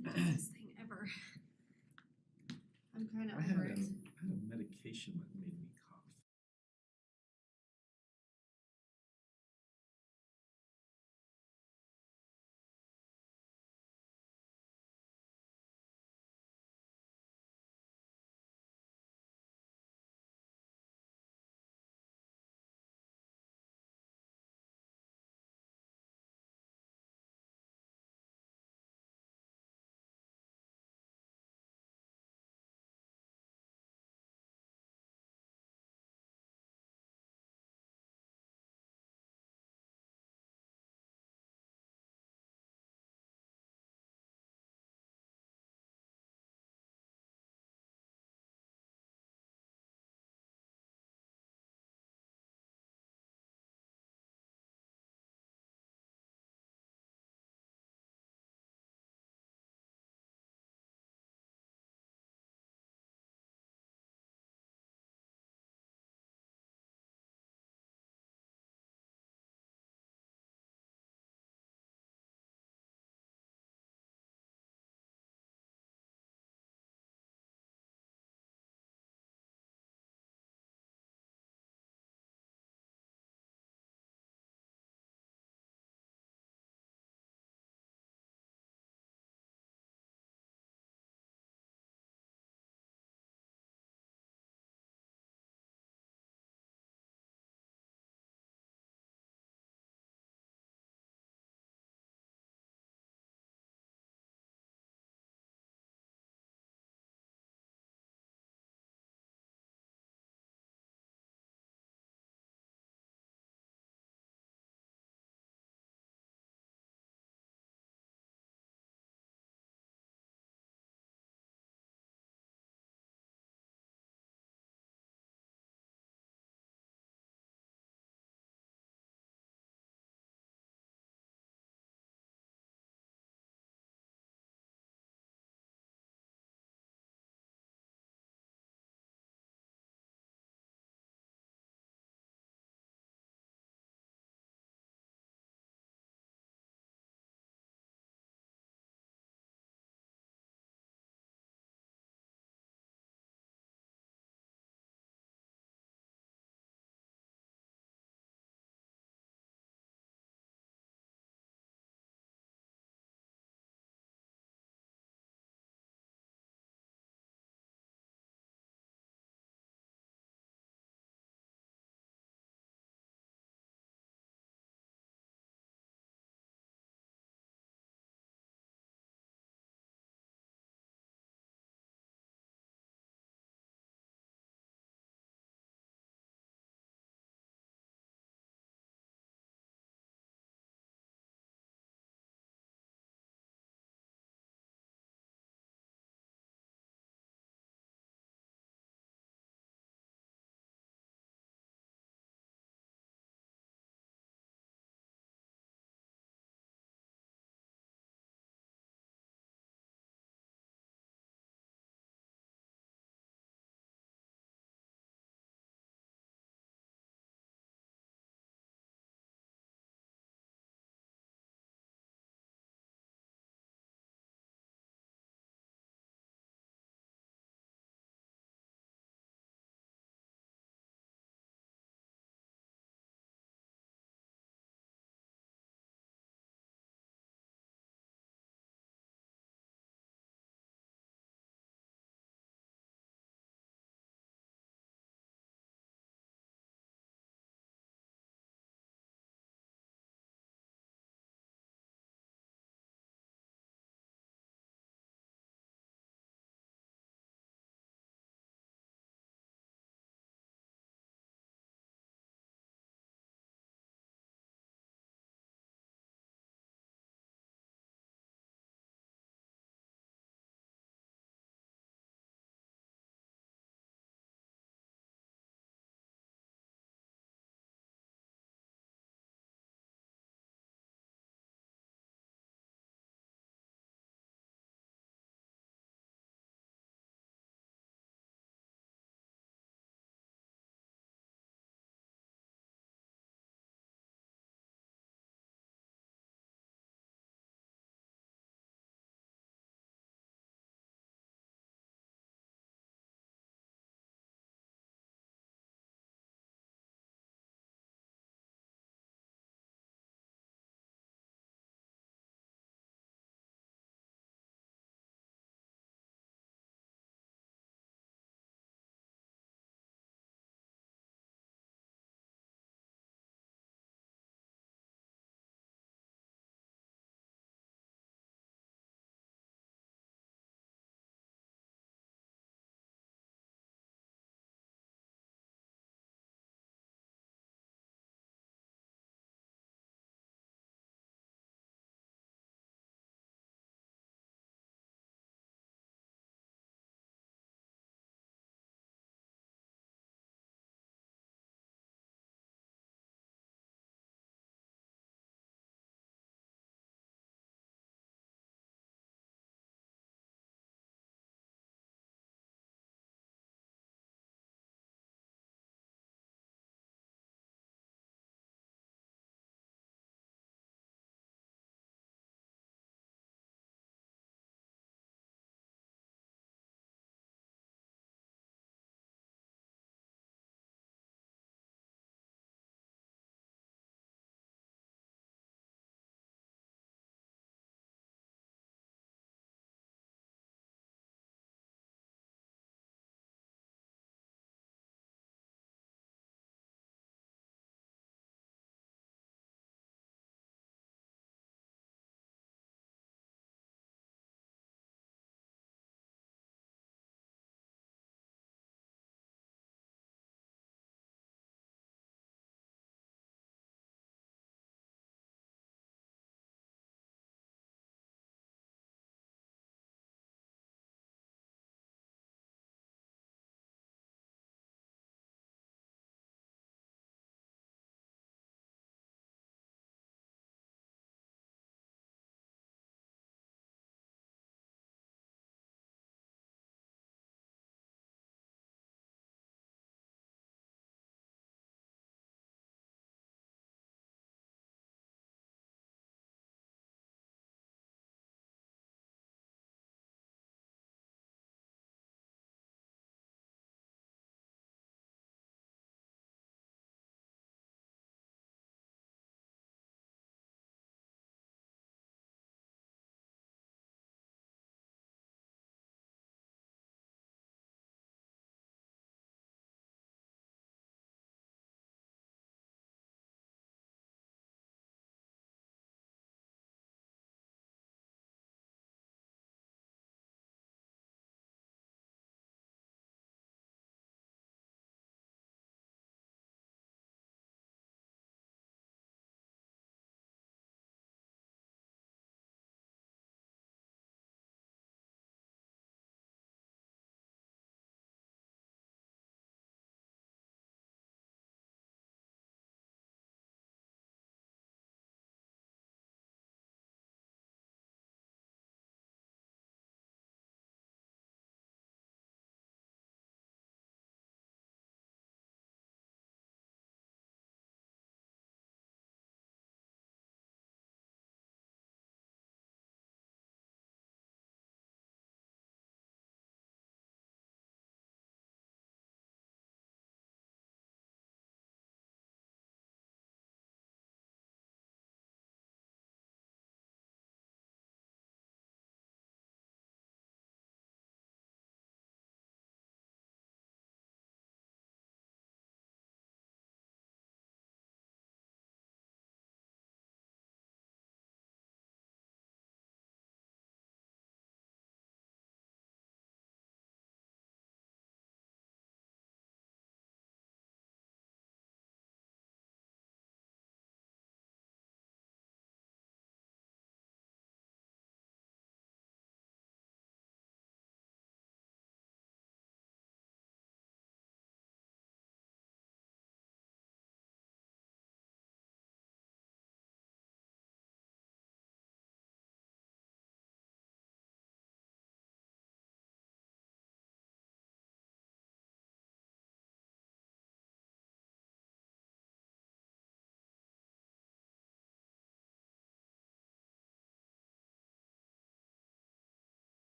Best thing ever. I'm kinda I had over a, it. I had a medication that made me cough.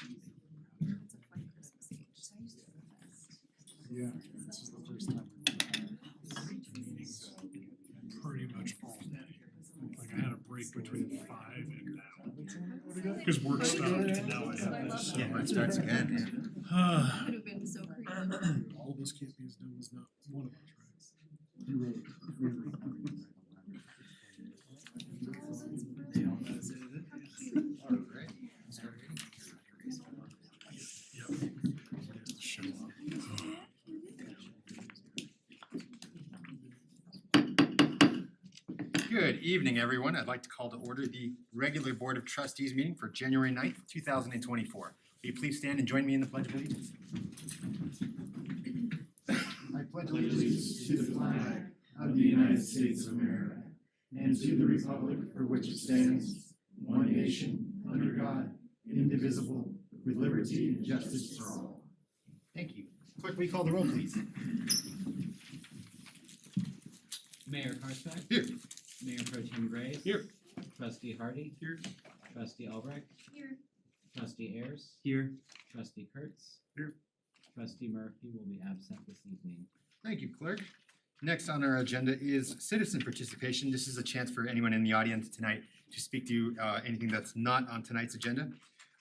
It's a fun Christmas age. So I used to go to the fest. Yeah, this is the first time. Pretty much all day. Like I had a break between 5 and now. Because work stopped and now I have. So Yeah, it starts again. Could have been so creative. All of us can't be as dumb as not one of us, right? Yep. Show up. Good evening, everyone. I'd like to call to order the regular Board of Trustees meeting for January 9th, 2024. Will you please stand and join me in the Pledge of Allegiance? I pledge allegiance to the flag of the United States of America and to the republic for which it stands, one nation, under God, indivisible, with liberty and justice for all. Thank you. Clerk, will you call the roll, please? Mayor Karspeck? Here. Mayor Pro Tem Graves? Here. Trustee Hardy? Here. Trustee Albrecht? Here. Trustee Ayers? Here. Trustee Kurtz? Here. Trustee Murphy will be absent this evening. Thank you, Clerk. Next on our agenda is citizen participation. This is a chance for anyone in the audience tonight to speak to anything that's not on tonight's agenda.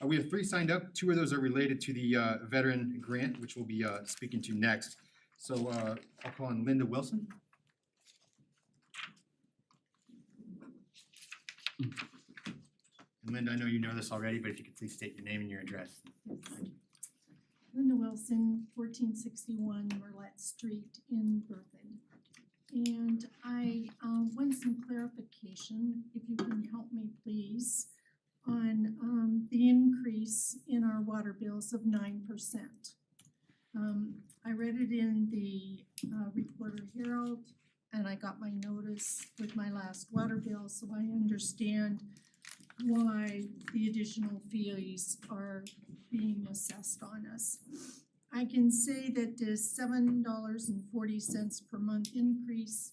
We have 3 signed up. 2 of those are related to the veteran grant, which we'll be speaking to next. So I'll call on Linda Wilson. And Linda, I know you know this already, but if you could please state your name and your address. Linda Wilson, 1461 Merlette Street in Berthoud. And I want some clarification, if you can help me please, on the increase in our water bills of 9%. I read it in the Reporter Herald, and I got my notice with my last water bill, so I understand why the additional fees are being assessed on us. I can say that the $7.40 per month increase,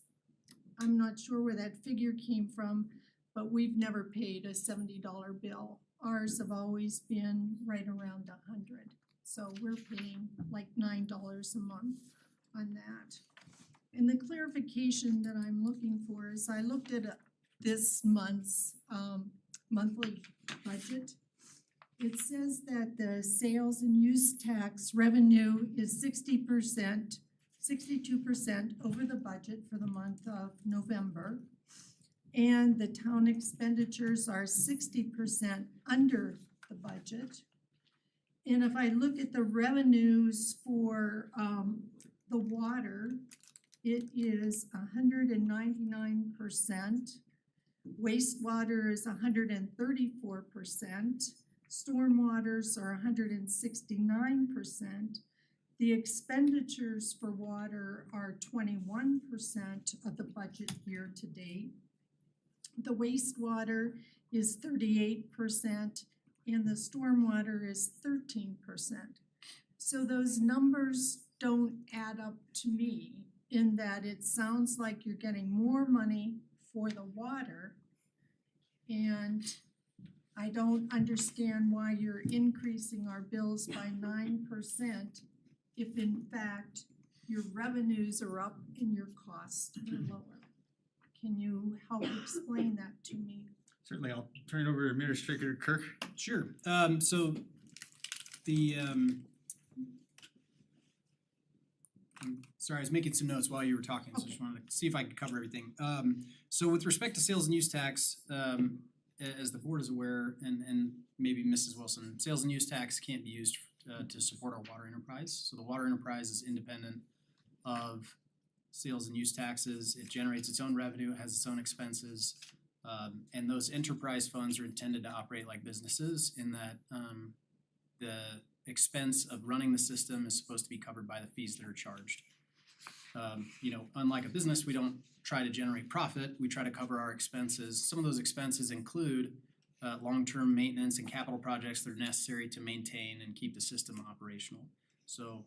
I'm not sure where that figure came from, but we've never paid a $70 bill. Ours have always been right around $100. So we're paying like $9 a month on that. And the clarification that I'm looking for is I looked at this month's monthly budget. It says that the sales and use tax revenue is 62% over the budget for the month of November. And the town expenditures are 60% under the budget. And if I look at the revenues for the water, it is 199%. Wastewater is 134%. Stormwaters are 169%. The expenditures for water are 21% of the budget year to date. The wastewater is 38% and the stormwater is 13%. So those numbers don't add up to me in that it sounds like you're getting more money for the water, and I don't understand why you're increasing our bills by 9% if in fact your revenues are up and your costs are lower. Can you help explain that to me? Certainly, I'll turn it over to Administrator Kirk. Sure. So the sorry, I was making some notes while you were talking, so I just wanted to see if I could cover everything. So with respect to sales and use tax, as the board is aware, and maybe Mrs. Wilson, sales and use tax can't be used to support our water enterprise. So the water enterprise is independent of sales and use taxes. It generates its own revenue, it has its own expenses, and those enterprise funds are intended to operate like businesses in that the expense of running the system is supposed to be covered by the fees that are charged. Unlike a business, we don't try to generate profit, we try to cover our expenses. Some of those expenses include long-term maintenance and capital projects that are necessary to maintain and keep the system operational. So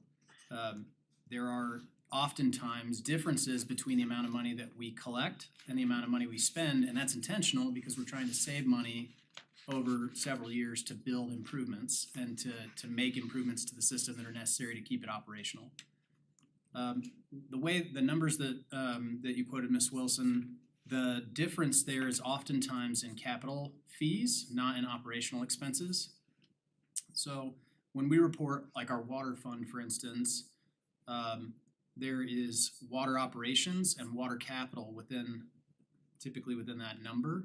there are oftentimes differences between the amount of money that we collect and the amount of money we spend, and that's intentional because we're trying to save money over several years to build improvements and to make improvements to the system that are necessary to keep it operational. The numbers that you quoted, Ms. Wilson, the difference there is oftentimes in capital fees, not in operational expenses. So when we report like our water fund, for instance, there is water operations and water capital typically within that number.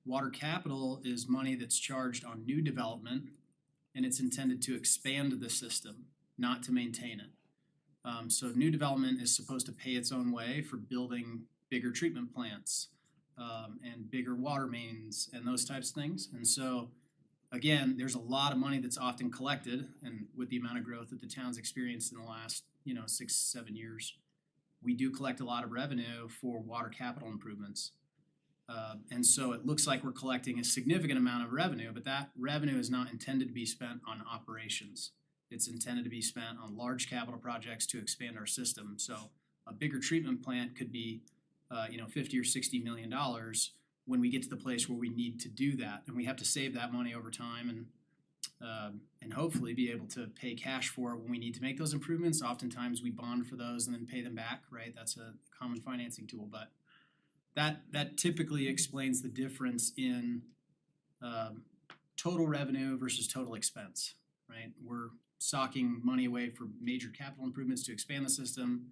Water capital is money that's charged on new development, and it's intended to expand the system, not to maintain it. So new development is supposed to pay its own way for building bigger treatment plants, and bigger water mains and those types of things. And so, again, there's a lot of money that's often collected, and with the amount of growth that the town's experienced in the last, 6-7 years, we do collect a lot of revenue for water capital improvements. And so it looks like we're collecting a significant amount of revenue, but that revenue is not intended to be spent on operations. It's intended to be spent on large capital projects to expand our system. So a bigger treatment plant could be, $50 or $60 million when we get to the place where we need to do that, and we have to save that money over time and hopefully be able to pay cash for it when we need to make those improvements. Oftentimes we bond for those and then pay them back, right? That's a common financing tool, but that typically explains the difference in total revenue versus total expense, right? We're socking money away for major capital improvements to expand the system.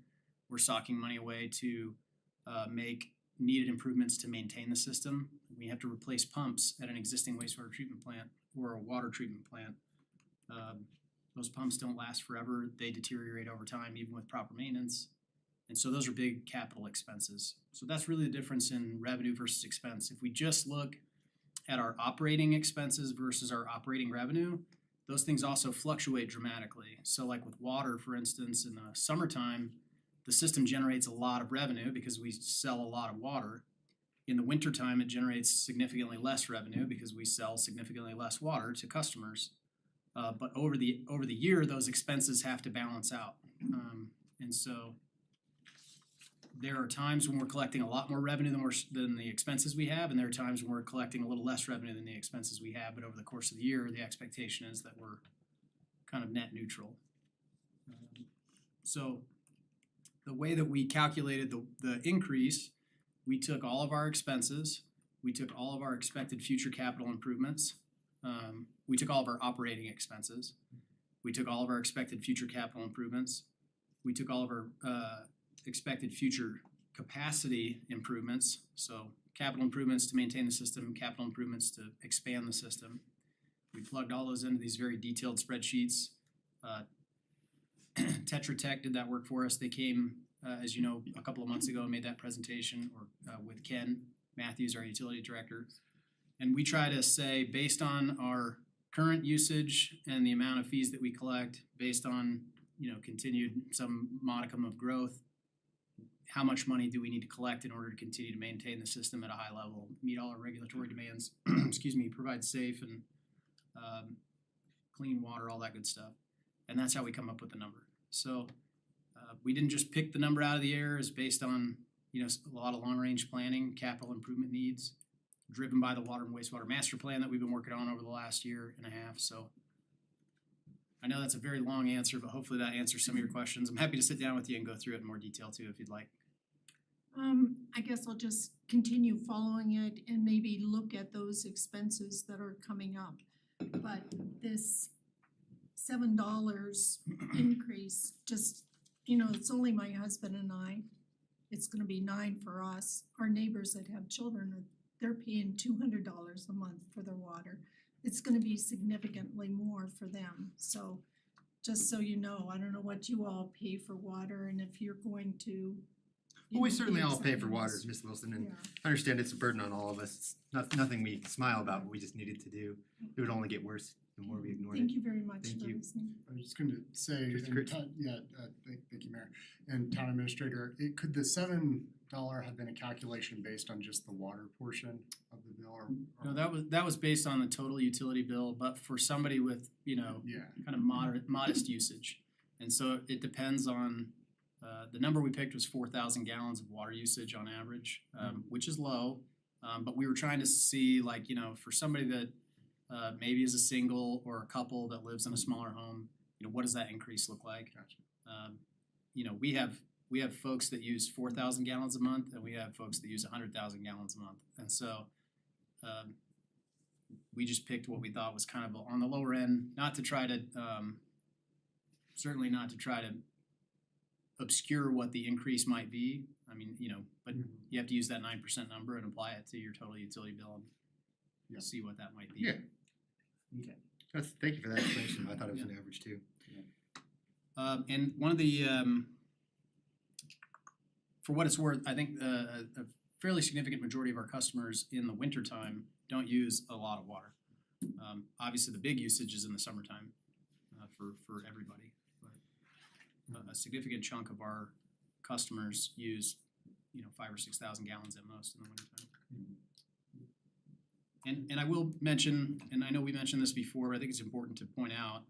We're socking money away to make needed improvements to maintain the system. We have to replace pumps at an existing wastewater treatment plant or a water treatment plant. Those pumps don't last forever. They deteriorate over time, even with proper maintenance. And so those are big capital expenses. So that's really the difference in revenue versus expense. If we just look at our operating expenses versus our operating revenue, those things also fluctuate dramatically. So like with water, for instance, in the summertime, the system generates a lot of revenue because we sell a lot of water. In the wintertime, it generates significantly less revenue because we sell significantly less water to customers. But over the year, those expenses have to balance out. And so there are times when we're collecting a lot more revenue than the expenses we have, and there are times when we're collecting a little less revenue than the expenses we have. But over the course of the year, the expectation is that we're kind of net neutral. So the way that we calculated the increase, we took all of our expenses, we took all of our expected future capital improvements, we took all of our operating expenses, we took all of our expected future capital improvements, we took all of our expected future capacity improvements, so capital improvements to maintain the system, capital improvements to expand the system. We plugged all those into these very detailed spreadsheets. Tetra Tech did that work for us. They came, as you know, a couple of months ago and made that presentation with Ken Matthews, our utility director. And we try to say, based on our current usage and the amount of fees that we collect, based on continued some modicum of growth, how much money do we need to collect in order to continue to maintain the system at a high level, meet all our regulatory demands, provide safe and clean water, all that good stuff. And that's how we come up with the number. So we didn't just pick the number out of the air. It's based on a lot of long-range planning, capital improvement needs, driven by the water and wastewater master plan that we've been working on over the last year and a half. So I know that's a very long answer, but hopefully that answers some of your questions. I'm happy to sit down with you and go through it in more detail too, if you'd like. I guess I'll just continue following it and maybe look at those expenses that are coming up. But this $7 increase, just, it's only my husband and I. It's gonna be $9 for us. Our neighbors that have children, they're paying $200 a month for their water. It's gonna be significantly more for them. So just so you know, I don't know what you all pay for water and if you're going to. Well, we certainly pay all pay for something water, else. Ms. Wilson, and Yeah. I understand it's a burden on all of us. It's nothing we smile about, but we just needed to do. It would only get worse the more we ignored Thank it. you very much Thank for you. listening. I was just going to say, Mr. and Kurtz. thank you, Mayor, and Town Administrator, could the $7 have been a calculation based on just the water portion of the bill, or? No, that was based on the total utility bill, but for somebody with, Yeah, kind of modest usage. And so it depends on, the number we picked was 4,000 gallons of water usage on average, which is low. But we were trying to see for somebody that maybe as a single or a couple that lives in a smaller home, you know, what does that increase look like? Gotcha. You know, we have folks that use 4,000 gallons a month, and we have folks that use 100,000 gallons a month, and so we just picked what we thought was kind of on the lower end, not to try to certainly not to try to obscure what the increase might be. I mean, you know, but you have to use that 9% number and apply it to your total utility bill and Yeah. see what that might be. Yeah. Okay. Thank you for that explanation. I thought it was an average too. And one of the, for what it's worth, I think a fairly significant majority of our customers in the wintertime don't use a lot of water. Obviously, the big usage is in the summertime for everybody, but a significant chunk of our customers use, you know, 5,000 or 6,000 gallons at most in the wintertime. And I will mention, and I know we mentioned this before, but I think it's important to point out,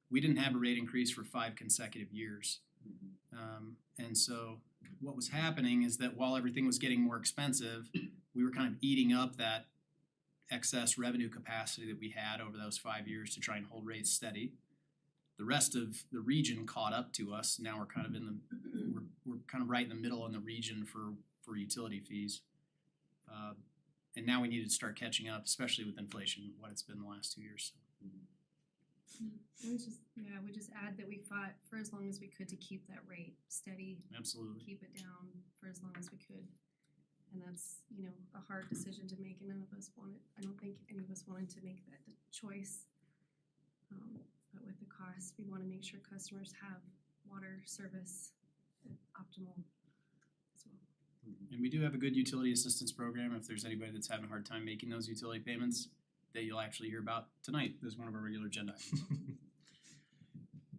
we didn't have a rate increase for 5 consecutive years. And so what was happening is that while everything was getting more expensive, we were kind of eating up that excess revenue capacity that we had over those 5 years to try and hold rates steady. The rest of the region caught up to us. Now we're kind of we're kind of right in the middle in the region for utility fees. And now we need to start catching up, especially with inflation, what it's been the last 2 years. I would just add that we fought for as long as we could to keep that rate steady, Absolutely. keep it down for as long as we could. And that's, you know, a hard decision to make, and none of us wanted, I don't think any of us wanted to make that choice. But with the cost, we wanna make sure customers have water service at optimal as well. And we do have a good utility assistance program. If there's anybody that's having a hard time making those utility payments, that you'll actually hear about tonight as one of our regular agenda items.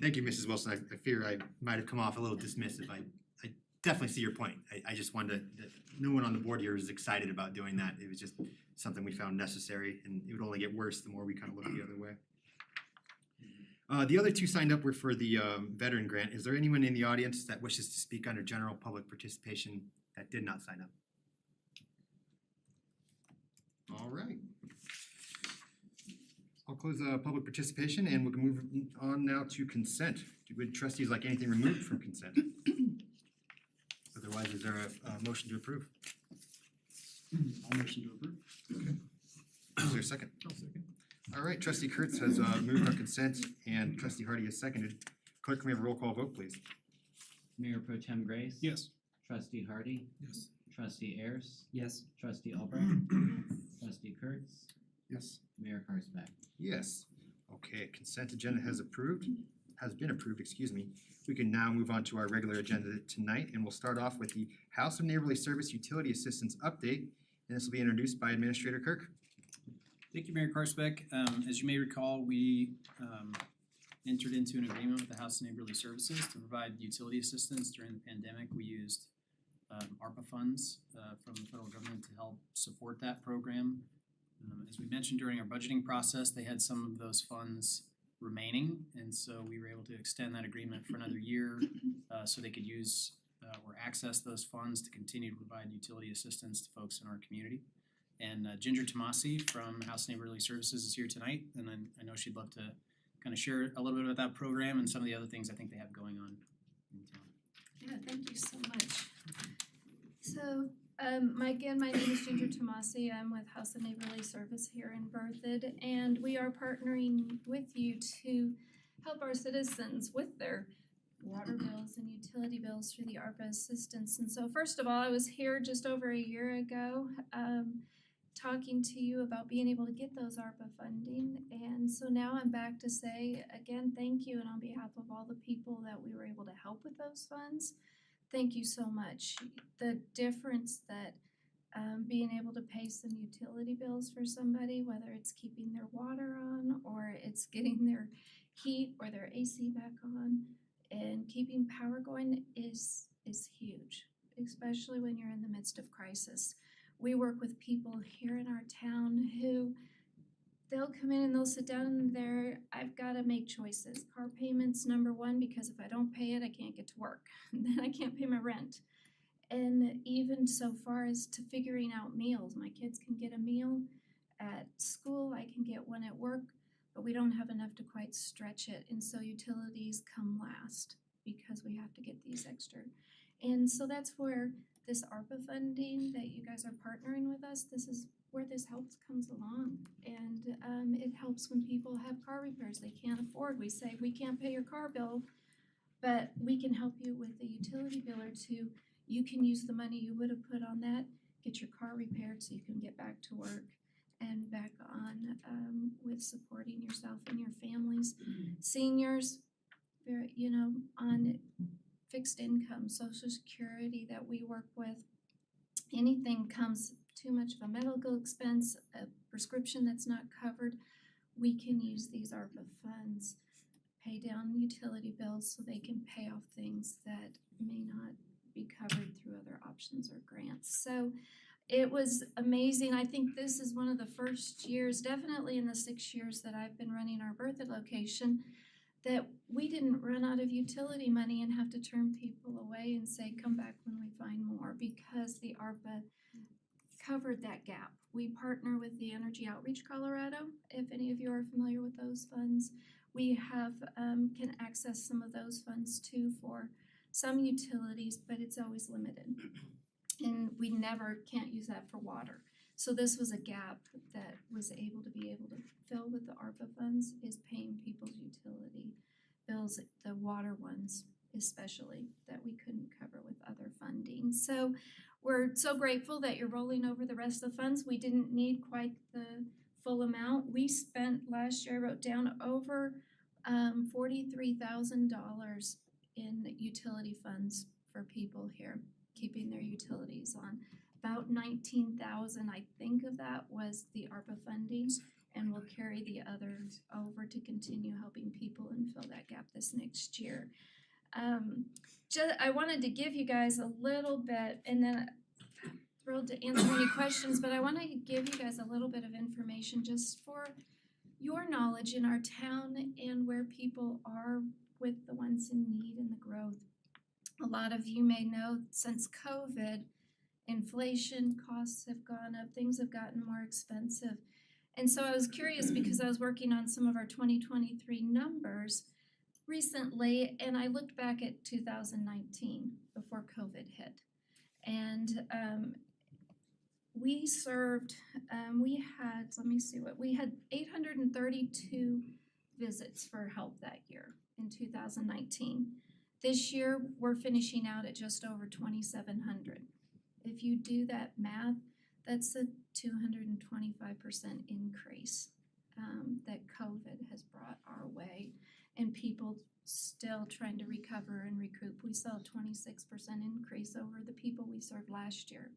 Thank you, Mrs. Wilson. I fear I might have come off a little dismissive. I definitely see your point. I just wanted to, no one on the board here is excited about doing that. It was just something we found necessary, and it would only get worse the more we kind of look the other way. The other two signed up were for the veteran grant. Is there anyone in the audience that wishes to speak under general public participation that did not sign up? All right. I'll close public participation and we can move on now to consent. Would trustees like anything removed from consent? Otherwise, is there a motion to approve? I'll motion to approve. Is there a second? I'll second. All right, trustee Kurtz has moved on consent and trustee Hardy has seconded. Clerk, can we have a roll call vote, please? Mayor Pro Tem Grace. Yes. Trustee Hardy. Yes. Trustee Ayers. Yes. Trustee Albright. Trustee Kurtz. Yes. Mayor Karsbeck. Yes. Okay, consent agenda has been approved, excuse me. We can now move on to our regular agenda tonight, and we'll start off with the House of Neighborly Service Utility Assistance Update, and this will be introduced by Administrator Kirk. Thank you, Mayor Karsbeck. As you may recall, we entered into an agreement with the House of Neighborly Services to provide utility assistance during the pandemic. We used ARPA funds from the federal government to help support that program. As we mentioned during our budgeting process, they had some of those funds remaining, and so we were able to extend that agreement for another year so they could use or access those funds to continue to provide utility assistance to folks in our community. And Ginger Tomasi from House Neighborly Services is here tonight, and I know she'd love to kind of share a little bit about that program and some of the other things I think they have going on in town. Yeah, thank you so much. So, my name is Ginger Tomasi. I'm with House of Neighborly Service here in Berthoud, and we are partnering with you to help our citizens with their water bills and utility bills through the ARPA assistance. And so, first of all, I was here just over a year ago, talking to you about being able to get those ARPA funding. And so now I'm back to say, again, thank you, and on behalf of all the people that we were able to help with those funds, thank you so much. The difference that being able to pay some utility bills for somebody, whether it's keeping their water on or it's getting their heat or their AC back on and keeping power going is huge, especially when you're in the midst of crisis. We work with people here in our town who they'll come in and they'll sit down and I've got to make choices. Car payment's number one, because if I don't pay it, I can't get to work. And then I can't pay my rent. And even so far as to figuring out meals. My kids can get a meal at school. I can get that one at work, but we don't have enough to quite stretch it, and so utilities come last because we have to get these extra. And so that's where this ARPA funding that you guys are partnering with us, this is where this helps comes along. And it helps when people have car repairs they can't afford. We say, we can't pay your car bill, but we can help you with a utility bill or two. You can use the money you would have put on that, get your car repaired so you can get back to work and back on with supporting yourself and your families. Seniors, very, you know, on fixed income, Social Security that we work with. Anything comes too much of a medical expense, a prescription that's not covered, we can use these ARPA funds, pay down utility bills so they can pay off things that may not be covered through other options or grants. So it was amazing. I think this is one of the first years, definitely in the 6 years that I've been running our Berthoud location, that we didn't run out of utility money and have to turn people away and say, come back when we find more, because the ARPA covered that gap. We partner with the Energy Outreach Colorado, if any of you are familiar with those funds. We have can access some of those funds too for some utilities, but it's always limited. And we never can't use that for water. So this was a gap that was able to fill with the ARPA funds, is paying people's utility bills, the water ones especially, that we couldn't cover with other funding. So we're so grateful that you're rolling over the rest of the funds. We didn't need quite the full amount. We spent last year, I wrote down, over $43,000 in utility funds for people here, keeping their utilities on. About 19,000, I think, of that was the ARPA funding, and we'll carry the others over to continue helping people and fill that gap this next year. I wanted to give you guys a little bit, and then I'm thrilled to answer any questions, but I want to give you guys a little bit of information just for your knowledge in our town and where people are with the ones in need and the growth. A lot of you may know since COVID, inflation, costs have gone up, things have gotten more expensive. And so I was curious because I was working on some of our 2023 numbers recently, and I looked back at 2019 before COVID hit. And we served, we had 832 visits for help that year in 2019. This year, we're finishing out at just over 2,700. If you do that math, that's a 225% increase that COVID has brought our way, and people still trying to recover and recoup. We saw a 26% increase over the people we served last year,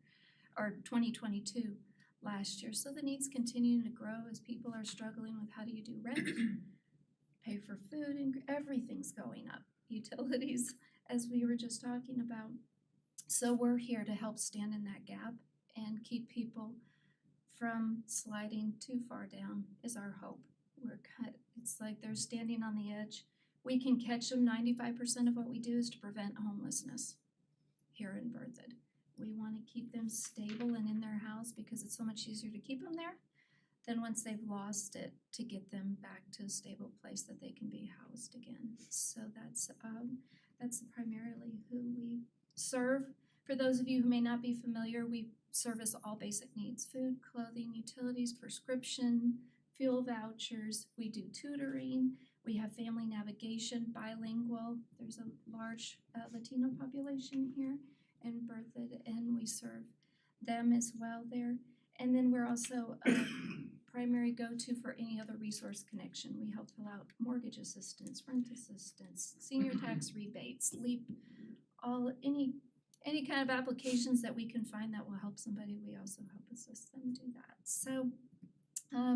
or 2022 last year. So the needs continue to grow as people are struggling with how do you do rent, pay for food, and everything's going up. Utilities, as we were just talking about. So we're here to help stand in that gap and keep people from sliding too far down is our hope. It's like they're standing on the edge. We can catch them. 95% of what we do is to prevent homelessness here in Berthoud. We want to keep them stable and in their house because it's so much easier to keep them there than once they've lost it to get them back to a stable place that they can be housed again. So that's primarily who we serve. For those of you who may not be familiar, we service all basic needs: food, clothing, utilities, prescription, fuel vouchers. We do tutoring. We have family navigation, bilingual. There's a large Latino population here in Berthoud, and we serve them as well there. And then we're also primary go-to for any other resource connection. We help fill out mortgage assistance, rent assistance, senior tax rebates, LEAP, any kind of applications that we can find that will help somebody. We also help assist them do that. So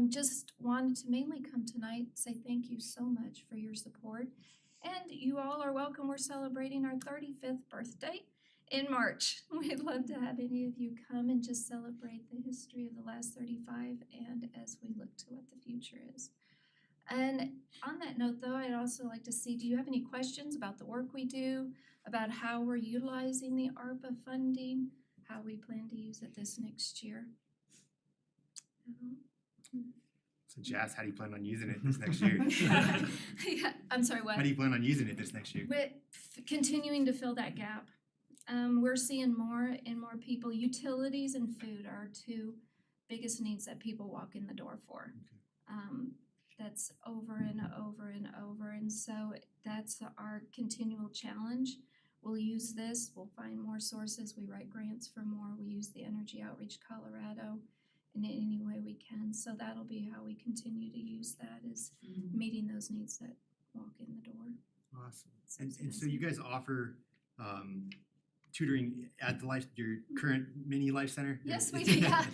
just wanted to mainly come tonight, say thank you so much for your support. And you all are welcome. We're celebrating our 35th birthday in March. We'd love to have any of you come and just celebrate the history of the last 35 and as we look to what the future is. And on that note though, I'd also like to see, do you have any questions about the work we do, about how we're utilizing the ARPA funding, how we plan to use it this next year? So Jazz, how do you plan on using it this next year? Yeah, I'm sorry, what? How do you plan on using it this next year? With continuing to fill that gap. We're seeing more and more people, utilities and food are two biggest needs that people walk in the door for. That's over and over and over, and so that's our continual challenge. We'll use this, we'll find more sources, we write grants for more, we use the Energy Outreach Colorado in any way we can, so that'll be how we continue to use that, is meeting those needs that walk in the door. Awesome. And so you guys offer tutoring at your current mini life center? Yes, we do, yeah,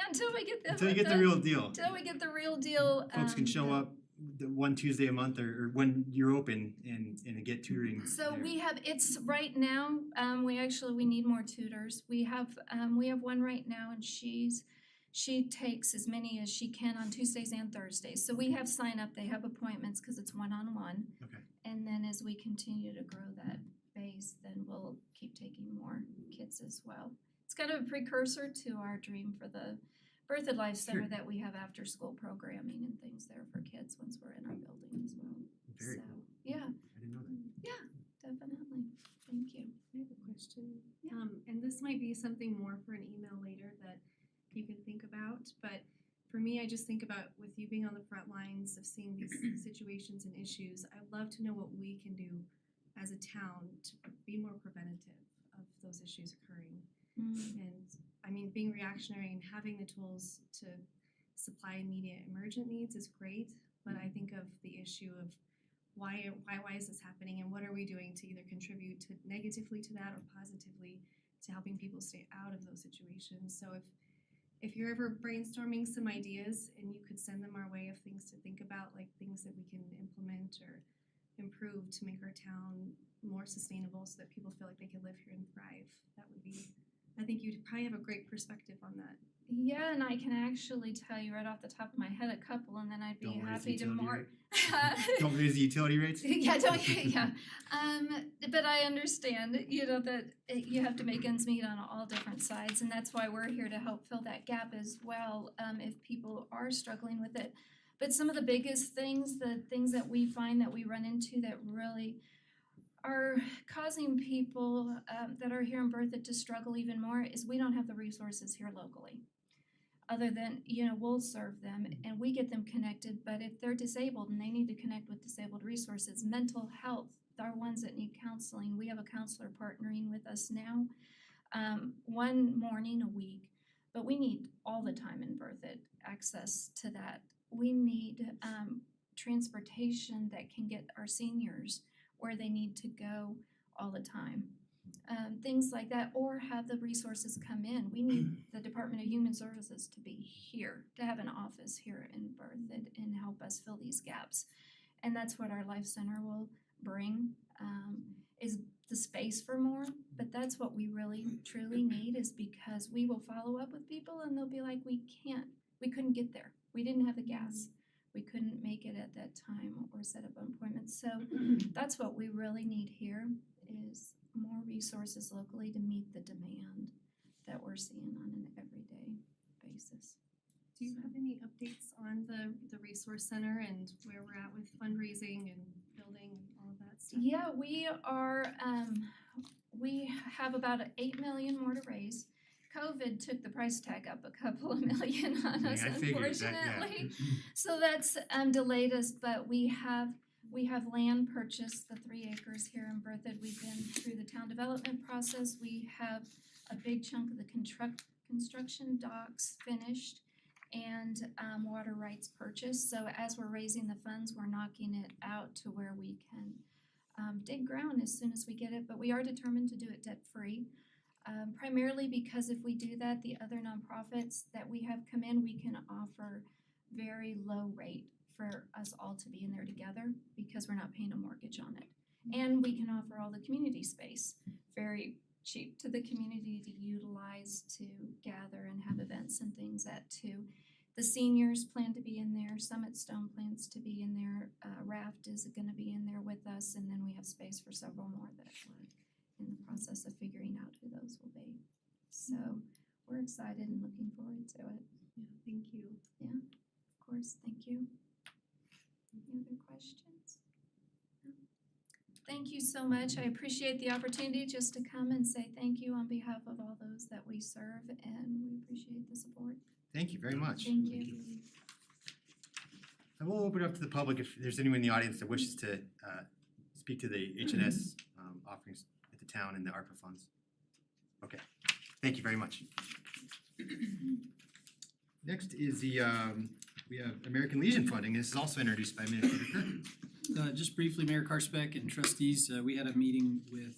until we get the. Until you get the real deal. Until we get the real deal. Folks can show up the one Tuesday a month or when you're open and get tutoring. So there. we have, it's right now, we need more tutors. We have one right now, and she takes as many as she can on Tuesdays and Thursdays. So we have sign up, they have appointments because it's one-on-one. Okay. And then as we continue to grow that base, then we'll keep taking more kids as well. It's kind of a precursor to our dream for the Berthoud Life Center, Sure. that we have after school programming and things there for kids once we're in our building as well. Very So, cool. yeah, I didn't know that. yeah, definitely. Thank you. I have a question. Yeah. And this might be something more for an email later that you can think about, but for me, I just think about with you being on the front lines of seeing these situations and issues, I'd love to know what we can do as a town to be more preventative of those issues occurring. And I mean, being reactionary and having the tools to supply immediate emergent needs is great, but I think of the issue of why is this happening, and what are we doing to either contribute to negatively to that or positively to helping people stay out of those situations. So if you're ever brainstorming some ideas and you could send them our way of things to think about, like things that we can implement or improve to make our town more sustainable so that people feel like they can live here and thrive, that would be, I think you'd probably have a great perspective on that. Yeah, and I can actually tell you right off the top of my head a couple, and then I'd be Don't raise happy the to utility more. rate. Don't raise the utility rates? Yeah, yeah. But I understand, that you have to make ends meet on all different sides, and that's why we're here to help fill that gap as well, if people are struggling with it. But some of the biggest things, the things that we find that we run into that really are causing people that are here in Berthoud to struggle even more is we don't have the resources here locally. Other than, we'll serve them and we get them connected, but if they're disabled and they need to connect with disabled resources, mental health, our ones that need counseling, we have a counselor partnering with us now, one morning a week, but we need all the time in Berthoud access to that. We need transportation that can get our seniors where they need to go all the time. Things like that, or have the resources come in. We need the Department of Human Services to be here, to have an office here in Berthoud and help us fill these gaps. And that's what our Life Center will bring, is the space for more, but that's what we really truly need, is because we will follow up with people and they'll be like, we couldn't get there. We didn't have the gas. We couldn't make it at that time or set up appointments. So that's what we really need here, is more resources locally to meet the demand that we're seeing on an everyday basis. Do you have any updates on the resource center and where we're at with fundraising and building and all of that stuff? Yeah, we are, we have about 8 million more to raise. COVID took the price tag up a couple of million on us, I figured that, unfortunately. So that's delayed us, but we have land purchased, the 3 acres here in Berthoud. We've been through the town development process. We have a big chunk of the construction docks finished and water rights purchased. So as we're raising the funds, we're knocking it out to where we can dig ground as soon as we get it. But we are determined to do it debt-free. Primarily because if we do that, the other nonprofits that we have come in, we can offer very low rate for us all to be in there together because we're not paying a mortgage on it. And we can offer all the community space very cheap to the community to utilize to gather and have events and things at too. The seniors plan to be in there, Summit Stone plans to be in there, Raft is gonna be in there with us, and then we have space for several more that we're in the process of figuring out who those will be. So we're excited and looking forward to it. Yeah, thank you. Yeah, of course, thank you. Any other questions? No? Thank you so much. I appreciate the opportunity just to come and say thank you on behalf of all those that we serve, and we appreciate the support. Thank you very much. Thank you. I will open it up to the public if there's anyone in the audience that wishes to speak to the HNS offerings at the town and the ARPA funds. Okay, thank you very much. Next is the, we have American Legion funding. This is also introduced by Administrator Kirk. Just briefly, Mayor Karspeck and trustees, we had a meeting with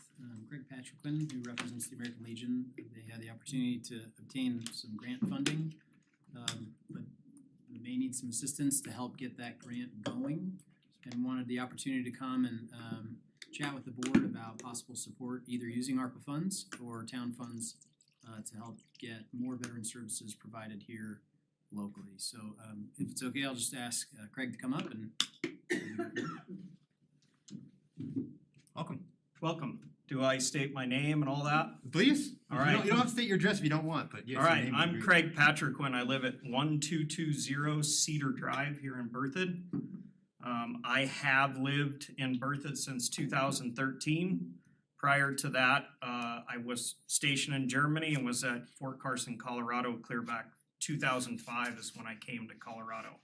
Greg Patriquin, who represents the American Legion. They had the opportunity to obtain some grant funding, but may need some assistance to help get that grant going, and wanted the opportunity to come and chat with the board about possible support, either using ARPA funds or town funds to help get more veteran services provided here locally. So if it's okay, I'll just ask Craig to come up and Welcome. Welcome. Do I state my name and all that? Please. All You right. don't have to state your address if you don't want, but yes. All your right, name would I'm be- Craig Patriquin. I live at 1220 Cedar Drive here in Berthoud. I have lived in Berthoud since 2013. Prior to that, I was stationed in Germany and was at Fort Carson, Colorado, clear back 2005 is when I came to Colorado.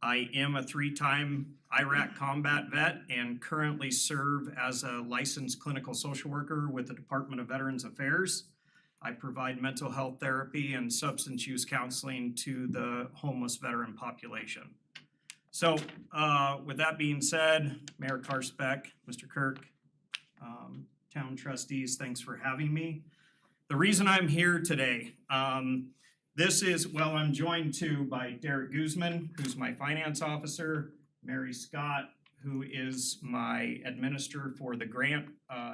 I am a 3-time Iraq combat vet and currently serve as a licensed clinical social worker with the Department of Veterans Affairs. I provide mental health therapy and substance use counseling to the homeless veteran population. So with that being said, Mayor Karspeck, Mr. Kirk, town trustees, thanks for having me. The reason I'm here today, I'm joined too by Derek Guzman, who's my finance officer, Mary Scott, who is my administrator for the grant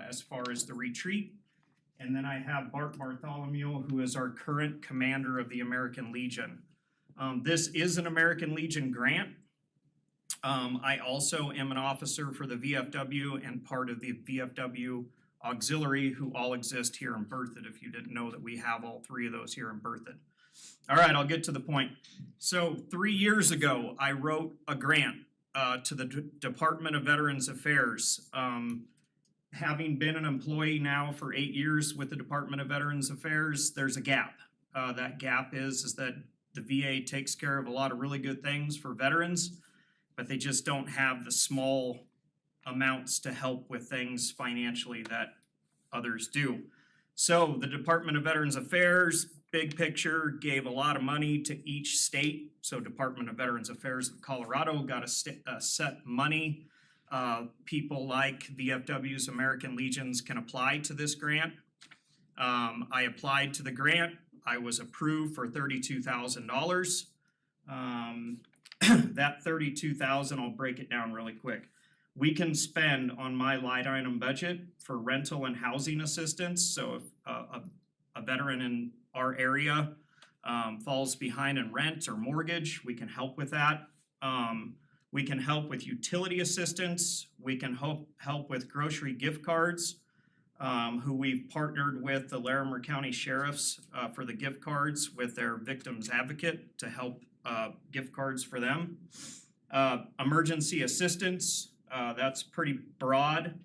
as far as the retreat. And then I have Bart Bartholomew, who is our current commander of the American Legion. This is an American Legion grant. I also am an officer for the VFW and part of the VFW auxiliary, who all exist here in Berthoud, if you didn't know that we have all 3 of those here in Berthoud. All right, I'll get to the point. So 3 years ago, I wrote a grant to the Department of Veterans Affairs. Having been an employee now for 8 years with the Department of Veterans Affairs, there's a gap. That gap is that the VA takes care of a lot of really good things for veterans, but they just don't have the small amounts to help with things financially that others do. So the Department of Veterans Affairs, big picture, gave a lot of money to each state. So Department of Veterans Affairs of Colorado got a set money. People like VFW's American Legions can apply to this grant. I applied to the grant. I was approved for $32,000. That $32,000, I'll break it down really quick. We can spend on my line item budget for rental and housing assistance. So if a veteran in our area falls behind in rent or mortgage, we can help with that. We can help with utility assistance. We can help with grocery gift cards, who we've partnered with the Larimer County Sheriffs for the gift cards with their victims advocate to help gift cards for them. Emergency assistance, that's pretty broad.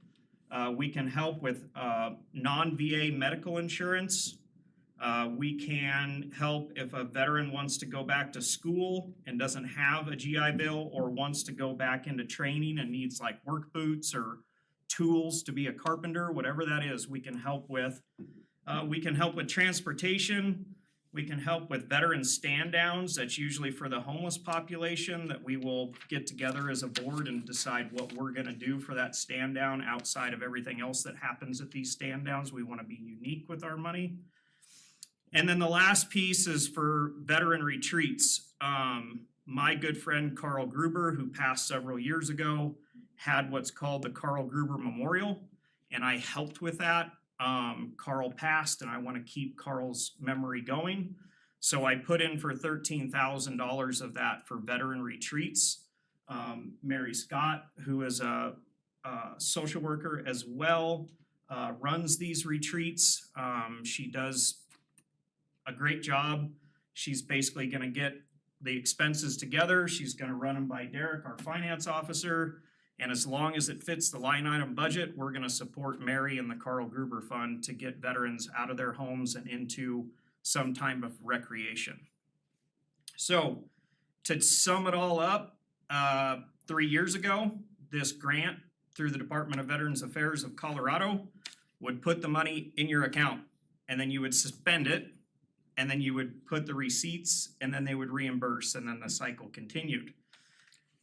We can help with non-VA medical insurance. We can help if a veteran wants to go back to school and doesn't have a GI Bill or wants to go back into training and needs like work boots or tools to be a carpenter, whatever that is, we can help with. We can help with transportation. We can help with veteran stand downs. That's usually for the homeless population that we will get together as a board and decide what we're gonna do for that stand down outside of everything else that happens at these stand downs. We wanna be unique with our money. And then the last piece is for veteran retreats. My good friend Carl Gruber, who passed several years ago, had what's called the Carl Gruber Memorial, and I helped with that. Carl passed, and I want to keep Carl's memory going. So I put in for $13,000 of that for veteran retreats. Mary Scott, who is a social worker as well, runs these retreats. She does a great job. She's basically going to get the expenses together. She's gonna run them by Derek, our finance officer. And as long as it fits the line item budget, we're gonna support Mary and the Carl Gruber Fund to get veterans out of their homes and into some time of recreation. So, to sum it all up, 3 years ago, this grant through the Department of Veterans Affairs of Colorado would put the money in your account, and then you would suspend it, and then you would put the receipts, and then they would reimburse, and then the cycle continued.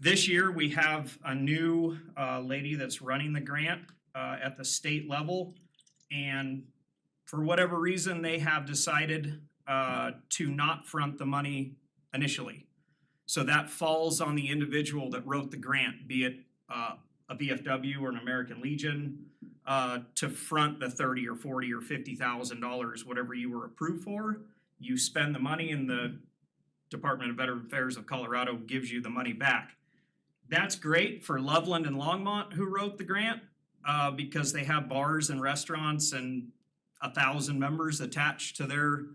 This year, we have a new lady that's running the grant at the state level, and for whatever reason, they have decided to not front the money initially. So that falls on the individual that wrote the grant, be it a VFW or an American Legion, to front the $30 or $40 or $50,000, whatever you were approved for. You spend the money, and the Department of Veterans Affairs of Colorado gives you the money back. That's great for Loveland and Longmont, who wrote the grant, because they have bars and restaurants and 1,000 members attached to their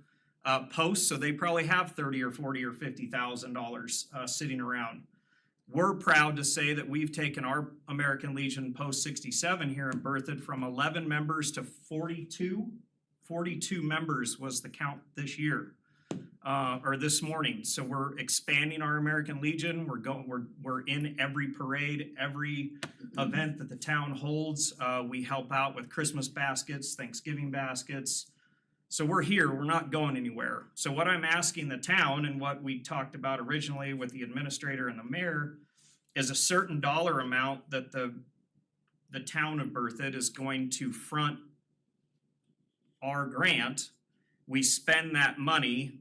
posts, so they probably have $30 or $40 or $50,000 sitting around. We're proud to say that we've taken our American Legion Post 67 here in Berthoud from 11 members to 42. 42 members was the count this year, or this morning. So we're expanding our American Legion. We're in every parade, every event that the town holds. We help out with Christmas baskets, Thanksgiving baskets. So we're here, we're not going anywhere. So what I'm asking the town, and what we talked about originally with the administrator and the mayor, is a certain dollar amount that the town of Berthoud is going to front our grant. We spend that money,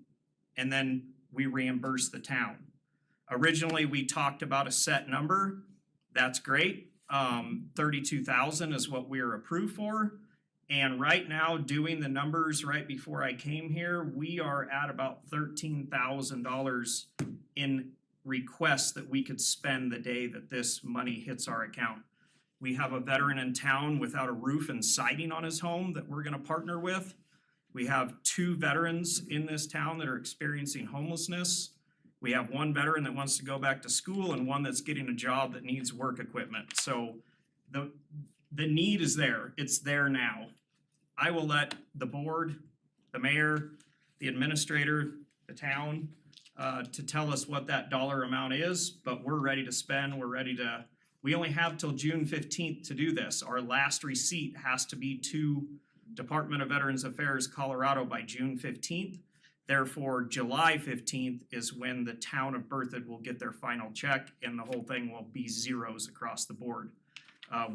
and then we reimburse the town. Originally, we talked about a set number. That's great. 32,000 is what we are approved for. And right now, doing the numbers right before I came here, we are at about $13,000 in requests that we could spend the day that this money hits our account. We have a veteran in town without a roof and siding on his home that we're gonna partner with. We have 2 veterans in this town that are experiencing homelessness. We have 1 veteran that wants to go back to school, and 1 that's getting a job that needs work equipment. So the need is there. It's there now. I will let the board, the mayor, the administrator, the town, to tell us what that dollar amount is, but we're ready to spend. We only have till June 15th to do this. Our last receipt has to be to Department of Veterans Affairs Colorado by June 15th. Therefore, July 15th is when the town of Berthoud will get their final check, and the whole thing will be zeros across the board.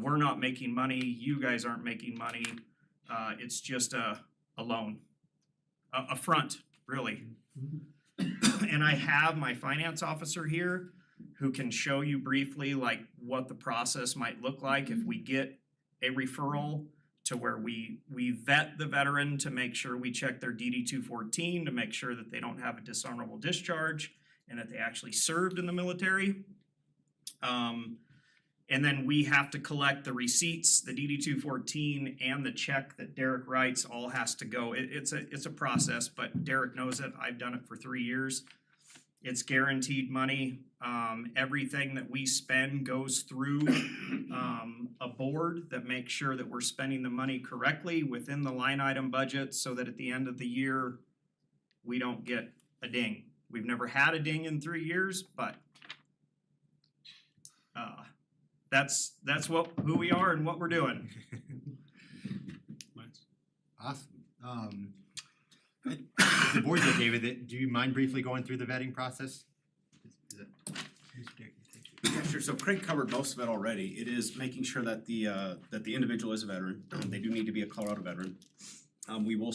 We're not making money, you guys aren't making money, it's just a loan, a front, really. And I have my finance officer here who can show you briefly like what the process might look like if we get a referral to where we vet the veteran to make sure we check their DD 214 to make sure that they don't have a dishonorable discharge and that they actually served in the military. And then we have to collect the receipts, the DD 214 and the check that Derek writes all has to go. It's a process, but Derek knows it. I've done it for 3 years. It's guaranteed money. Everything that we spend goes through a board that makes sure that we're spending the money correctly within the line item budget so that at the end of the year, we don't get a ding. We've never had a ding in 3 years, but that's who we are and what we're doing. Nice. Awesome. If the board's okay with it, do you mind briefly going through the vetting process? Yeah, sure. So Craig covered most of it already. It is making sure that the individual is a veteran. They do need to be a Colorado veteran. We will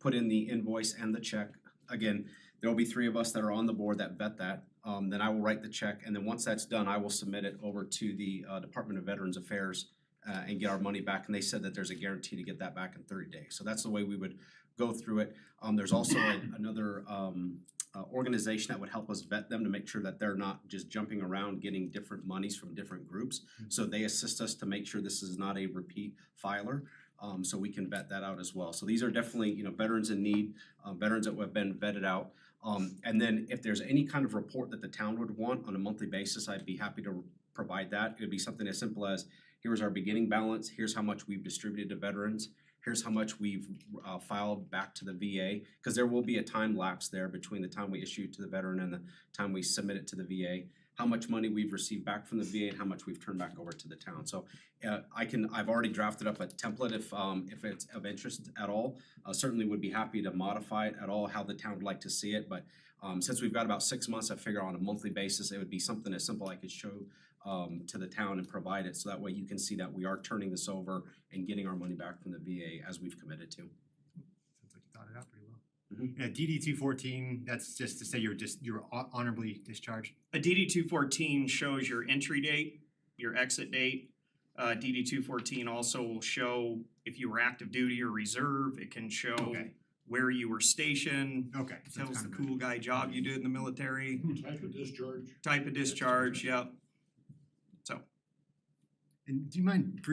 put in the invoice and the check. Again, there will be 3 of us that are on the board that vet that. Then I will write the check, and then once that's done, I will submit it over to the Department of Veterans Affairs and get our money back. And they said that there's a guarantee to get that back in 30 days. So that's the way we would go through it. There's also another organization that would help us vet them to make sure that they're not just jumping around getting different monies from different groups. So they assist us to make sure this is not a repeat filer. So we can vet that out as well. So these are definitely, veterans in need, veterans that have been vetted out. And then if there's any kind of report that the town would want on a monthly basis, I'd be happy to provide that. It would be something as simple as, here's our beginning balance, here's how much we've distributed to veterans, here's how much we've filed back to the VA, because there will be a time lapse there between the time we issue it to the veteran and the time we submit it to the VA. How much money we've received back from the VA and how much we've turned back over to the town. So I've already drafted up a template if it's of interest at all. Certainly would be happy to modify it at all, how the town would like to see it, but since we've got about 6 months, I figure on a monthly basis, it would be something as simple I could show to the town and provide it, so that way you can see that we are turning this over and getting our money back from the VA as we've committed to. Sounds like you thought it out pretty well. Yeah, DD 214, that's just to say you're honorably discharged. A DD 214 shows your entry date, your exit date. DD 214 also will show if you were active duty or reserve. It can show Okay. where you were stationed. Okay. so that's Tells the kind of cool guy job you did in the military. Type of discharge. Type of discharge, yep. So, And do you mind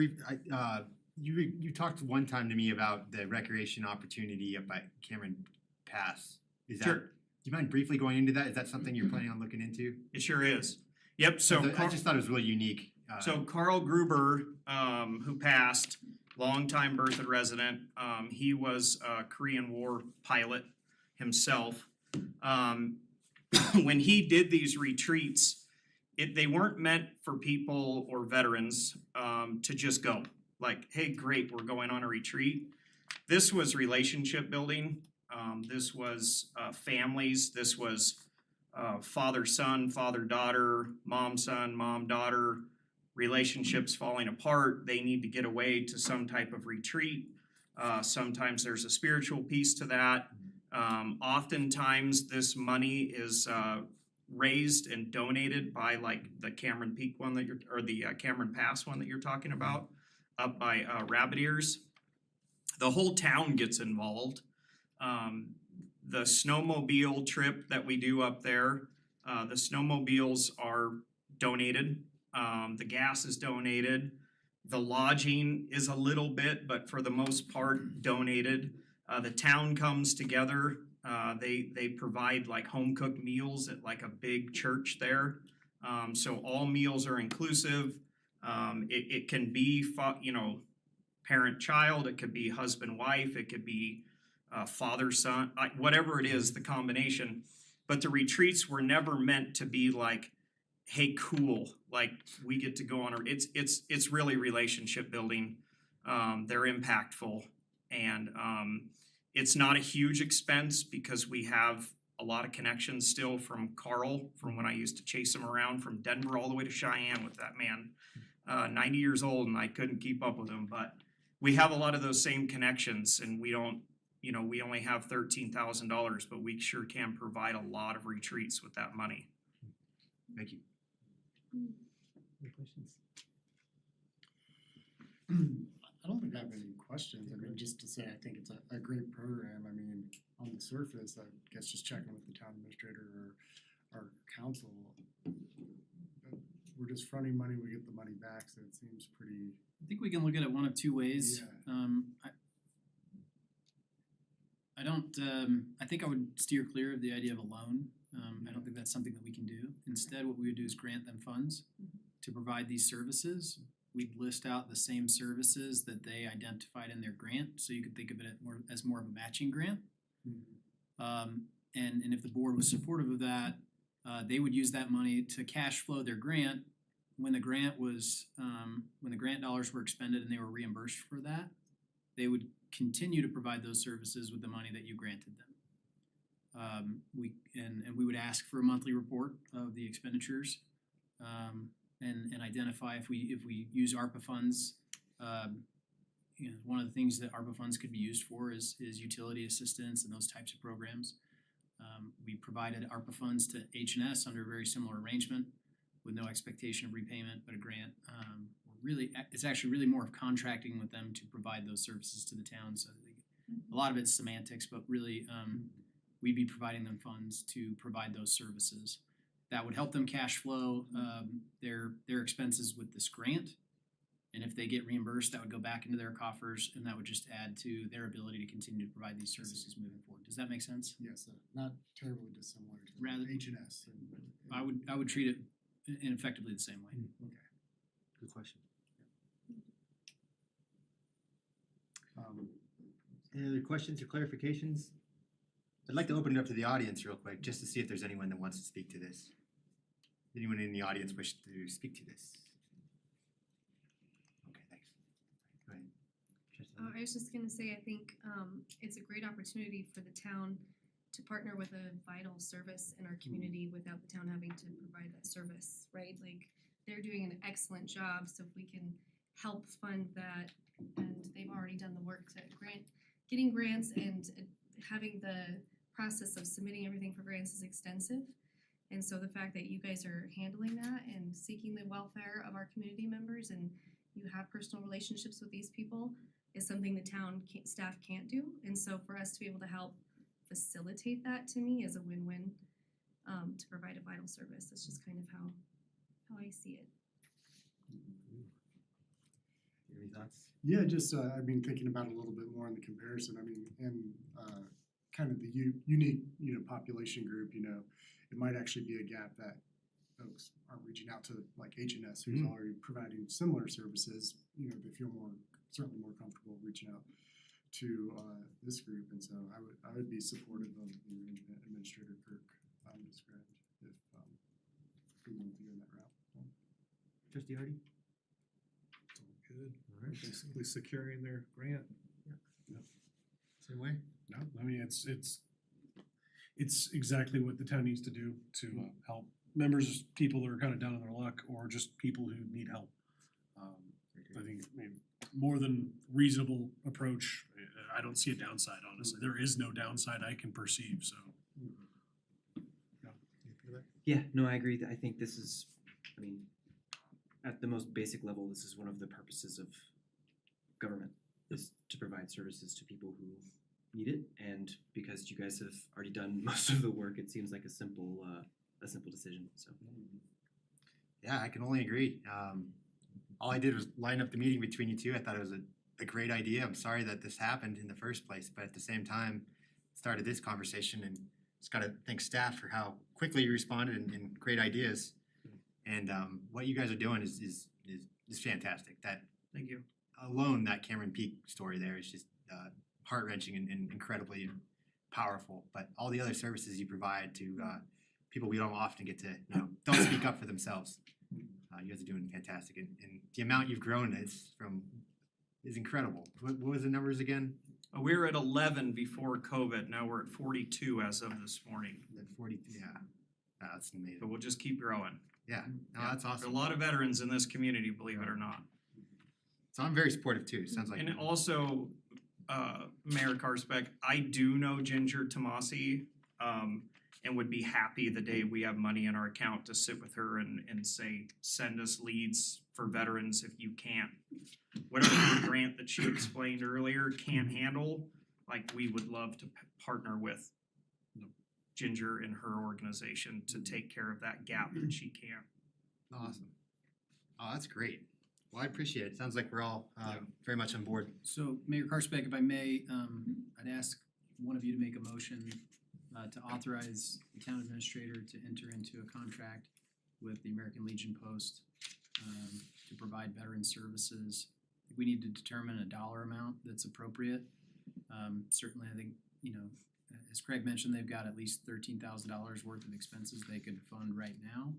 you talked one time to me about the recreation opportunity up by Cameron Pass. Is that, Sure. do you mind briefly going into that? Is that something you're planning on looking into? it sure is. Yep, so I just thought it was really unique. So Carl Gruber, who passed, longtime Berthoud resident, he was a Korean War pilot himself. When he did these retreats, they weren't meant for people or veterans to just go. Like, hey, great, we're going on a retreat. This was relationship building. This was families. This was father-son, father-daughter, mom-son, mom-daughter, relationships falling apart. They need to get away to some type of retreat. Sometimes there's a spiritual piece to that. Oftentimes this money is raised and donated by like the Cameron Peak one that or the Cameron Pass one that you're talking about, up by Rabbit Ears. The whole town gets involved. The snowmobile trip that we do up there, the snowmobiles are donated. The gas is donated. The lodging is a little bit, but for the most part, donated. The town comes together. They provide like home cooked meals at like a big church there. So all meals are inclusive. It can be, parent child. It could be husband wife. It could be father son. Whatever it is, the combination. But the retreats were never meant to be like, hey, cool, like we get to go on it's really relationship building. They're impactful, and it's not a huge expense because we have a lot of connections still from Carl, from when I used to chase him around from Denver all the way to Cheyenne with that man. 90 years old, and I couldn't keep up with him, but we have a lot of those same connections, and we don't, we only have $13,000, but we sure can provide a lot of retreats with that money. Thank you. Any questions? I don't think I have any questions. I mean, just to say, I think it's a great program. I mean, on the surface, I guess just checking with the town administrator or our council, we're just fronting money, we get the money back, so it seems pretty. I think we can look at it one of two ways. I don't, I think I would steer clear of the idea of a loan. I don't think that's something that we can do. Instead, what we would do is grant them funds to provide these services. We'd list out the same services that they identified in their grant, so you could think of it as more of a matching grant. And if the board was supportive of that, they would use that money to cash flow their grant. When the grant was, when the grant dollars were expended and they were reimbursed for that, they would continue to provide those services with the money that you granted them. We would ask for a monthly report of the expenditures, and identify if we use ARPA funds. One of the things that ARPA funds could be used for is utility assistance and those types of programs. We provided ARPA funds to H&S under a very similar arrangement with no expectation of repayment, but a grant. It's actually really more of contracting with them to provide those services to the town. So a lot of it's semantics, but really we'd be providing them funds to provide those services. That would help them cash flow their expenses with this grant, And if they get reimbursed, that would go back into their coffers and that would just add to their ability to continue to provide these services moving forward. Does that make sense? Yes, not terribly dissimilar to Rather- H&S. I would treat it in effectively the same way. Okay. Good question. Any other questions or clarifications? I'd like to open it up to the audience real quick, just to see if there's anyone that wants to speak to this. Anyone in the audience wish to speak to this? Okay, thanks. Go ahead. Trustee I was just gonna say, I think it's a great opportunity for the town to partner with a vital service in our community without the town having to provide that service, right? Like, they're doing an excellent job, so if we can help fund that, and they've already done the work to getting grants and having the process of submitting everything for grants is extensive. And so the fact that you guys are handling that and seeking the welfare of our community members and you have personal relationships with these people is something the town staff can't do. And so for us to be able to help facilitate that, to me, is a win-win, to provide a vital service. That's just kind of how I see it. Any thoughts? Yeah, just, I've been thinking about it a little bit more in the comparison, I mean, and, kind of the unique, population group, it might actually be a gap that folks aren't reaching out to, like H&S, who's already providing similar services, they feel certainly more comfortable reaching out to, this group, and so I would be supportive of the arrangement Administrator Kirk, described, if, we wanted to go that route. Trustee Hardy? Good, all right, basically securing their grant. Same way? No, I mean, it's exactly what the town needs to do to help members, people that are kind of down on their luck, or just people who need help. I think, more than reasonable approach. I don't see a downside, honestly. There is no downside I can perceive, so. Yeah, no, I agree. I think this is, at the most basic level, this is one of the purposes of government, is to provide services to people who need it. And because you guys have already done most of the work, it seems like a simple decision, so. Yeah, I can only agree. All I did was line up the meeting between you two. I thought it was a great idea. I'm sorry that this happened in the first place, but at the same time, started this conversation and just gotta thank staff for how quickly you responded and great ideas. And what you guys are doing is fantastic. That Thank you. alone, that Cameron Peak story there is just heart-wrenching and incredibly powerful. But all the other services you provide to people we don't often get to, don't speak up for themselves. You guys are doing fantastic, and the amount you've grown is incredible. What was the numbers again? We were at 11 before COVID. Now we're at 42 as of this morning. At 40, yeah. That's amazing. But we'll just keep growing. Yeah, no, that's There are awesome. a lot of veterans in this community, believe it or not. So I'm very supportive too. Sounds like. And also, Mayor Karsbeck, I do know Ginger Tomasi, and would be happy the day we have money in our account to sit with her and say, send us leads for veterans if you can't. Whatever the grant that she explained earlier can't handle, like, we would love to partner with Ginger and her organization to take care of that gap that she can't. Awesome. Oh, that's great. Well, I appreciate it. Sounds like we're all very much on board. So Mayor Karsbeck, if I may, I'd ask one of you to make a motion to authorize the town administrator to enter into a contract with the American Legion Post to provide veteran services. We need to determine a dollar amount that's appropriate. Certainly, I think, as Craig mentioned, they've got at least $13,000 worth of expenses they could fund right now.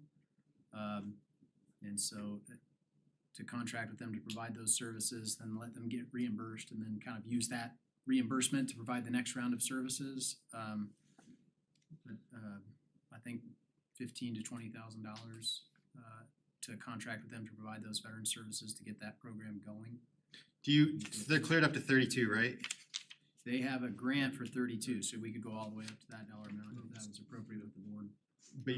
And so to contract with them to provide those services, then let them get reimbursed and then kind of use that reimbursement to provide the next round of services. I think $15,000 to $20,000 to contract with them to provide those veteran services to get that program going. So they're cleared up to 32, right? They have a grant for 32, so we could go all the way up to that dollar amount if that was appropriate with the board. But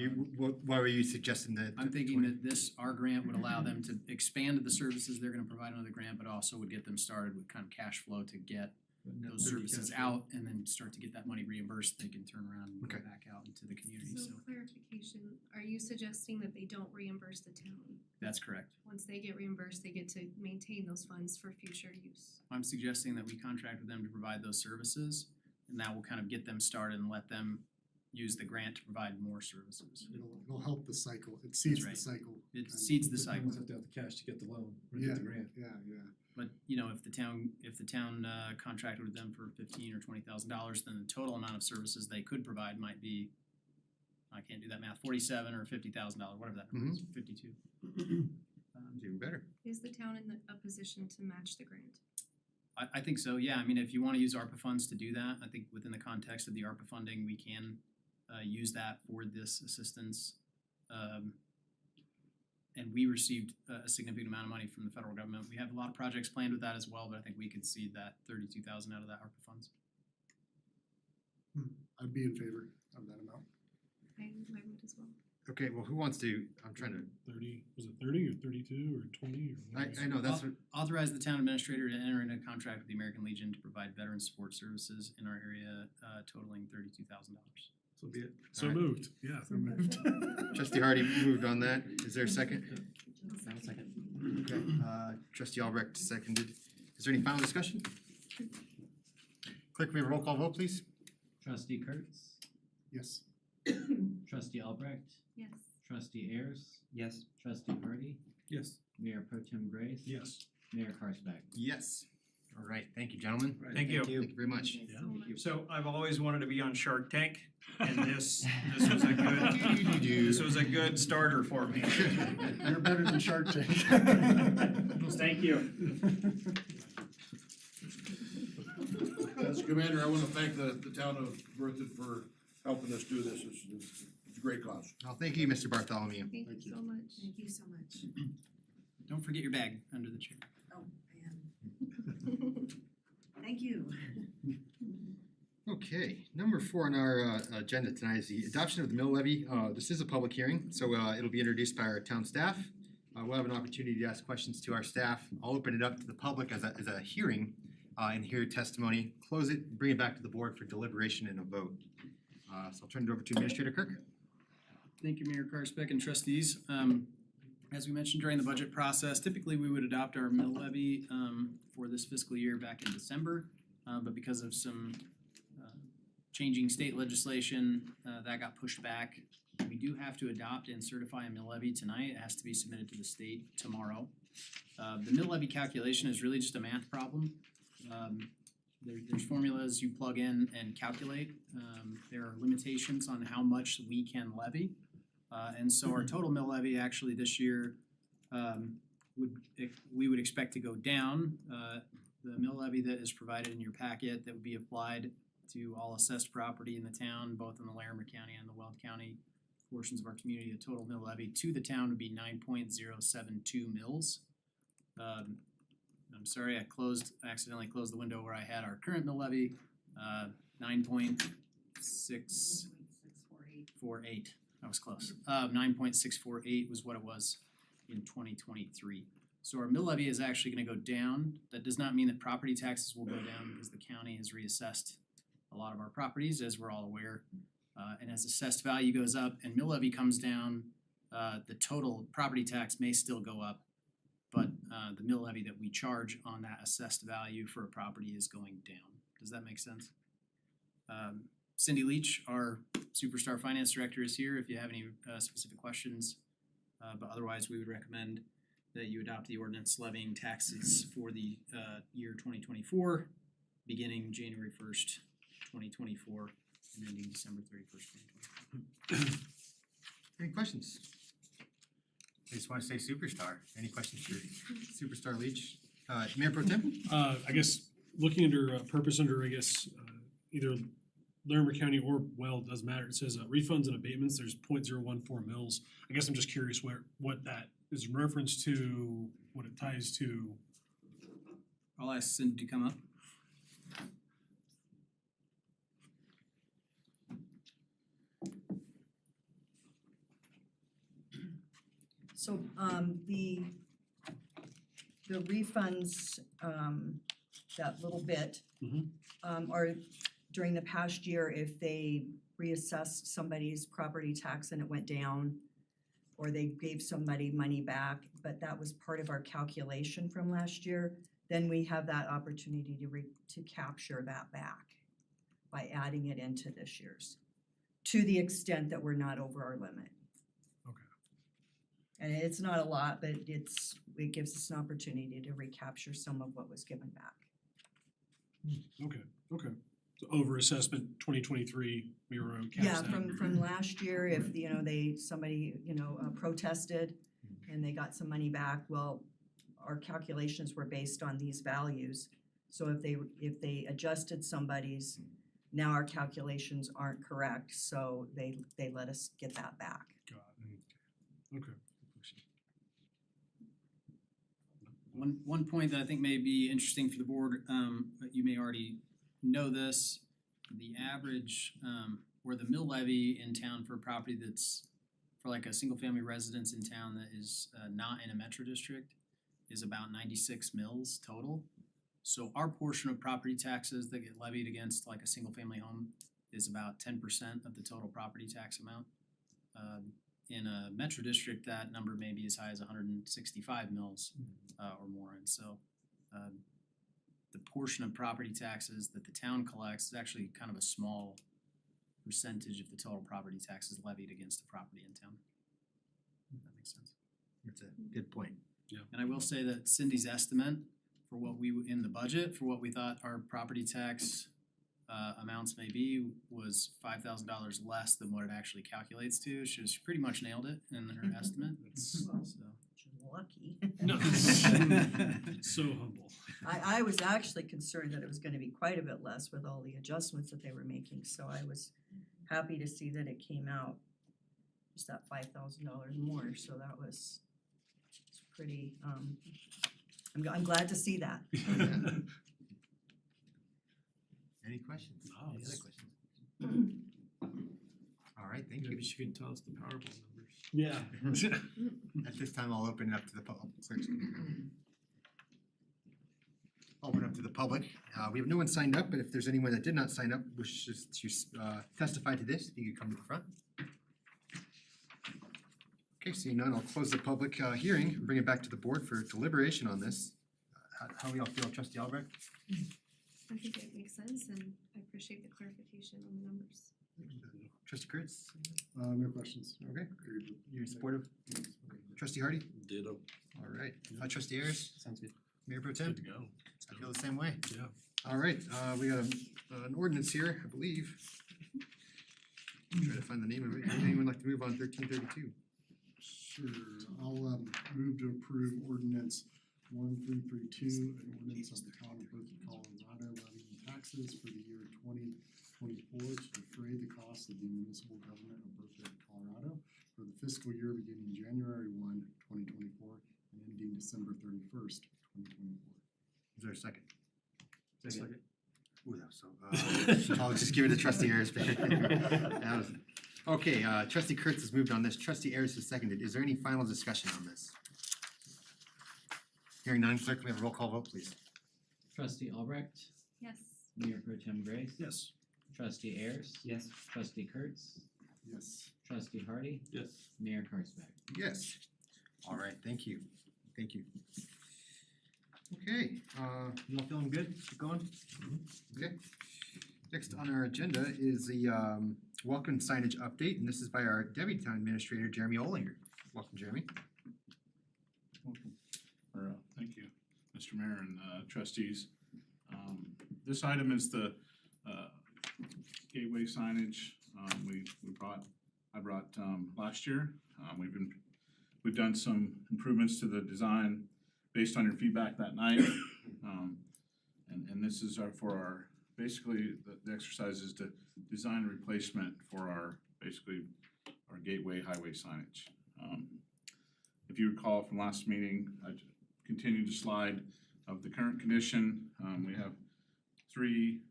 why were you suggesting that? I'm thinking that our grant would allow them to expand the services they're gonna provide under the grant, but also would get them started with kind of cash flow to get those services out and then start to get that money reimbursed, they can turn around and go Okay. back out into the community, So so clarification, are you suggesting that they don't reimburse the town? that's correct. Once they get reimbursed, they get to maintain those funds for future use? I'm suggesting that we contract with them to provide those services, and that will kind of get them started and let them use the grant to provide more services. It'll help the cycle, it seeds the right. cycle. It seeds the The cycle. towns have to have the cash to get the loan, or get the grant. Yeah. But, you know, if the town contracted with them for $15,000 or $20,000, then the total amount of services they could provide might be, I can't do that math, $47,000 or $50,000, whatever that number is, 52. It's even better. Is the town in a position to match the grant? I think so, yeah, I mean, if you wanna use ARPA funds to do that, I think within the context of the ARPA funding, we can use that for this assistance. And we received a significant amount of money from the federal government. We have a lot of projects planned with that as well, but I think we could seed that 32,000 out of that ARPA funds. I'd be in favor of that amount. I would as well. Okay, well, who wants to, I'm trying to, 30, was it 30 or 32 or 20 or? I know, that's what, Authorize the town administrator to enter into a contract with the American Legion to provide veteran support services in our area totaling $32,000. So be it. So Alright. moved, yeah. So moved. Trustee Hardy moved on that. Is there a second? I'll second. Okay, trustee Albrecht seconded. Is there any final discussion? Clerk, we have a roll call vote, please? Trustee Kurtz, Yes. trustee Albrecht, Yes. trustee Ayers, Yes. trustee Hardy, Yes. Mayor Pro Tem Grace. Yes. Mayor Karsbeck. Yes. All right, thank you, gentlemen. Thank you. Thank you very much. Thanks so much. So I've always wanted to be on Shark Tank, and this was a good, this was a good starter for me. You're better than Shark Tank. Thank you. As Commander, I want to thank the town of Berthoud for helping us do this. It's a great cause. Oh, thank you, Mr. Bartholomew. Thank you so much. Thank you so much. Don't forget your bag under the chair. Oh, man. Thank you. Okay, number 4 on our agenda tonight is the adoption of the mill levy. This is a public hearing, so it'll be introduced by our town staff. We'll have an opportunity to ask questions to our staff. I'll open it up to the public as a hearing and hear testimony, close it, bring it back to the board for deliberation and a vote. So I'll turn it over to Administrator Kirk. Thank you, Mayor Karsbeck and trustees. As we mentioned during the budget process, typically we would adopt our mill levy for this fiscal year back in December. But because of some changing state legislation, that got pushed back. We do have to adopt and certify a mill levy tonight. It has to be submitted to the state tomorrow. The mill levy calculation is really just a math problem. There's formulas you plug in and calculate. There are limitations on how much we can levy. And so our total mill levy actually this year we would expect to go down. The mill levy that is provided in your packet that would be applied to all assessed property in the town, both in the Larimer County and the Weld County portions of our community, the total mill levy to the town would be 9.072 mils. I'm sorry, I accidentally closed the window where I had our current mill levy, 9.648. That was close. 9.648 was what it was in 2023. So our mill levy is actually gonna go down. That does not mean that property taxes will go down because the county has reassessed a lot of our properties, as we're all aware. And as assessed value goes up and mill levy comes down, the total property tax may still go up, but the mill levy that we charge on that assessed value for a property is going down. Does that make sense? Cindy Leach, our Superstar Finance Director, is here if you have any specific questions. But otherwise, we would recommend that you adopt the ordinance levying taxes for the year 2024, beginning January 1st, 2024, and ending December 31st, 2024. Any questions? I just want to say Superstar. Any questions for Superstar Leach? Mayor Pro Tem? I guess looking under purpose under, I guess, either Larimer County or Weld, doesn't matter. It says refunds and abatements, there's 0.014 mils. I guess I'm just curious what that is in reference to, what it ties to. I'll ask Cindy to come up. So, the refunds, that little bit. Mhm. Or during the past year, if they reassessed somebody's property tax and it went down, or they gave somebody money back, but that was part of our calculation from last year, then we have that opportunity to capture that back by adding it into this year's, to the extent that we're not over our limit. Okay. And it's not a lot, but it gives us an opportunity to recapture some of what was given back. Okay. So over assessment 2023, we were caps Yeah, that. from last year, if, somebody, protested and they got some money back, well, our calculations were based on these values. So if they adjusted somebody's, now our calculations aren't correct, so they let us get that back. Got it. Okay. One point that I think may be interesting for the board, but you may already know this, the average, or the mill levy in town for a property that's for like a single family residence in town that is not in a metro district is about 96 mills total. So our portion of property taxes that get levied against like a single family home is about 10% of the total property tax amount. In a metro district, that number may be as high as 165 mills or more. And so the portion of property taxes that the town collects is actually kind of a small percentage of the total property taxes levied against the property in town. If that makes sense. That's a good point. And I will say that Cindy's estimate for what we, in the budget, for what we thought our property tax amounts may be was $5,000 less than what it actually calculates to. She pretty much nailed it in her estimate. Well, So. Lucky. No. So humble. I was actually concerned that it was gonna be quite a bit less with all the adjustments that they were making, so I was happy to see that it came out just that $5,000 more, so that was it's pretty, I'm glad to see that. Any questions? No, Any other it's- questions? All right, thank you. Maybe she can tell us the Powerball numbers. Yeah. At this time, I'll open it up to the public. Open up to the public. We have no one signed up, but if there's anyone that did not sign up, wishes to testify to this, if you could come to the front. Okay, seeing none, I'll close the public hearing, and bring it back to the board for deliberation on this. How do y'all feel, Trustee Albrecht? I think it makes sense and I appreciate the clarification on the numbers. Trustee Kurtz? No questions. Okay, you're supportive? Trustee Hardy? Ditto. All right. Trustee Ayers? Sounds good. Mayor Pro Tem? Good to go. I feel the same way. Yeah. All right, we got an ordinance here, I believe. I'm trying to find the name of it. Would anyone like to move on 1332? Sure, I'll move to approve ordinance 1332, an ordinance of the town of Berkeley, Colorado, levying taxes for the year 2024 to defray the cost of the municipal government of Berkeley, Colorado for the fiscal year beginning January 1, 2024 and ending December 31st, 2024. Is there a second? Second. Ooh, that was so, I'll just give it to Trustee Ayers. Okay, Trustee Kurtz has moved on this. Trustee Ayers has seconded. Is there any final discussion on this? Hearing none, clerk, can we have a roll call vote, please? Trustee Albrecht, Yes. Mayor Pro Tem Grace. Yes. Trustee Ayers. Yes. Trustee Kurtz, Yes. Trustee Hardy, Yes. Mayor Karsbeck. Yes. All right, thank you. Thank you. Okay, you all feeling good? Keep going? Okay. Next on our agenda is the welcome signage update, and this is by our Deputy Town Administrator, Jeremy Olinger. Welcome, Jeremy. Thank you, Mr. Mayor and trustees. This item is the gateway signage I brought last year. We've done some improvements to the design based on your feedback that night. And this is basically the exercise is to design a replacement for our gateway highway signage. If you recall from last meeting, I continued the slide of the current condition. We have 3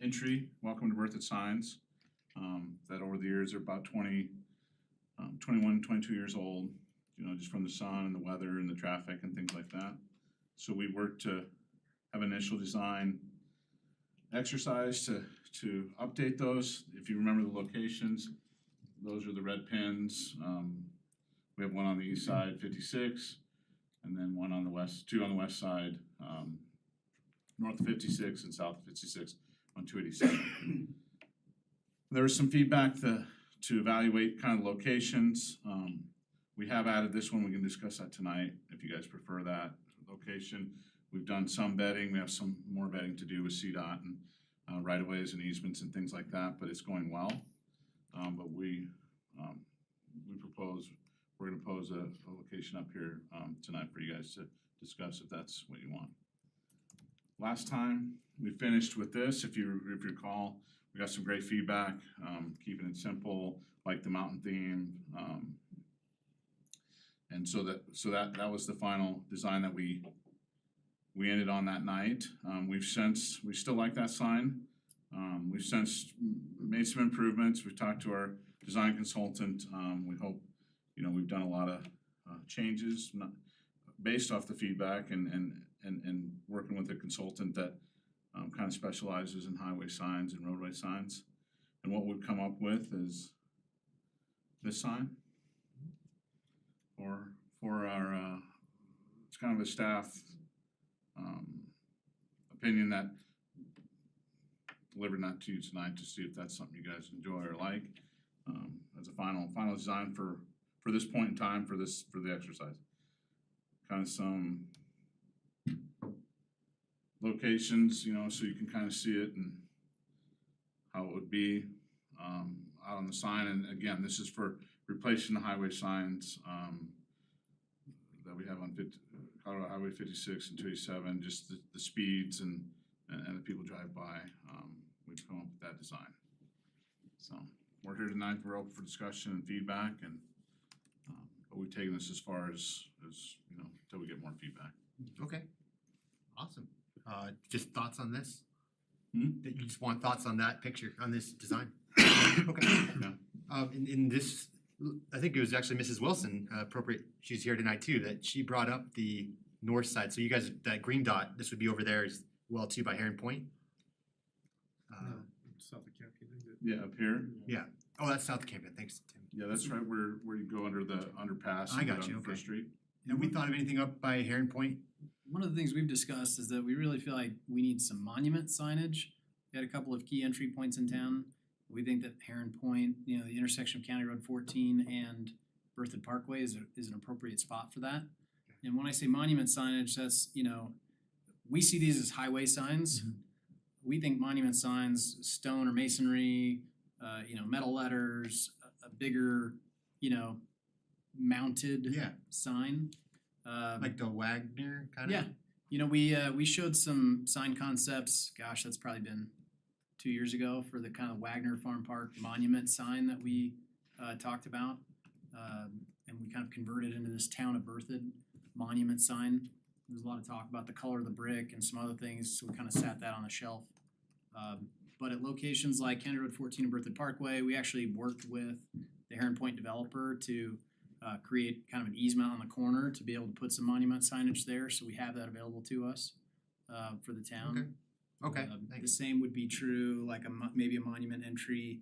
entry welcome to Berthoud signs that over the years are about 21, 22 years old, just from the sun and the weather and the traffic and things like that. So we worked to have initial design exercise to update those. If you remember the locations, those are the red pins. We have one on the east side, 56, and then one on the west, two on the west side, north of 56 and south of 56 on 287. There was some feedback to evaluate kind of locations. We have added this one, we can discuss that tonight if you guys prefer that location. We've done some vetting, we have some more vetting to do with CDOT and right-of-ways and easements and things like that, but it's going well. But we propose, we're gonna pose a location up here tonight for you guys to discuss if that's what you want. Last time, we finished with this, if you recall, we got some great feedback, keeping it simple, like the mountain theme. And so that was the final design that we ended on that night. We still like that sign. We've since made some improvements. We've talked to our design consultant. We hope, we've done a lot of changes based off the feedback and working with a consultant that kind of specializes in highway signs and roadway signs. And what we've come up with is this sign for our, it's kind of a staff opinion that delivered that to you tonight to see if that's something you guys enjoy or like, as a final design for this point in time for the exercise. Kind of some locations, so you can kind of see it and how it would be out on the sign. And again, this is for replacing the highway signs that we have on Colorado Highway 56 and 287, just the speeds and the people drive by. We've come up with that design. So we're here tonight, we're open for discussion and feedback, and but we've taken this as far as until we get more feedback. Okay, awesome. Just thoughts on this? Hmm? That you just want thoughts on that picture, on this design? Okay. Yeah. In this, I think it was actually Mrs. Wilson, appropriate, she's here tonight too, that she brought up the north side. So you guys, that green dot, this would be over there as well too by Heron Point? South of Campion. Yeah, up here. Yeah. Oh, that's South Campion. Thanks, Tim. Yeah, that's right where you go under the underpass. I and got go you, down okay. First Street. Have we thought of anything up by Heron Point? One of the things we've discussed is that we really feel like we need some monument signage. We had a couple of key entry points in town. We think that Heron Point, the intersection of County Road 14 and Berthoud Parkway is an appropriate spot for that. And when I say monument signage, that's, we see these as highway signs. Mm-hmm. We think monument signs, stone or masonry, metal letters, a bigger, mounted Yeah. sign. Like the Wagner kind of? Yeah, we showed some sign concepts, gosh, that's probably been 2 years ago for the kind of Wagner Farm Park monument sign that we talked about. And we kind of converted into this town of Berthoud monument sign. There's a lot of talk about the color of the brick and some other things, so we kind of sat that on the shelf. But at locations like County Road 14 and Berthoud Parkway, we actually worked with the Heron Point developer to create kind of an easement on the corner to be able to put some monument signage there, so we have that available to us for the town. Okay, The thanks. same would be true, like maybe a monument entry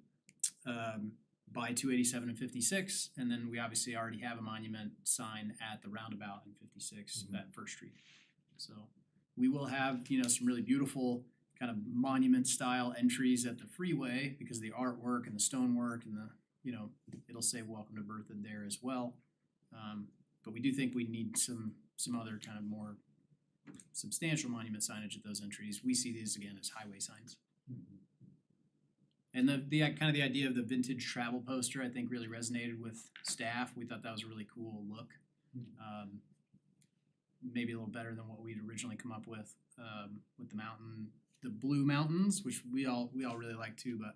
by 287 and 56, and then we obviously already have a monument sign at the roundabout in 56 at First Street. So we will have, some really beautiful kind of monument style entries at the freeway because of the artwork and the stonework and the, it'll say welcome to Berthoud there as well. But we do think we need some other kind of more substantial monument signage at those entries. We see these again as highway signs. And the kind of the idea of the vintage travel poster, I think, really resonated with staff. We thought that was a really cool look. Maybe a little better than what we'd originally come up with the blue mountains, which we all really like too. But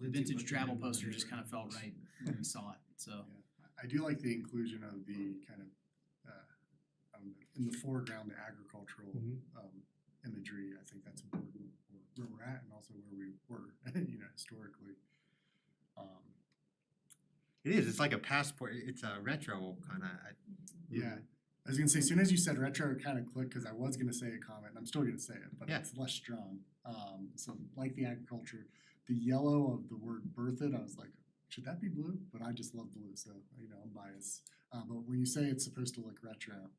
the vintage travel poster just kind of felt right when we saw it. So I do like the inclusion of the kind of in the foreground, the agricultural imagery. I think that's important where we're at and also where we were, historically. It is, it's like a passport, it's a retro kind of. Yeah, I was gonna say, as soon as you said retro, it kind of clicked, cause I was gonna say a comment, and I'm still gonna say it, but Yeah. it's less strong. So like the agriculture, the yellow of the word birthed, I was like, should that be blue? But I just love blue, so, I'm biased. But when you say it's supposed to look retro,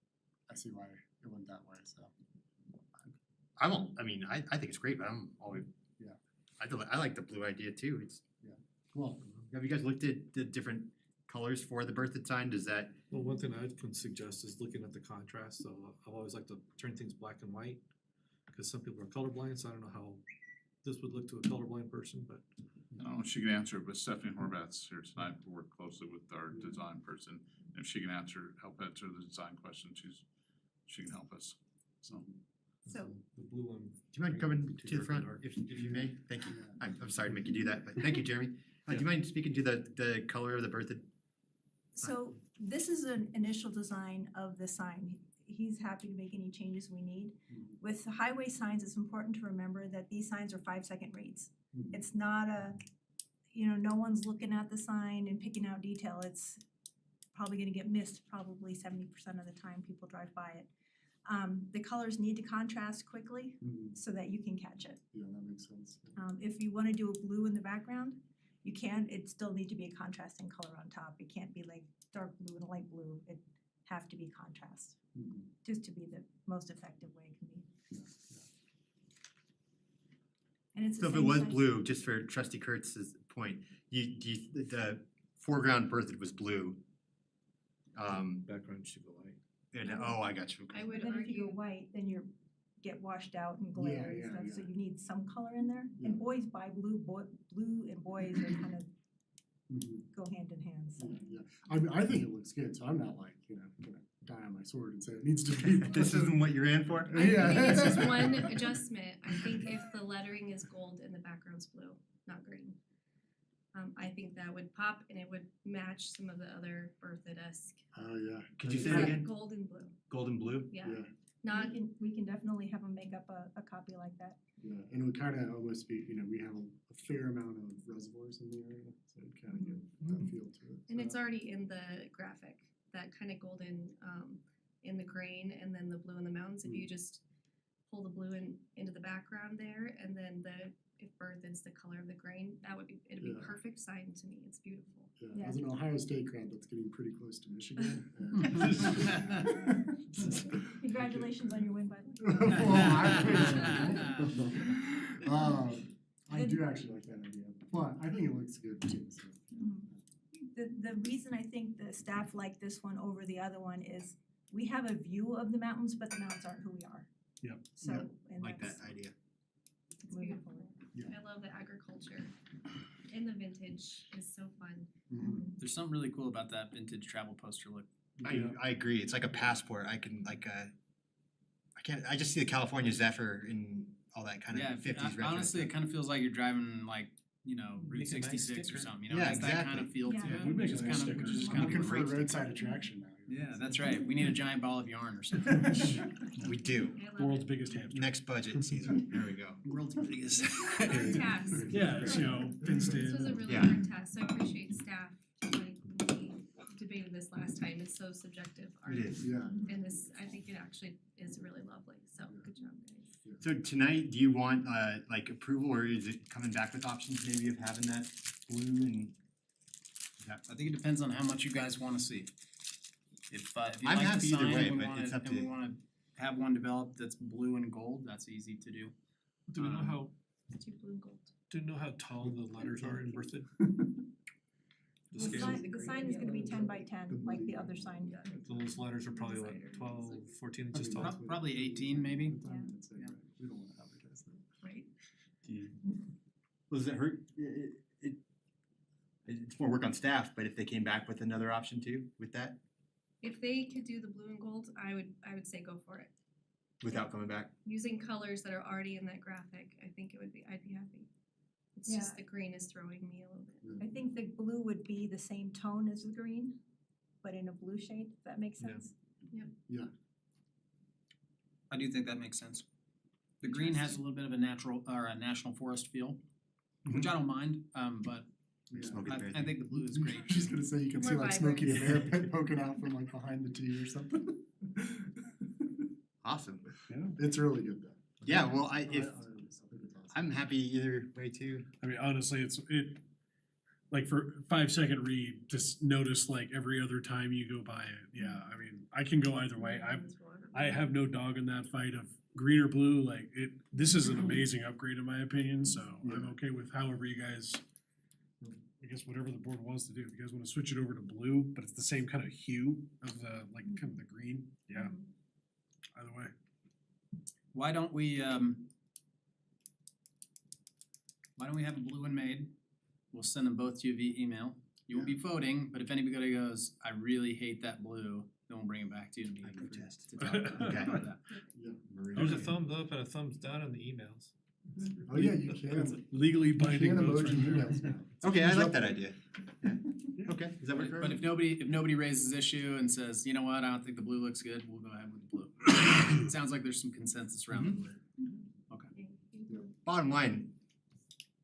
I see why it went that way, so. I think it's great, but I'm always. Yeah. I like the blue idea too. It's. Well, Have you guys looked at the different colors for the birthed sign? Does that? Well, one thing I can suggest is looking at the contrast, so I've always liked to turn things black and white. Cause some people are colorblind, so I don't know how this would look to a colorblind person, but I don't know if she can answer it, but Stephanie Horvath's here tonight. We work closely with our design person. If she can help answer the design question, she can help us, so. So, the blue one. Do you mind coming Too to the dark front, and dark. if you may? Thank you. I'm sorry to make you do that, but thank you, Jeremy. Do you mind speaking to the color of the birthed? So this is an initial design of the sign. He's happy to make any changes we need. With the highway signs, it's important to remember that these signs are 5-second reads. It's not no one's looking at the sign and picking out detail. It's probably gonna get missed probably 70% of the time people drive by it. The colors need to contrast quickly so that you can catch it. Yeah, that makes sense. If you wanna do a blue in the background, you can, it still need to be a contrasting color on top. It can't be like dark blue and light blue. It have to be contrast, just to be the most effective way it can be. And it's the So if it same was size- blue, just for Trustee Kurtz's point, the foreground birthed was blue. Background should go white. I got you. I would But then if you go argue, white, then you're get washed out and glare and yeah, stuff, so yeah. you need some color in there. Yeah. And boys buy blue, blue and boys are kind of go hand in hand, so. I think it looks good, so I'm not like, gonna die on my sword and say it needs to be. This isn't what you ran for? I think it's just one adjustment. I think if the lettering is gold and the background's blue, not green. I think that would pop and it would match some of the other birthed-esque. Oh, yeah. Could you say that again? Gold and blue, Gold and blue? yeah. Yeah. Not, We can definitely have them make up a copy like that. Yeah, and it would kind of almost be, we have a fair amount of reservoirs in the area, so it kind of get that feel to it. and it's so. already in the graphic, that kind of golden in the grain and then the blue in the mountains. If you just pull the blue into the background there and then if birthed's the color of the grain, it'd be Yeah. perfect sign to me. It's beautiful. Yeah, as an Ohio State grad, that's getting pretty close to Michigan. Congratulations on your win, by the way. I do actually like that idea, but I think it looks good too, so. The reason I think the staff like this one over the other one is we have a view of the mountains, but the mountains aren't who we are. Yep. So, Yep. and Like that's that idea. It's moving beautiful. forward. Yeah. I love the agriculture and the vintage is so fun. There's something really cool about that vintage travel poster look. I agree. It's like a passport. I just see the California Zephyr and all that kind Yeah, of 50s retro honestly, stuff. it kind of feels like you're driving like, Route Make a nice 66 or sticker. something, Yeah, it's that kind exactly. of feel to Yeah. it. We'd make which is a nice kind of- sticker. which is I'm kind of looking for a great. roadside attraction now. Yeah, that's right. We need a giant ball of yarn or something. We do. I love The world's it. biggest hamster. Next budget season. There we go. World's biggest. Task. Yeah, it's, fenced This was a in. really Yeah. hard task, so I appreciate staff, like, we debated this last time, it's so subjective, art. It is. Yeah. And this, I think it actually is really lovely, so good job, guys. So tonight, do you want like approval, or is it coming back with options maybe of having that blue and? I think it depends on how much you guys wanna see. If you I'm like the happy either sign way, and we but wanna, it's up and we to- wanna have one developed that's blue and gold, that's easy to do. Do we know how, Two blue and gold. do you know how tall the letters are in birthed? The The scale, sign is gonna be 10 by 10, like the other sign. those letters are probably like 12, 14 inches tall. Probably 18 maybe. We don't wanna advertise that. Right. Well, does it hurt? It's more work on staff, but if they came back with another option too, with that, If they could do the blue and gold, I would say go for it. without coming back? Using colors that are already in that graphic, I think I'd be happy. It's just the green is throwing me a little bit. I think the blue would be the same tone as the green, but in a blue shade, if that makes Yeah. sense. I do think that makes sense. The green has a little bit of a natural or a national forest feel, which I don't mind, but Smokey the Bear I thing. think the blue is great. She's gonna say you can see More like Smokey the Bear vibrant. poking out from like behind the T or something. Awesome. It's really good though. Yeah, well, I'm happy either way too. I mean, honestly, like for 5-second read, just notice like every other time you go by it. Yeah, I mean, I can go either way. I have no dog in that fight of green or blue. Like this is an amazing upgrade in my opinion, so I'm okay with however you guys, I guess whatever the board wants to do. If you guys wanna switch it over to blue, but it's the same kind of hue of the, like kind of the green, yeah. Either way. Why don't we have a blue one made? We'll send them both to you via email. You will be voting, but if anybody goes, I really hate that blue, then we'll bring it back to you in the meeting to talk about that. There's a thumbs up and a thumbs down in the emails. Oh yeah, you can. Legally binding You can votes emoji right emails there. now. Okay, I like that idea. Okay, is that what? But if nobody raises this issue and says, you know what, I don't think the blue looks good, we'll go ahead with the blue. It sounds like there's some consensus around the blue. Okay. Bottom line,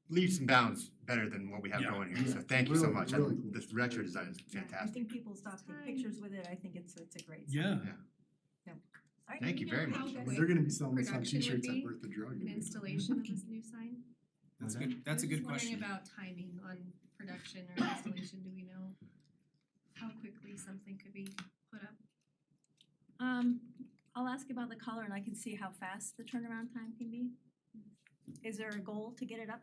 leaps and bounds better than what we have Yeah. going here, so thank you so Really, much. really cool. This retro design is I fantastic. think people stop, take pictures with it, I think it's a great. Yeah. Alright. Thank you very How much. quick They're gonna be selling this on production would t-shirts be at Birth the Drug. an installation of this new sign? That's a good, that's a good I'm just question. wondering about timing on production or installation, do we know how quickly something could be put up? I'll ask about the color and I can see how fast the turnaround time can be. Is there a goal to get it up?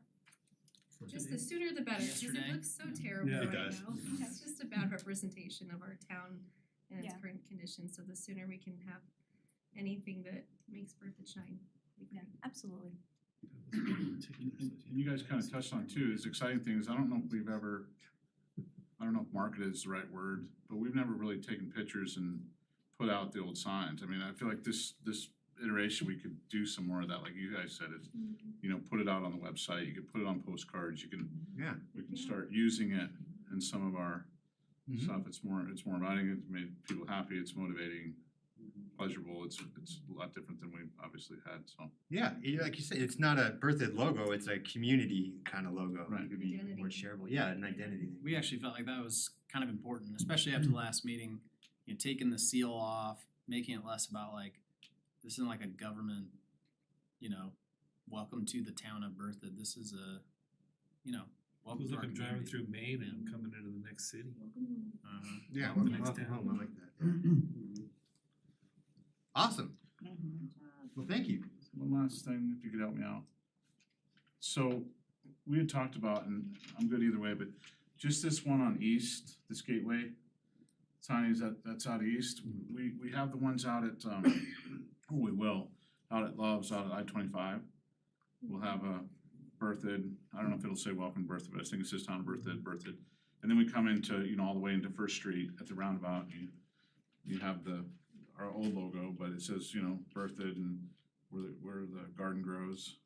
Just the sooner the better, because Yesterday? it looks so terrible Yeah, it right does. now. It's just a bad representation of our town and its Yeah. current condition, so the sooner we can have anything that makes Berthoud shine. we Yeah, can. absolutely. And you guys kind of touched on too, is exciting things, I don't know if we've ever, I don't know if market is the right word, but we've never really taken pictures and put out the old signs. I mean, I feel like this iteration, we could do some more of that, like you guys said, it's, you know, put it out on the website, you could put it on postcards, you can, Yeah. we can start using it in some of our stuff, it's more inviting, it's made people happy, it's motivating, pleasurable, it's a lot different than we obviously had, so. Yeah, like you said, it's not a Berthoud logo, it's a community kind of logo. Right. It could be more shareable, yeah, an identity thing. We actually felt like that was kind of important, especially after the last meeting, you know, taking the seal off, making it less about like, this isn't like a government, you know, welcome to the town of Berthoud, this is a, you know, welcome Feels to like our I'm driving community. through Maine and coming into the next city. Uh-huh. Yeah, Welcome welcome next home, town. I like that. Awesome. Well, thank you. One last thing, if you could help me out. So, we had talked about, and I'm good either way, but just this one on East, this gateway, sign that's out east, we have the ones out at, we will, out at Love's, out at I-25. We'll have a Berthoud, I don't know if it'll say welcome Berthoud, but I think it says town of Berthoud. And then we come into, you know, all the way into First Street at the roundabout, you have our old logo, but it says, you know, Berthoud and where the garden grows.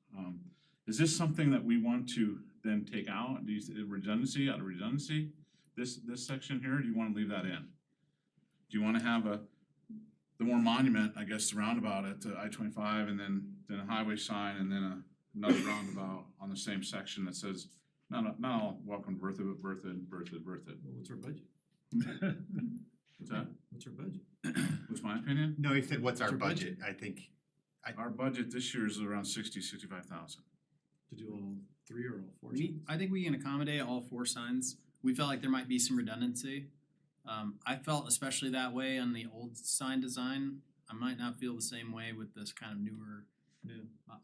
Is this something that we want to then take out? Do you, redundancy, out of redundancy? This section here, do you wanna leave that in? Do you wanna have the more monument, I guess, roundabout at I-25 and then a highway sign and then another roundabout on the same section that says, not all welcome to Berthoud, but Berthoud. Well, what's our budget? What's that? What's our budget? What's my opinion? No, he said, what's our What's our budget? I think, Our budget this year is around 65,000. To do all three or all four? I think we can accommodate all four signs. We felt like there might be some redundancy. I felt especially that way on the old sign design. I might not feel the same way with this kind of newer,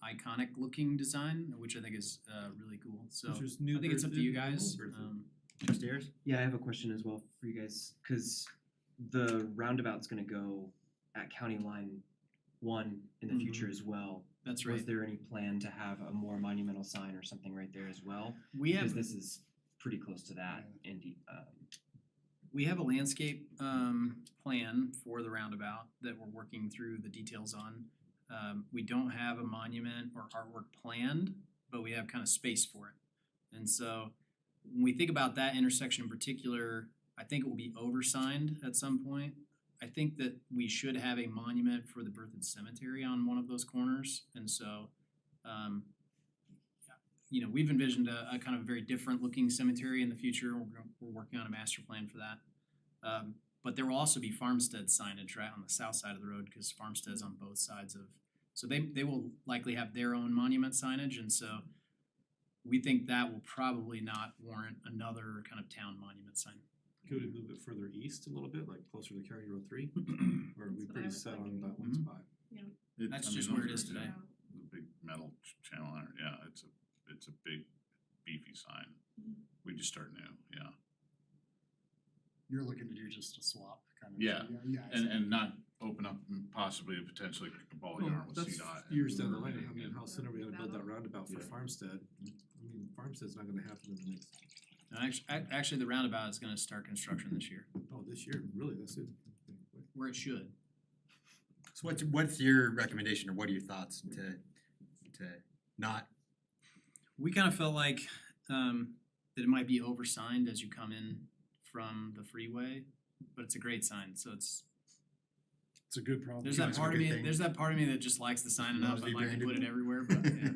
iconic looking design, which I think is really cool. So Which is new I think it's up to you Berthoud and guys. old Berthoud. upstairs? Yeah, I have a question as well for you guys, cause the roundabout's gonna go at County Line 1 in the future as well. That's Was right. there any plan to have a more monumental sign or something right there as well? We have Because this is pretty close to that, and we have a landscape plan for the roundabout that we're working through the details on. We don't have a monument or artwork planned, but we have kind of space for it. And so when we think about that intersection in particular, I think it will be oversigned at some point. I think that we should have a monument for the Berthoud Cemetery on one of those corners. And so, you know, we've envisioned a kind of very different looking cemetery in the future. We're working on a master plan for that. But there will also be farmstead signage right on the south side of the road, cause farmstead's on both sides of, so they will likely have their own monument signage, and so we think that will probably not warrant another kind of town monument sign. Could we move it further east a little bit, like closer to County Road 3? Or are we That's what I pretty was set on thinking. that one Mhm. spot? That's I mean, just where it those is are- today. The big metal channel iron, yeah, it's a big beefy sign. We just start new, yeah. You're looking to do just a swap kind of. Yeah, Yeah. I see. And not open up possibly potentially a ball of yarn with That's CDOT. years down the line, and- I mean, how soon are we gonna build that roundabout for Yeah. Farmstead? I mean, Farmstead's not gonna happen in the next, Actually, the roundabout is gonna start construction this year, oh, this year, really, that's it. where it should. So what's your recommendation or what are your thoughts to not? We kind of felt like that it might be oversigned as you come in from the freeway, but it's a great sign, so it's It's a good problem. there's that It's a part of good me thing. there's that part of me that just likes the sign enough, Loves to I'd be like to branded. put it everywhere, but yeah.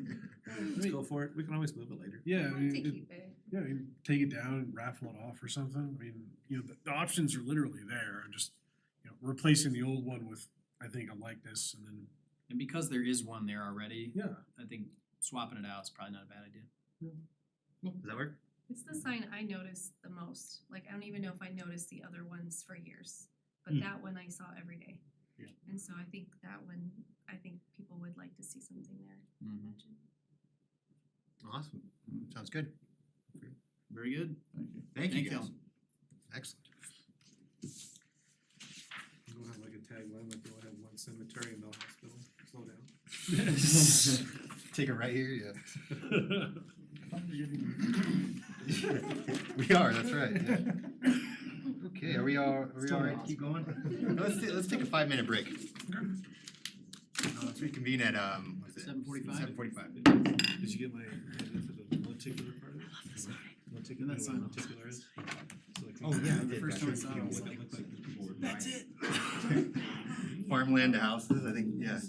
Let's go for it, we can always move it later. Yeah, I mean, To it- keep it. yeah, you take it down and raffle it off or something. I mean, you know, the options are literally there. And just, you know, replacing the old one with, I think, a likeness and then, And because there is one there already, yeah. I think swapping it out is probably not a bad idea. Does that work? It's the sign I noticed the most. Like, I don't even know if I noticed the other ones for years. But Hmm. that one I saw every day. Yeah. And so I think that one, I think people would like to see something there. Mm-hmm. Awesome, sounds good. Very good. Thank you Thank guys. you. Excellent. You don't have like a tagline, like you only have one cemetery and no hospital, slow down. Take it right here, yeah. We are, that's right, yeah. Okay, are we all right to keep going? Let's take a 5-minute break. Let's reconvene at, what is it? 7:45? 7:45. Did you get my, into the lenticular part of it? Lenticular, That what sign. lenticular is? So like- Oh, yeah, I The did, first gotcha. time I saw it, I was What like, that looked like before. that's it. Farmland to houses, I think, yeah.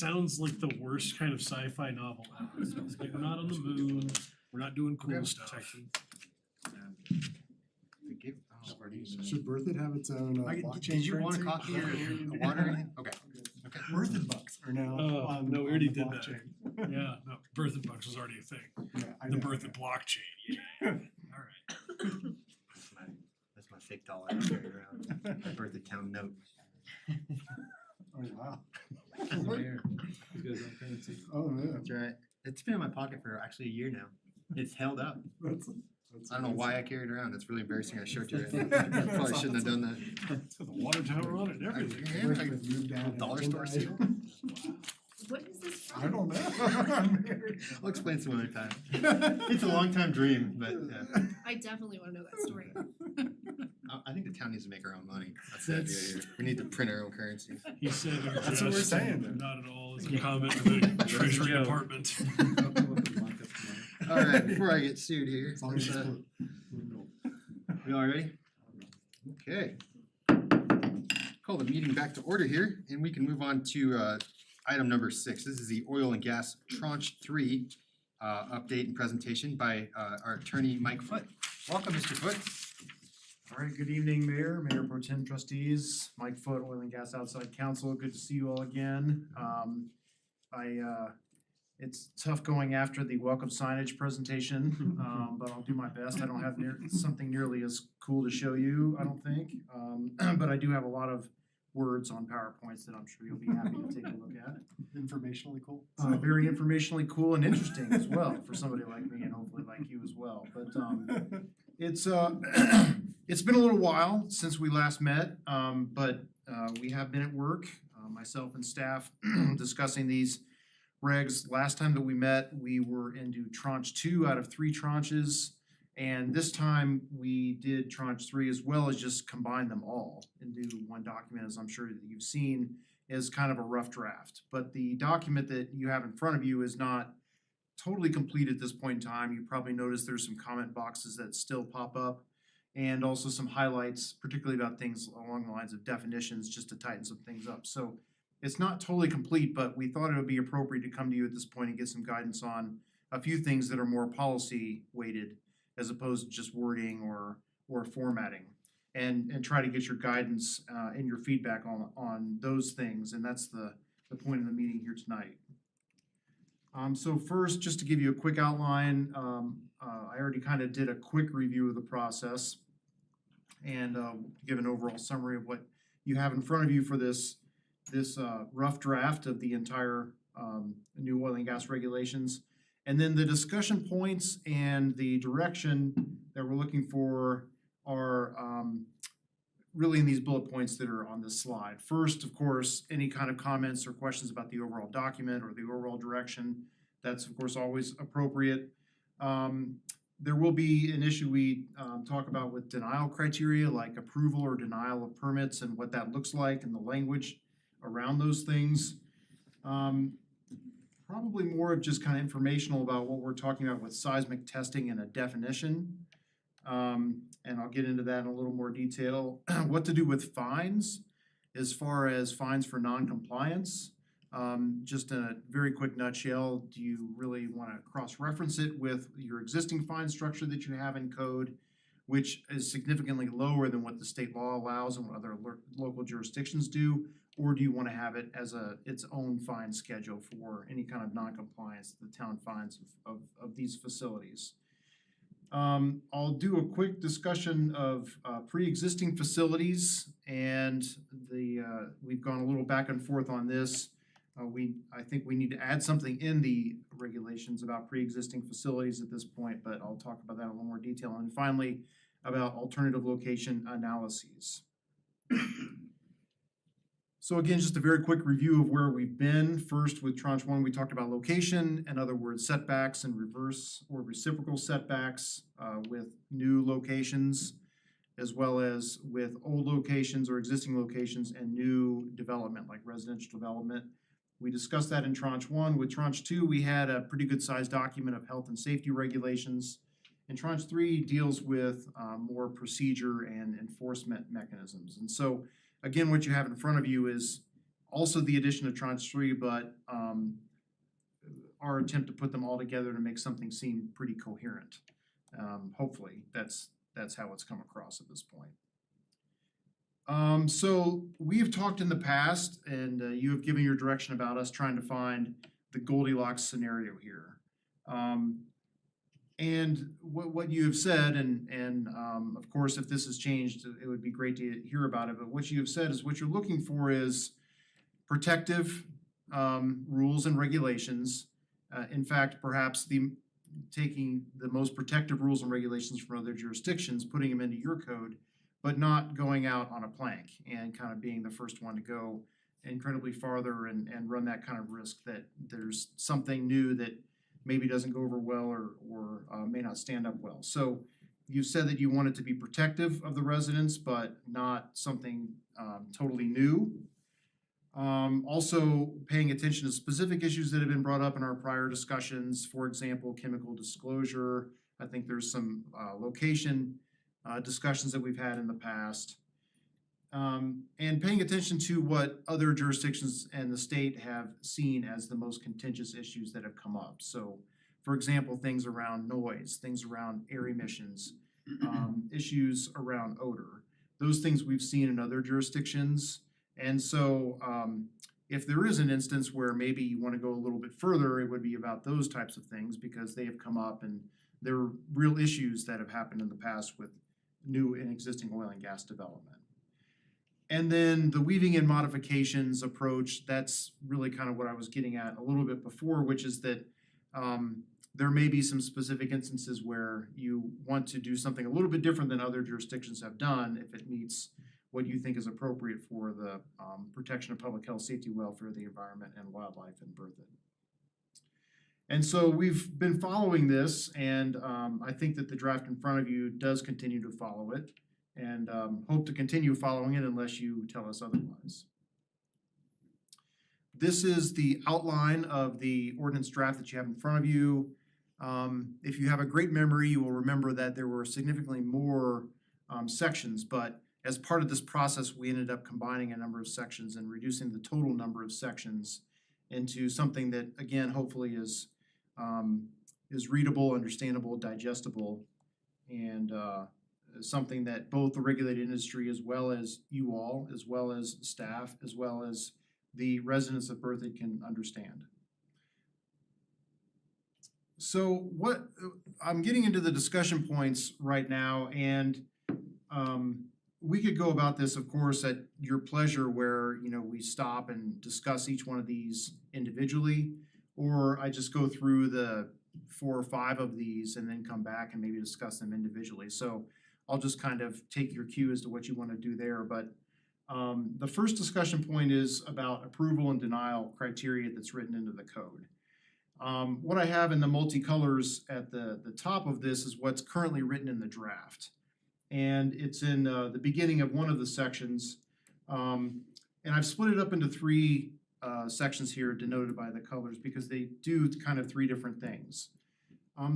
sounds like the worst kind of sci-fi novel ever. It's like, we're not on the moon, we're not doing cool stuff. Should Berthoud have its own blockchain Did you want a currency? coffee or a water or anything? Okay. Okay. Berthoud bucks are now on No, we already on the did that. blockchain. Yeah, no, Berthoud Bucks was already a thing. Yeah, I The know, I Berthoud blockchain, yeah. Alright. That's my fake dollar I carry around, my birthday town note. Oh, wow. You guys on currency? Oh, yeah. That's right. It's been in my pocket for actually a year now. It's held up. That's I don't know why I carry it around. It's really embarrassing. I showed you. Probably shouldn't have done that. It's got the water tower on it and everything. Yeah, Moved down dollar and store seal. What is this from? I don't know. I'll explain some other time. It's a long time dream, but yeah. I definitely wanna know that story. I think the town needs to make our own money. That's the idea here. We need to print our own currency. He said That's what we're just, saying then. not at all as a comment to the Treasury joke. Department. All right, before I get sued here, As long as let's, you we all ready? Okay. Call the meeting back to order here, and we can move on to item number 6. This is the oil and gas tranche 3 update and presentation by our attorney, Mike Foote. Welcome, Mr. Foote. All right, good evening, Mayor, Mayor Pro Tem trustees, Mike Foote, Oil and Gas Outside Council, good to see you all again. It's tough going after the welcome signage presentation, but I'll do my best. I don't have something nearly as cool to show you, I don't think. But I do have a lot of words on PowerPoints that I'm sure you'll be happy to take a look at. Informationally cool. Very informationally cool and interesting as well for somebody like me and hopefully like you as well. But it's it's been a little while since we last met, but we have been at work, myself and staff discussing these regs. Last time that we met, we were into tranche 2 out of 3 tranches. And this time we did tranche 3 as well as just combine them all into one document, as I'm sure that you've seen, is kind of a rough draft. But the document that you have in front of you is not totally complete at this point in time. You probably noticed there's some comment boxes that still pop up and also some highlights, particularly about things along the lines of definitions, just to tighten some things up. So it's not totally complete, but we thought it would be appropriate to come to you at this point and get some guidance on a few things that are more policy weighted as opposed to just wording or formatting. And try to get your guidance and your feedback on those things, and that's the point of the meeting here tonight. So first, just to give you a quick outline, I already kind of did a quick review of the process and give an overall summary of what you have in front of you for this rough draft of the entire new oil and gas regulations. And then the discussion points and the direction that we're looking for are really in these bullet points that are on this slide. First, of course, any kind of comments or questions about the overall document or the overall direction, that's of course always appropriate. There will be an issue we talk about with denial criteria, like approval or denial of permits and what that looks like and the language around those things. Probably more of just kind of informational about what we're talking about with seismic testing and a definition. And I'll get into that in a little more detail. What to do with fines, as far as fines for non-compliance. Just in a very quick nutshell, do you really want to cross-reference it with your existing fine structure that you have in code, which is significantly lower than what the state law allows and what other local jurisdictions do? Or do you want to have it as its own fine schedule for any kind of non-compliance, the town fines of these facilities? I'll do a quick discussion of pre-existing facilities, and we've gone a little back and forth on this. I think we need to add something in the regulations about pre-existing facilities at this point, but I'll talk about that in a little more detail. And finally, about alternative location analyses. So again, just a very quick review of where we've been. First, with tranche 1, we talked about location, in other words, setbacks and reverse or reciprocal setbacks with new locations, as well as with old locations or existing locations and new development, like residential development. We discussed that in tranche 1. With tranche 2, we had a pretty good sized document of health and safety regulations. And tranche 3 deals with more procedure and enforcement mechanisms. And so again, what you have in front of you is also the addition of tranche 3, but our attempt to put them all together to make something seem pretty coherent. Hopefully, that's how it's come across at this point. So we've talked in the past, and you have given your direction about us trying to find the Goldilocks scenario here. And what you have said, and of course, if this has changed, it would be great to hear about it, but what you have said is what you're looking for is protective rules and regulations. In fact, perhaps taking the most protective rules and regulations from other jurisdictions, putting them into your code, but not going out on a plank and kind of being the first one to go incredibly farther and run that kind of risk that there's something new that maybe doesn't go over well or may not stand up well. So you said that you want it to be protective of the residents, but not something totally new. Also paying attention to specific issues that have been brought up in our prior discussions, for example, chemical disclosure. I think there's some location discussions that we've had in the past. And paying attention to what other jurisdictions and the state have seen as the most contentious issues that have come up. So, for example, things around noise, things around air emissions, issues around odor. Those things we've seen in other jurisdictions. And so if there is an instance where maybe you want to go a little bit further, it would be about those types of things because they have come up and there are real issues that have happened in the past with new and existing oil and gas development. And then the weaving in modifications approach, that's really kind of what I was getting at a little bit before, which is that there may be some specific instances where you want to do something a little bit different than other jurisdictions have done if it meets what you think is appropriate for the protection of public health, safety, welfare, the environment, and wildlife in Berthoud. And so we've been following this, and I think that the draft in front of you does continue to follow it, and hope to continue following it unless you tell us otherwise. This is the outline of the ordinance draft that you have in front of you. If you have a great memory, you will remember that there were significantly more sections, but as part of this process, we ended up combining a number of sections and reducing the total number of sections into something that, again, hopefully is readable, understandable, digestible, and something that both the regulated industry as well as you all, as well as staff, as well as the residents of Berthoud can understand. So I'm getting into the discussion points right now, and we could go about this, of course, at your pleasure where, we stop and discuss each one of these individually, or I just go through the 4 or 5 of these and then come back and maybe discuss them individually. So I'll just kind of take your cue as to what you want to do there. But the first discussion point is about approval and denial criteria that's written into the code. What I have in the multicolors at the top of this is what's currently written in the draft. And it's in the beginning of one of the sections. And I've split it up into 3 sections here denoted by the colors because they do kind of 3 different things.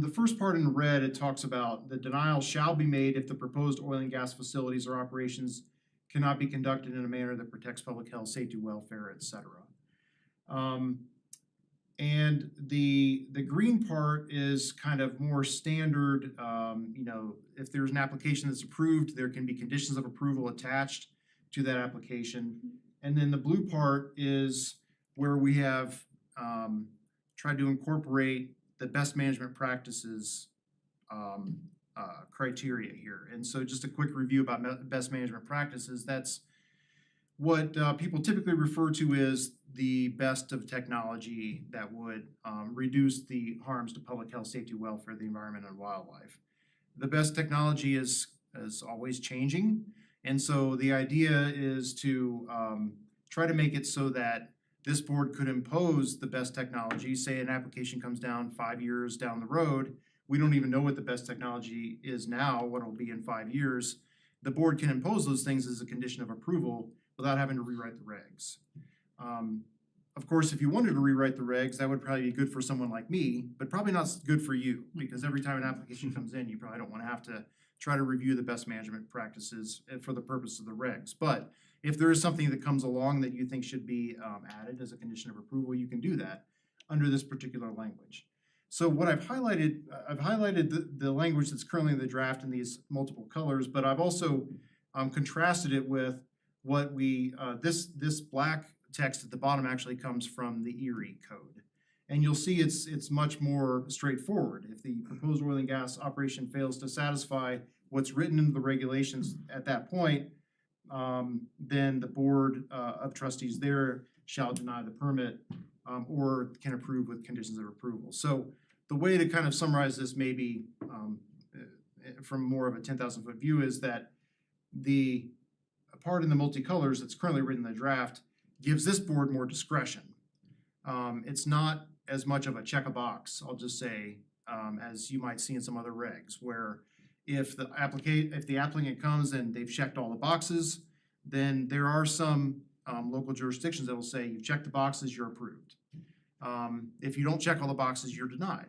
The first part in red, it talks about the denial shall be made if the proposed oil and gas facilities or operations cannot be conducted in a manner that protects public health, safety, welfare, etc. And the green part is kind of more standard. If there's an application that's approved, there can be conditions of approval attached to that application. And then the blue part is where we have tried to incorporate the best management practices criteria here. And so just a quick review about best management practices. That's what people typically refer to as the best of technology that would reduce the harms to public health, safety, welfare, the environment, and wildlife. The best technology is always changing. And so the idea is to try to make it so that this board could impose the best technology. Say an application comes down 5 years down the road, we don't even know what the best technology is now, what it'll be in 5 years. The board can impose those things as a condition of approval without having to rewrite the regs. Of course, if you wanted to rewrite the regs, that would probably be good for someone like me, but probably not good for you, because every time an application comes in, you probably don't want to have to try to review the best management practices for the purpose of the regs. But if there is something that comes along that you think should be added as a condition of approval, you can do that under this particular language. So what I've highlighted the language that's currently in the draft in these multiple colors, but I've also contrasted it with what this black text at the bottom actually comes from the Erie Code. And you'll see it's much more straightforward. If the proposed oil and gas operation fails to satisfy what's written in the regulations at that point, then the board of trustees there shall deny the permit or can approve with conditions of approval. So the way to kind of summarize this maybe from more of a 10,000 foot view is that the part in the multicolors that's currently written in the draft gives this board more discretion. It's not as much of a check a box, I'll just say, as you might see in some other regs, where if the applicant comes and they've checked all the boxes, then there are some local jurisdictions that will say, you've checked the boxes, you're approved. If you don't check all the boxes, you're denied.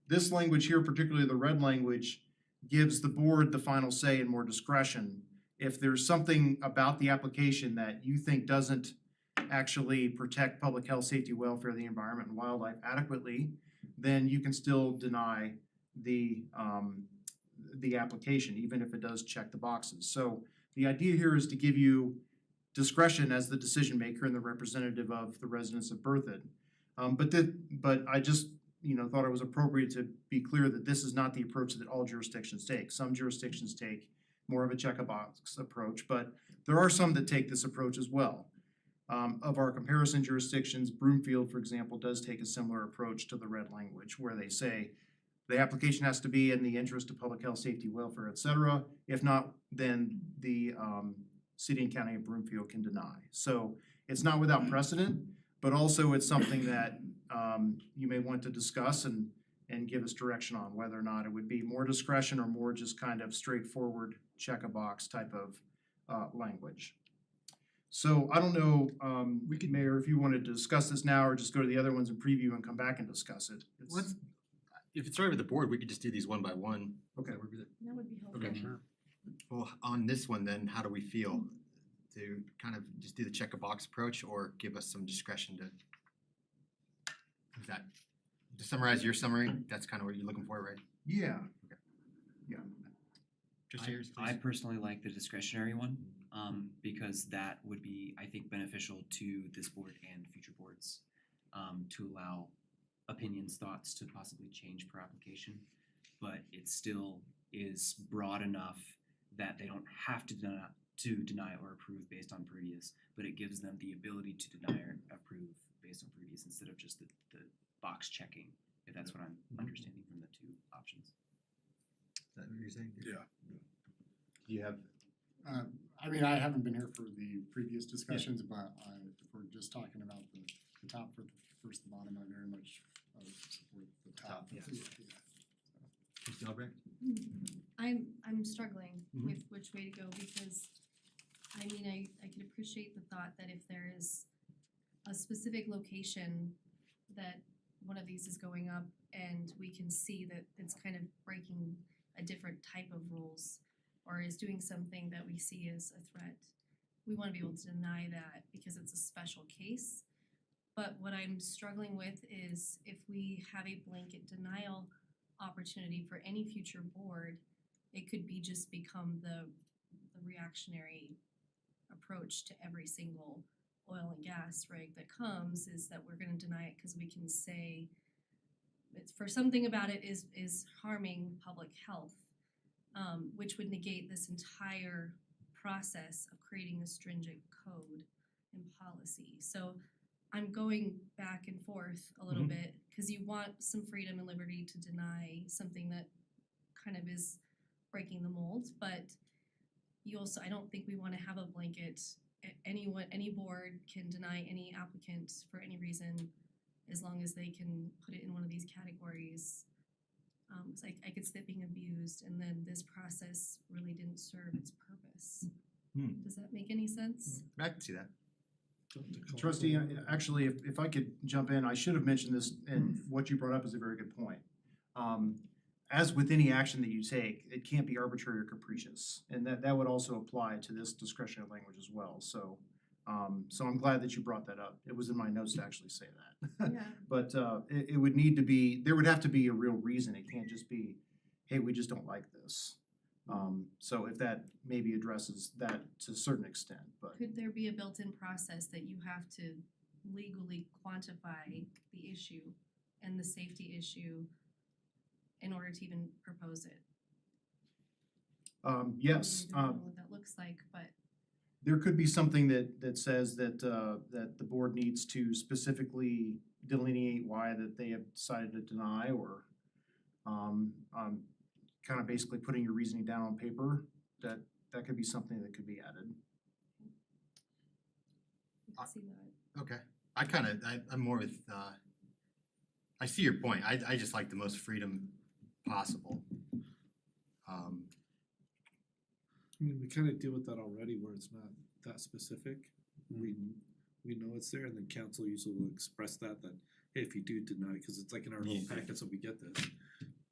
This language here, particularly the red language, gives the board the final say and more discretion. If there's something about the application that you think doesn't actually protect public health, safety, welfare, the environment, and wildlife adequately, then you can still deny the application, even if it does check the boxes. So the idea here is to give you discretion as the decision maker and the representative of the residents of Berthoud. But I just thought it was appropriate to be clear that this is not the approach that all jurisdictions take. Some jurisdictions take more of a check-a-box approach, but there are some that take this approach as well. Of our comparison jurisdictions, Broomfield, for example, does take a similar approach to the red language, where they say the application has to be in the interest of public health, safety, welfare, et cetera. If not, then the city and county of Broomfield can deny. So it's not without precedent, but also it's something that you may want to discuss and give us direction on whether or not it would be more discretion or more just kind of straightforward check-a-box type of language. So I don't know, Mayor, if you wanted to discuss this now or just go to the other ones and preview and come back and discuss it. If it's all right with the board, we could just do these one by one. Okay. That would be helpful. Okay, sure. Well, on this one then, how do we feel? To kind of just do the check a box approach or give us some discretion to, to summarize your summary, that's kind of what you're looking for, right? Yeah. Okay. Yeah. Trustee Ayers, I please. personally like the discretionary one, because that would be, I think, beneficial to this board and future boards, to allow opinions, thoughts to possibly change per application, but it still is broad enough that they don't have to deny or approve based on previous, but it gives them the ability to deny or approve based on previous instead of just the box checking, if that's what I'm understanding from the two options. Is that what you're saying? Yeah. Do you have? I mean, I haven't been here for the previous discussions, but if we're just talking about the top for the first and bottom, I very much support the top. Yeah. Trustee Albrecht? I'm struggling Mhm. with which way to go because I mean I can appreciate the thought that if there is a specific location that one of these is going up and we can see that it's kind of breaking a different type of rules or is doing something that we see as a threat, we want to be able to deny that because it's a special case. But what I'm struggling with is if we have a blanket denial opportunity for any future board, it could be just become the reactionary approach to every single oil and gas rig that comes is that we're gonna deny it because we can say it's for something about it is harming public health, which would negate this entire process of creating a stringent code and policy. So I'm going back and forth a little bit because you want some freedom and liberty to deny something that kind of is breaking the mold, but you also, I don't think we want to have a blanket, any board can deny any applicant for any reason as long as they can put it in one of these categories. So I could see it being abused and then this process really didn't serve its purpose. Does that make any sense? I can see that. Trustee, actually, if I could jump in, I should have mentioned this, and what you brought up is a very good point. as with any action that you take, it can't be arbitrary or capricious. And that would also apply to this discretionary language as well, so. So I'm glad that you brought that up. It was in my notes to actually say that. Yeah. But it would need to be, there would have to be a real reason. It can't just be, hey, we just don't like this. So if that maybe addresses that to a certain extent, but Could there be a built-in process that you have to legally quantify the issue and the safety issue in order to even propose it? yes, I don't know what that looks like, but there could be something that says that that the board needs to specifically delineate why that they have decided to deny, or kind of basically putting your reasoning down on paper. That could be something that could be added. we can see that. Okay, I'm more with, I see your point, I just like the most freedom possible. I mean, we kinda deal with that already where it's not that specific. We know it's there, and then council usually will express that, hey, if you do deny, cause it's like in our little Yeah. packets that we get this,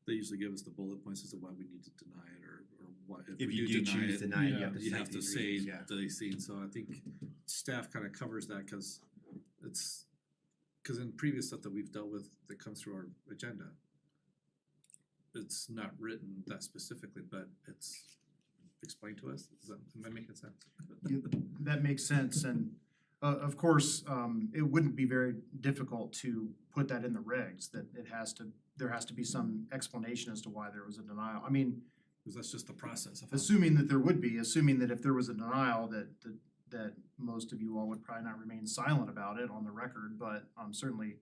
they usually give us the bullet points as to why we need to deny it, or what, if If we you do do deny choose it, to deny it, you have to you cite have to these say reasons, yeah. the scene, so I think staff kinda covers that, cause in previous stuff that we've dealt with that comes through our agenda, it's not written that specifically, but it's explained to us. Am I making sense? That makes sense, and of course, it wouldn't be very difficult to put that in the regs, that there has to be some explanation as to why there was a denial. I mean, Cause that's just the process of. assuming that there would be, assuming that if there was a denial, that most of you all would probably not remain silent about it on the record, but certainly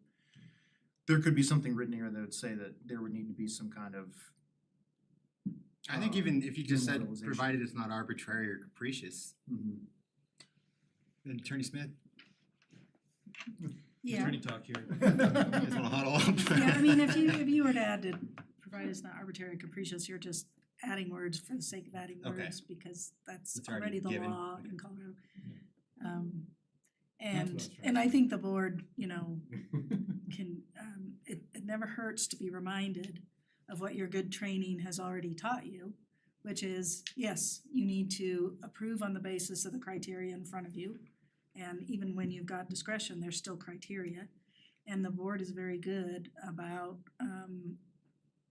there could be something written here that would say that there would need to be some kind of I think even if you just said, memorialization. provided it's not arbitrary or capricious. And Attorney Smith? Yeah. Attorney talk here. You guys wanna huddle up? Yeah, I mean, if you were to add to, provided it's not arbitrary and capricious, you're just adding words for the sake of adding Okay. words, because that's It's already already the given. law in Colorado. what I And was trying and to I think the board, can, it never hurts to be reminded of what your good training has already taught you, which is, yes, you need to approve on the basis of the criteria in front of you. And even when you've got discretion, there's still criteria. And the board is very good about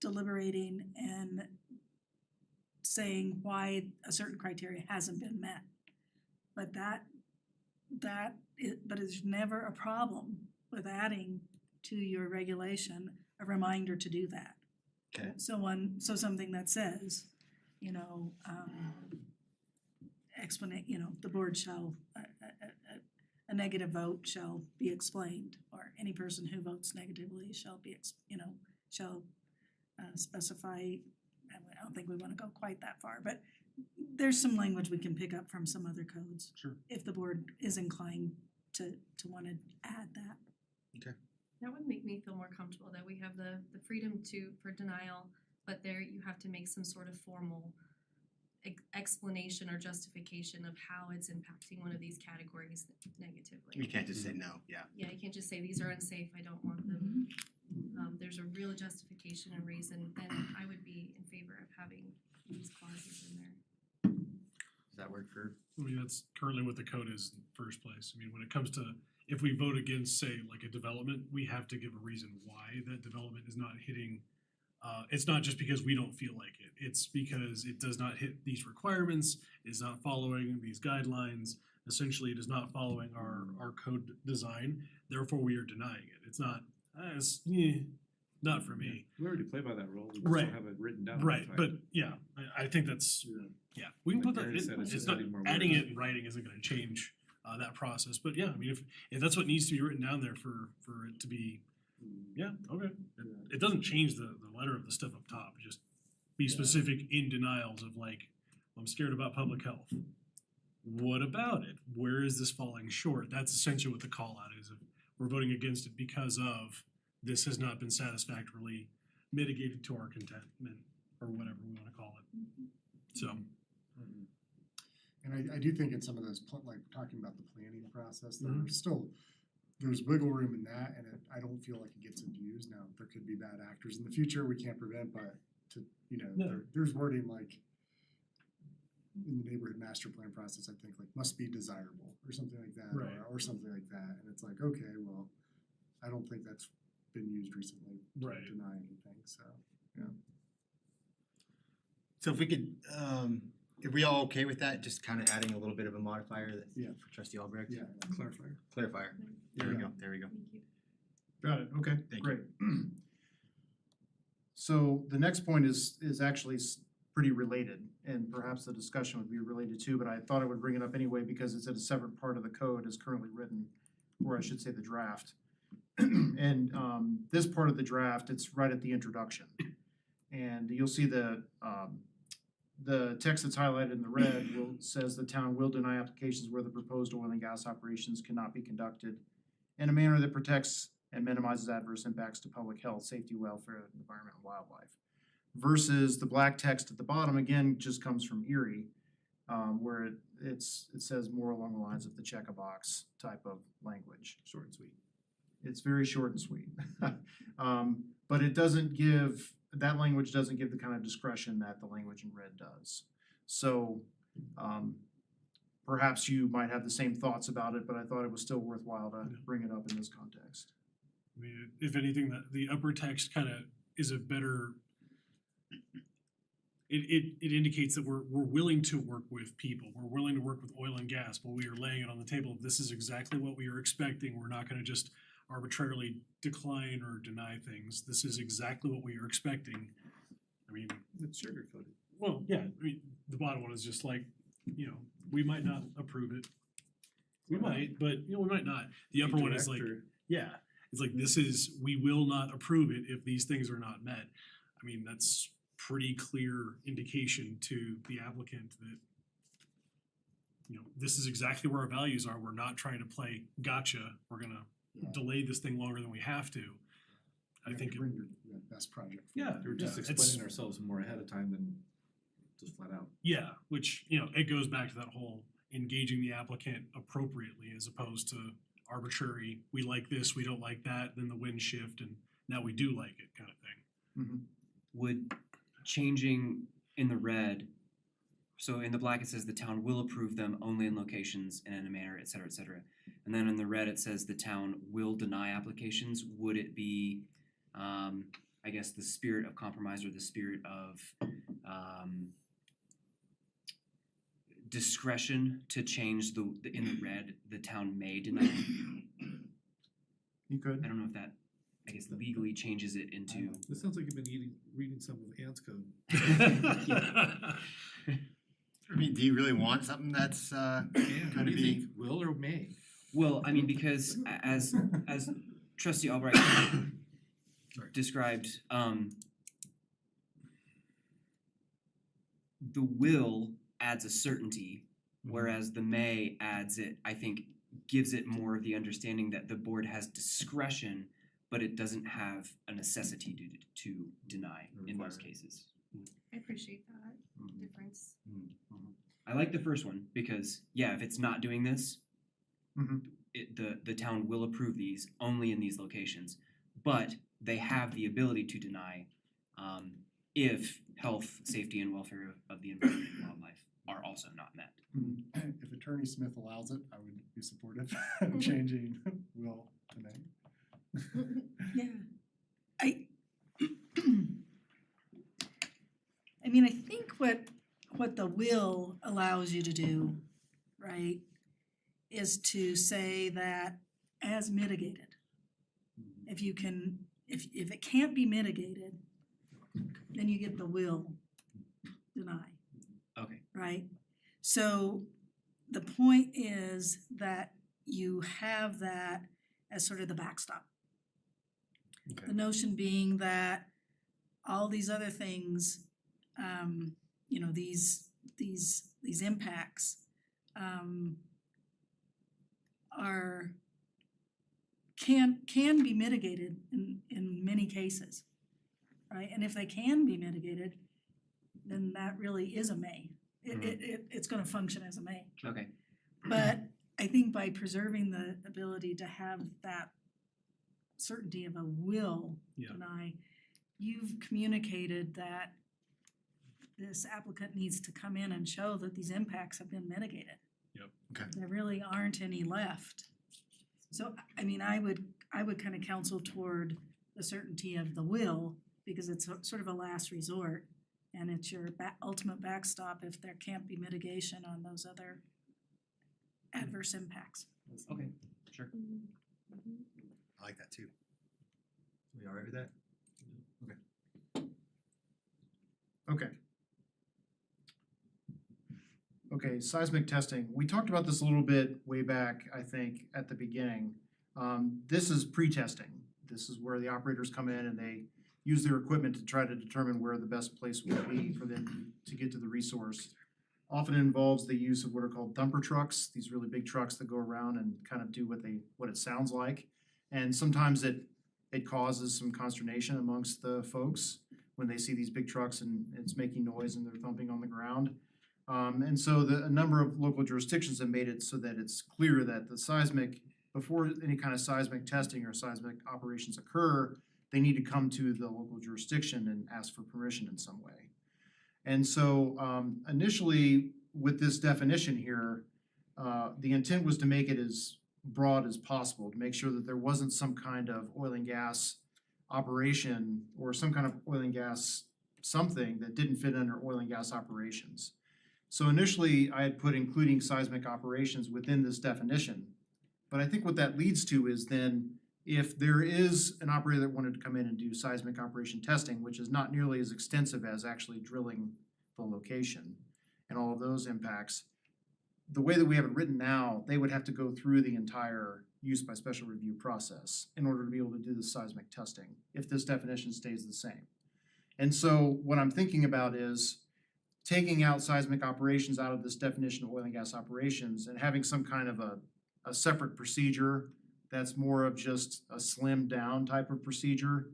deliberating and saying why a certain criteria hasn't been met. But but it's never a problem with adding to your regulation a reminder to do that. Okay. So something that says, the board shall, a negative vote shall be explained, or any person who votes negatively shall be, shall specify. I don't think we wanna go quite that far, but there's some language we can pick up from some other codes. Sure. If the board is inclined to wanna add that. That would make me feel more comfortable that we have the freedom for denial, but there you have to make some sort of formal explanation or justification of how it's impacting one of these categories negatively. You can't just say no, yeah. Yeah, you can't just say these are unsafe, I don't want them. There's a real justification and reason, then I would be in favor of having these clauses in there. Does that work for? I mean, that's currently what the code is in the first place. I mean, when it comes to, if we vote against, say, like a development, we have to give a reason why that development is not hitting. It's not just because we don't feel like it, it's because it does not hit these requirements, is not following these guidelines. Essentially, it is not following our code design, therefore we are denying it. It's not, not for me. We already play by that rule, we just Right. don't have it written down. Right, but yeah, I think that's, yeah, we can put that, Like Gary said, it's it's just not, adding more adding words. it in writing isn't gonna change that process, but yeah, I mean, if that's what needs to be written down there for it to be, yeah, okay. It doesn't change the letter of the stuff up top, just be specific in denials of like, I'm scared about public health. What about it? Where is this falling short? That's essentially what the call out is, if we're voting against it because of this has not been satisfactorily mitigated to our contentment, or whatever we wanna call it. So, And I do think in some of those, like talking about the planning process, there's wiggle room in that, and I don't feel like it gets abused. Now, there could be bad actors in the future, we can't prevent, but to, you know, No. there's wording like in the neighborhood master plan process, I think like must be desirable or something like that, Right. or something like that, and it's like, okay, well, I don't think that's been used recently to Right. deny anything, so, yeah. So if we could, are we all okay with that, just kind of adding a little bit of a modifier that, Yeah. for trustee Albrecht? Yeah. Clarifier. Clarifier, there we Yeah. go, there we go. Thank you. Got it, okay, Thank great. So the next point is actually pretty related, and perhaps the discussion would be related too, but I thought I would bring it up anyway because it's at a separate part of the code as currently written, or I should say the draft. And this part of the draft, it's right at the introduction. And you'll see the text that's highlighted in the red says the town will deny applications where the proposed oil and gas operations cannot be conducted in a manner that protects and minimizes adverse impacts to public health, safety, welfare, environment, and wildlife. Versus the black text at the bottom, again, just comes from Erie, where it says more along the lines of the check-a-box type of language. Short and sweet. It's very short and sweet. But it doesn't give, that language doesn't give the kind of discretion that the language in red does. So, perhaps you might have the same thoughts about it, but I thought it was still worthwhile to bring it up in this context. I mean, if anything, the upper text kind of is a better. It indicates that we're willing to work with people. We're willing to work with oil and gas, but we are laying it on the table. This is exactly what we are expecting. We're not going to just arbitrarily decline or deny things. This is exactly what we are expecting. I mean, It's sugar coated. well, yeah. I mean, the bottom one is just like, you know, we might not approve it. We might, but you know, we might not. The upper one is like, yeah, it's like this is we will not approve it if these things are not met. I mean, that's pretty clear indication to the applicant that, you know, this is exactly where our values are. We're not trying to play gotcha. We're gonna delay this thing longer than we have to. I You have think, to bring your best project. yeah, We're just it's- explaining ourselves more ahead of time than just flat out. yeah, which, you know, it goes back to that whole engaging the applicant appropriately as opposed to arbitrary, we like this, we don't like that, then the wind shift and now we do like it kind of thing. Would changing in the red, so in the black it says the town will approve them only in locations and in a manner, et cetera, and then in the red it says the town will deny applications. Would it be, I guess, the spirit of compromise or the spirit of discretion to change in the red, the town may deny? You could. I don't know if that, I guess, legally changes it into. This sounds like you've been reading some of Ann's code. I mean, do you really want something that's, What kind do of you be? think? Will or may? Well, I mean, because as trustee Albright described, the will adds a certainty, whereas the may adds it, I think, gives it more of the understanding that the board has discretion, but it doesn't have a necessity to deny in most cases. I appreciate that difference. I like the first one because, yeah, if it's not doing this, the town will approve these only in these locations, but they have the ability to deny if health, safety, and welfare of the environment and wildlife are also not met. If Attorney Smith allows it, I would be supportive of changing will to may. Yeah. I mean, I think what the will allows you to do, right, is to say that as mitigated. If you can, if it can't be mitigated, then you get the will deny, Okay. right? So the point is that you have that as sort of the backstop. Okay. The notion being that all these other things, you know, these impacts, can be mitigated in many cases, right? And if they can be mitigated, then that really is a may. It's gonna function as a may. Okay. But I think by preserving the ability to have that certainty of a will Yeah. deny, you've communicated that this applicant needs to come in and show that these impacts have been mitigated. Yep. Okay. There really aren't any left. So, I mean, I would kind of counsel toward the certainty of the will, because it's sort of a last resort. And it's your ultimate backstop if there can't be mitigation on those other adverse impacts. Okay, sure. I like that too. We all right with that? Okay. Okay, seismic testing. We talked about this a little bit way back, I think, at the beginning. This is pre-testing. This is where the operators come in and they use their equipment to try to determine where the best place would be for them to get to the resource. Often involves the use of what are called dumper trucks, these really big trucks that go around and kind of do what it sounds like. And sometimes it causes some consternation amongst the folks when they see these big trucks and it's making noise and they're thumping on the ground. And so a number of local jurisdictions have made it so that it's clear that the seismic, before any kind of seismic testing or seismic operations occur, they need to come to the local jurisdiction and ask for permission in some way. And so initially with this definition here, the intent was to make it as broad as possible, to make sure that there wasn't some kind of oil and gas operation or some kind of oil and gas something that didn't fit under oil and gas operations. So initially I had put including seismic operations within this definition. But I think what that leads to is then if there is an operator that wanted to come in and do seismic operation testing, which is not nearly as extensive as actually drilling the location and all of those impacts, the way that we have it written now, they would have to go through the entire use by special review process in order to be able to do the seismic testing, if this definition stays the same. And so what I'm thinking about is taking out seismic operations out of this definition of oil and gas operations and having some kind of a separate procedure that's more of just a slimmed down type of procedure,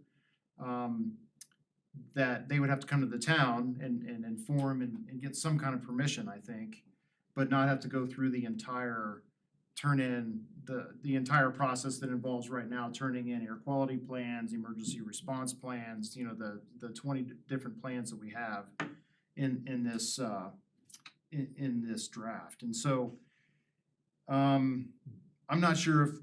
that they would have to come to the town and inform and get some kind of permission, I think, but not have to go through the entire the entire process that involves right now turning in air quality plans, emergency response plans, you know, the 20 different plans that we have in this draft. And so I'm not sure if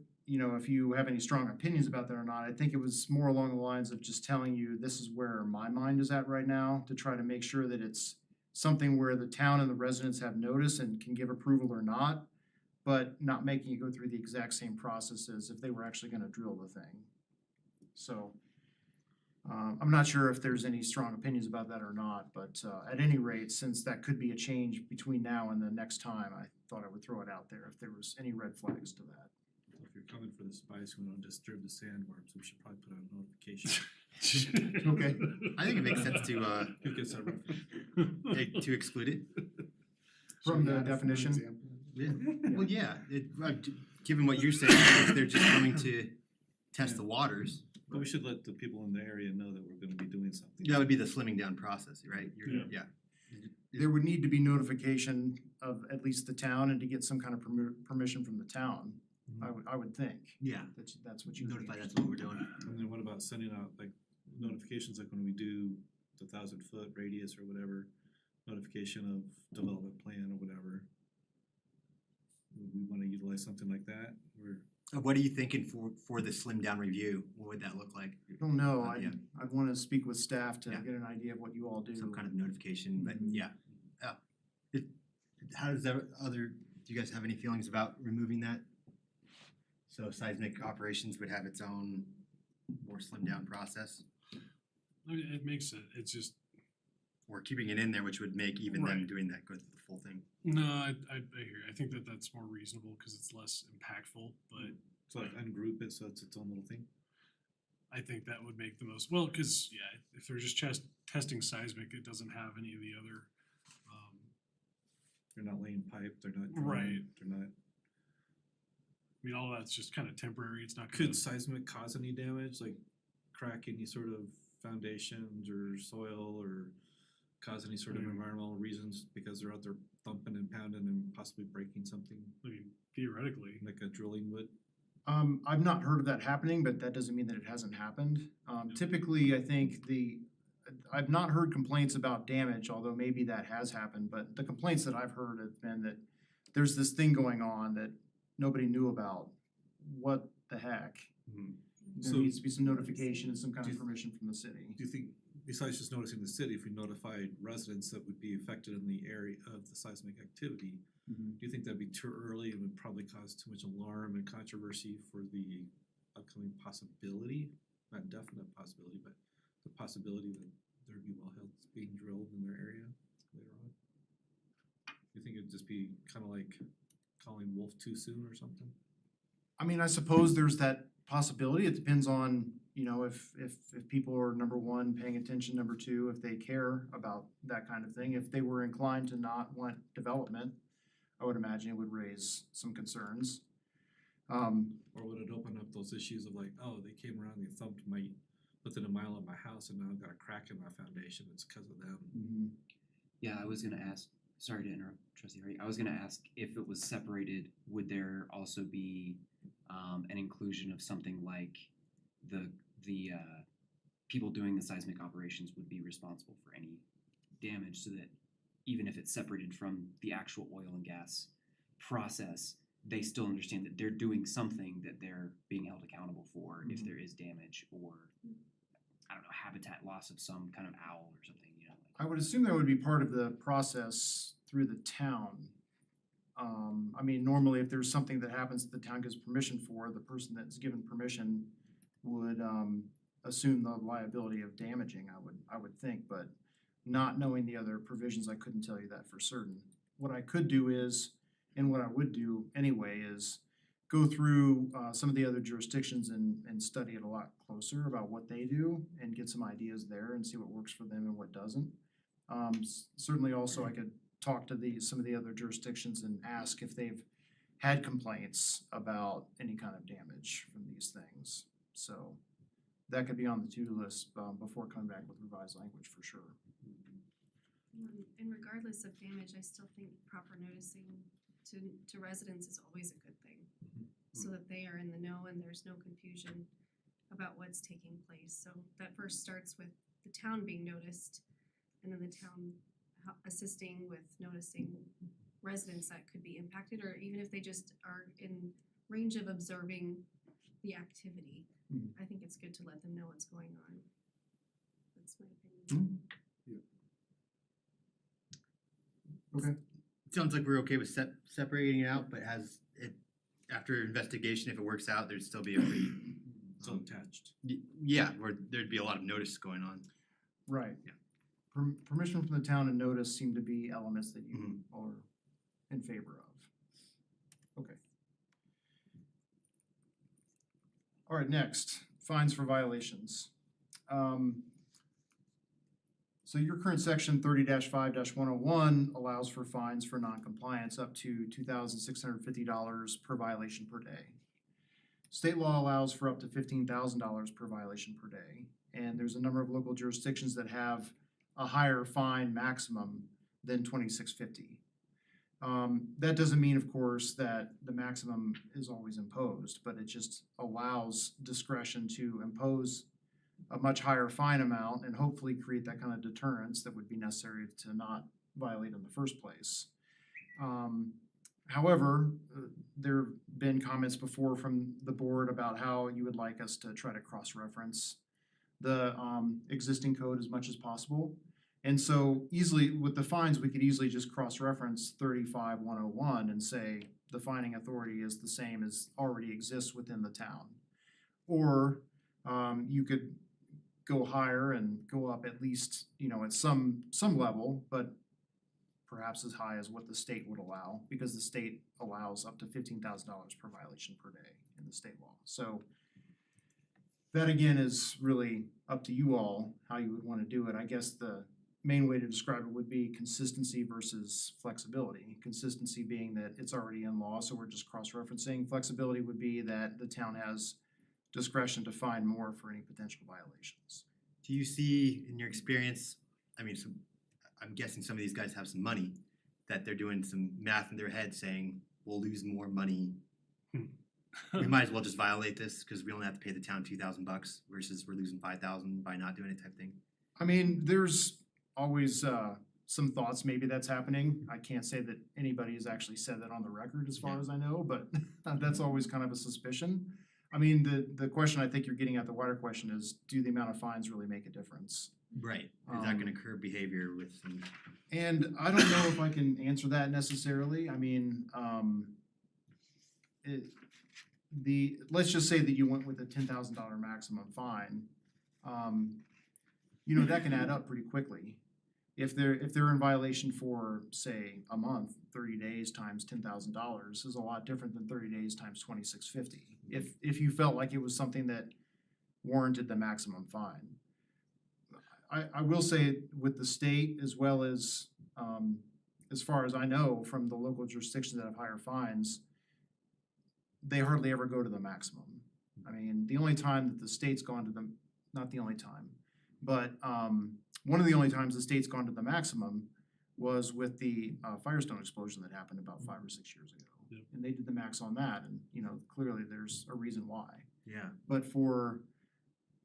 you have any strong opinions about that or not. I think it was more along the lines of just telling you this is where my mind is at right now, to try to make sure that it's something where the town and the residents have notice and can give approval or not, but not making it go through the exact same process as if they were actually gonna drill the thing. So I'm not sure if there's any strong opinions about that or not, but at any rate, since that could be a change between now and the next time, I thought I would throw it out there if there was any red flags to that. If you're coming for the spice, we don't disturb the sandworms, we should probably put out a notification. Okay, I think it makes sense to Who gets that reference? to exclude it. From the definition? Yeah, well, yeah, given what you're saying, if they're just coming to test the waters, But we should let the people in the area know that we're gonna be doing something. that would be the slimming down process, right? Yeah. There would need to be notification of at least the town and to get some kind of permission from the town, I would think. Yeah. That's what you Notify that's what we're doing. And then what about sending out like notifications, like when we do the 1,000-foot radius or whatever, notification of development plan or whatever? Would we wanna utilize something like that, or? What are you thinking for the slim down review? What would that look like? I don't know, Yeah. I'd wanna speak with staff to Yeah. get an idea of what you all do. Some kind of notification, but yeah. How does that do you guys have any feelings about removing that? So seismic operations would have its own more slimmed down process, I mean, it makes it, it's just, or keeping it in there, which would make even them Right. doing that go through the full thing. no, I hear, I think that's more reasonable because it's less impactful, but So like ungroup it so it's its own little thing? I think that would make the most, well, cause yeah, if they're just testing seismic, it doesn't have any of the other, They're not laying pipe, they're not Right. drilling, they're not. I mean, all that's just kind of temporary, it's not gonna. Could seismic cause any damage, like crack any sort of foundations or soil, or cause any sort of Mm. environmental reasons because they're out there thumping and pounding and possibly breaking something I mean, theoretically, like a drilling would? I've not heard of that happening, but that doesn't mean that it hasn't happened. Typically, I think I've not heard complaints about damage, although maybe that has happened, but the complaints that I've heard have been that there's this thing going on that nobody knew about. What the heck? There So- needs to be some notification and some kind of permission from the city. Do you think, besides just noticing the city, if we notified residents that would be affected in the area of the seismic activity, do you think that'd be too early and would probably cause too much alarm and controversy for the upcoming possibility, not definite possibility, but the possibility that there'd be wellheads being drilled in their area later on? You think it'd just be kinda like calling wolf too soon or something? I mean, I suppose there's that possibility. It depends on, you know, if people are, number one, paying attention, number two, if they care about that kind of thing. If they were inclined to not want development, I would imagine it would raise some concerns. Or would it open up those issues of like, oh, they came around, they thumped within a mile of my house and now I've got a crack in my foundation, it's because of them. Yeah, I was gonna ask, sorry to interrupt, trustee Hardy, I was gonna ask if it was separated, would there also be an inclusion of something like the people doing the seismic operations would be responsible for any damage, so that even if it's separated from the actual oil and gas process, they still understand that they're doing something that they're being held accountable for if there is damage or, I don't know, habitat loss of some kind of owl or something, you know? I would assume that would be part of the process through the town. I mean, normally if there's something that happens that the town gives permission for, the person that's given permission would assume the liability of damaging, I would think, but not knowing the other provisions, I couldn't tell you that for certain. What I could do is, and what I would do anyway, is go through some of the other jurisdictions and study it a lot closer about what they do and get some ideas there and see what works for them and what doesn't. Certainly also I could talk to some of the other jurisdictions and ask if they've had complaints about any kind of damage from these things. So that could be on the to-do list before coming back with revised language for sure. And regardless of damage, I still think proper noticing to residents is always a good thing. So that they are in the know and there's no confusion about what's taking place. So that first starts with the town being noticed and then the town assisting with noticing residents that could be impacted, or even if they just are in range of observing the activity. I think it's good to let them know what's going on. That's my opinion. Okay. It sounds like we're okay with separating it out, but has it, after investigation, if it works out, there'd still be a pretty. It's unattached. Yeah, where there'd be a lot of notice going on. Right. Yeah. Permission from the town and notice seem to be elements that you are in favor of. Okay. All right, next, fines for violations. So your current section 30-5-101 allows for fines for noncompliance up to $2,650 per violation per day. State law allows for up to $15,000 per violation per day, and there's a number of local jurisdictions that have a higher fine maximum than $2,650. That doesn't mean, of course, that the maximum is always imposed, but it just allows discretion to impose a much higher fine amount and hopefully create that kind of deterrence that would be necessary to not violate in the first place. However, there have been comments before from the board about how you would like us to try to cross-reference the existing code as much as possible. And so easily, with the fines, we could easily just cross-reference 35-101 and say the fining authority is the same as already exists within the town. Or you could go higher and go up at least, you know, at some level, but perhaps as high as what the state would allow, because the state allows up to $15,000 per violation per day in the state law. So that again is really up to you all how you would want to do it. I guess the main way to describe it would be consistency versus flexibility. Consistency being that it's already in law, so we're just cross-referencing. Flexibility would be that the town has discretion to fine more for any potential violations. Do you see, in your experience, I mean, I'm guessing some of these guys have some money, that they're doing some math in their head saying, we'll lose more money. We might as well just violate this because we only have to pay the town $2,000 versus we're losing $5,000 by not doing it type thing. I mean, there's always some thoughts maybe that's happening. I can't say that anybody has actually said that on the record as far as I know, but that's always kind of a suspicion. I mean, the question I think you're getting at, the wider question is, do the amount of fines really make a difference? Right, is that gonna curb behavior with some? And I don't know if I can answer that necessarily. I mean, let's just say that you went with a $10,000 maximum fine. You know, that can add up pretty quickly. If they're in violation for, say, a month, 30 days times $10,000 is a lot different than 30 days times $2,650. If you felt like it was something that warranted the maximum fine. I will say with the state as well as far as I know from the local jurisdictions that have higher fines, they hardly ever go to the maximum. I mean, the only time that the state's gone to the, not the only time, but one of the only times the state's gone to the maximum was with the Firestone explosion that happened about 5 or 6 years ago. Yep. And they did the max on that, and you know, clearly there's a reason why. Yeah. But for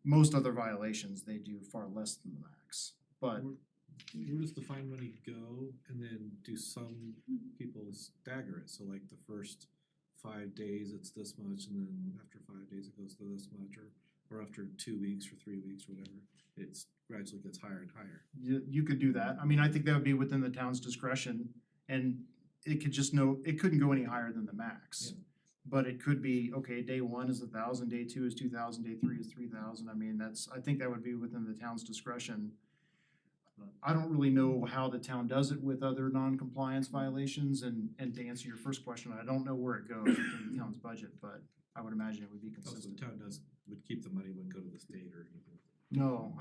most other violations, they do far less than the max. But Where does the fine money go, and then do some people stagger it, so like the first 5 days it's this much, and then after 5 days it goes to this much, or after 2 weeks or 3 weeks or whatever, it's gradually gets higher and higher. you could do that. I mean, I think that would be within the town's discretion, and it couldn't go any higher than the max. Yeah. But it could be, okay, day 1 is 1,000, day 2 is 2,000, day 3 is 3,000. I mean, I think that would be within the town's discretion. I don't really know how the town does it with other non-compliance violations, and to answer your first question, I don't know where it goes within the town's budget, but I would imagine it would be Also, consistent. the town would keep the money, wouldn't go to the state or anything. No,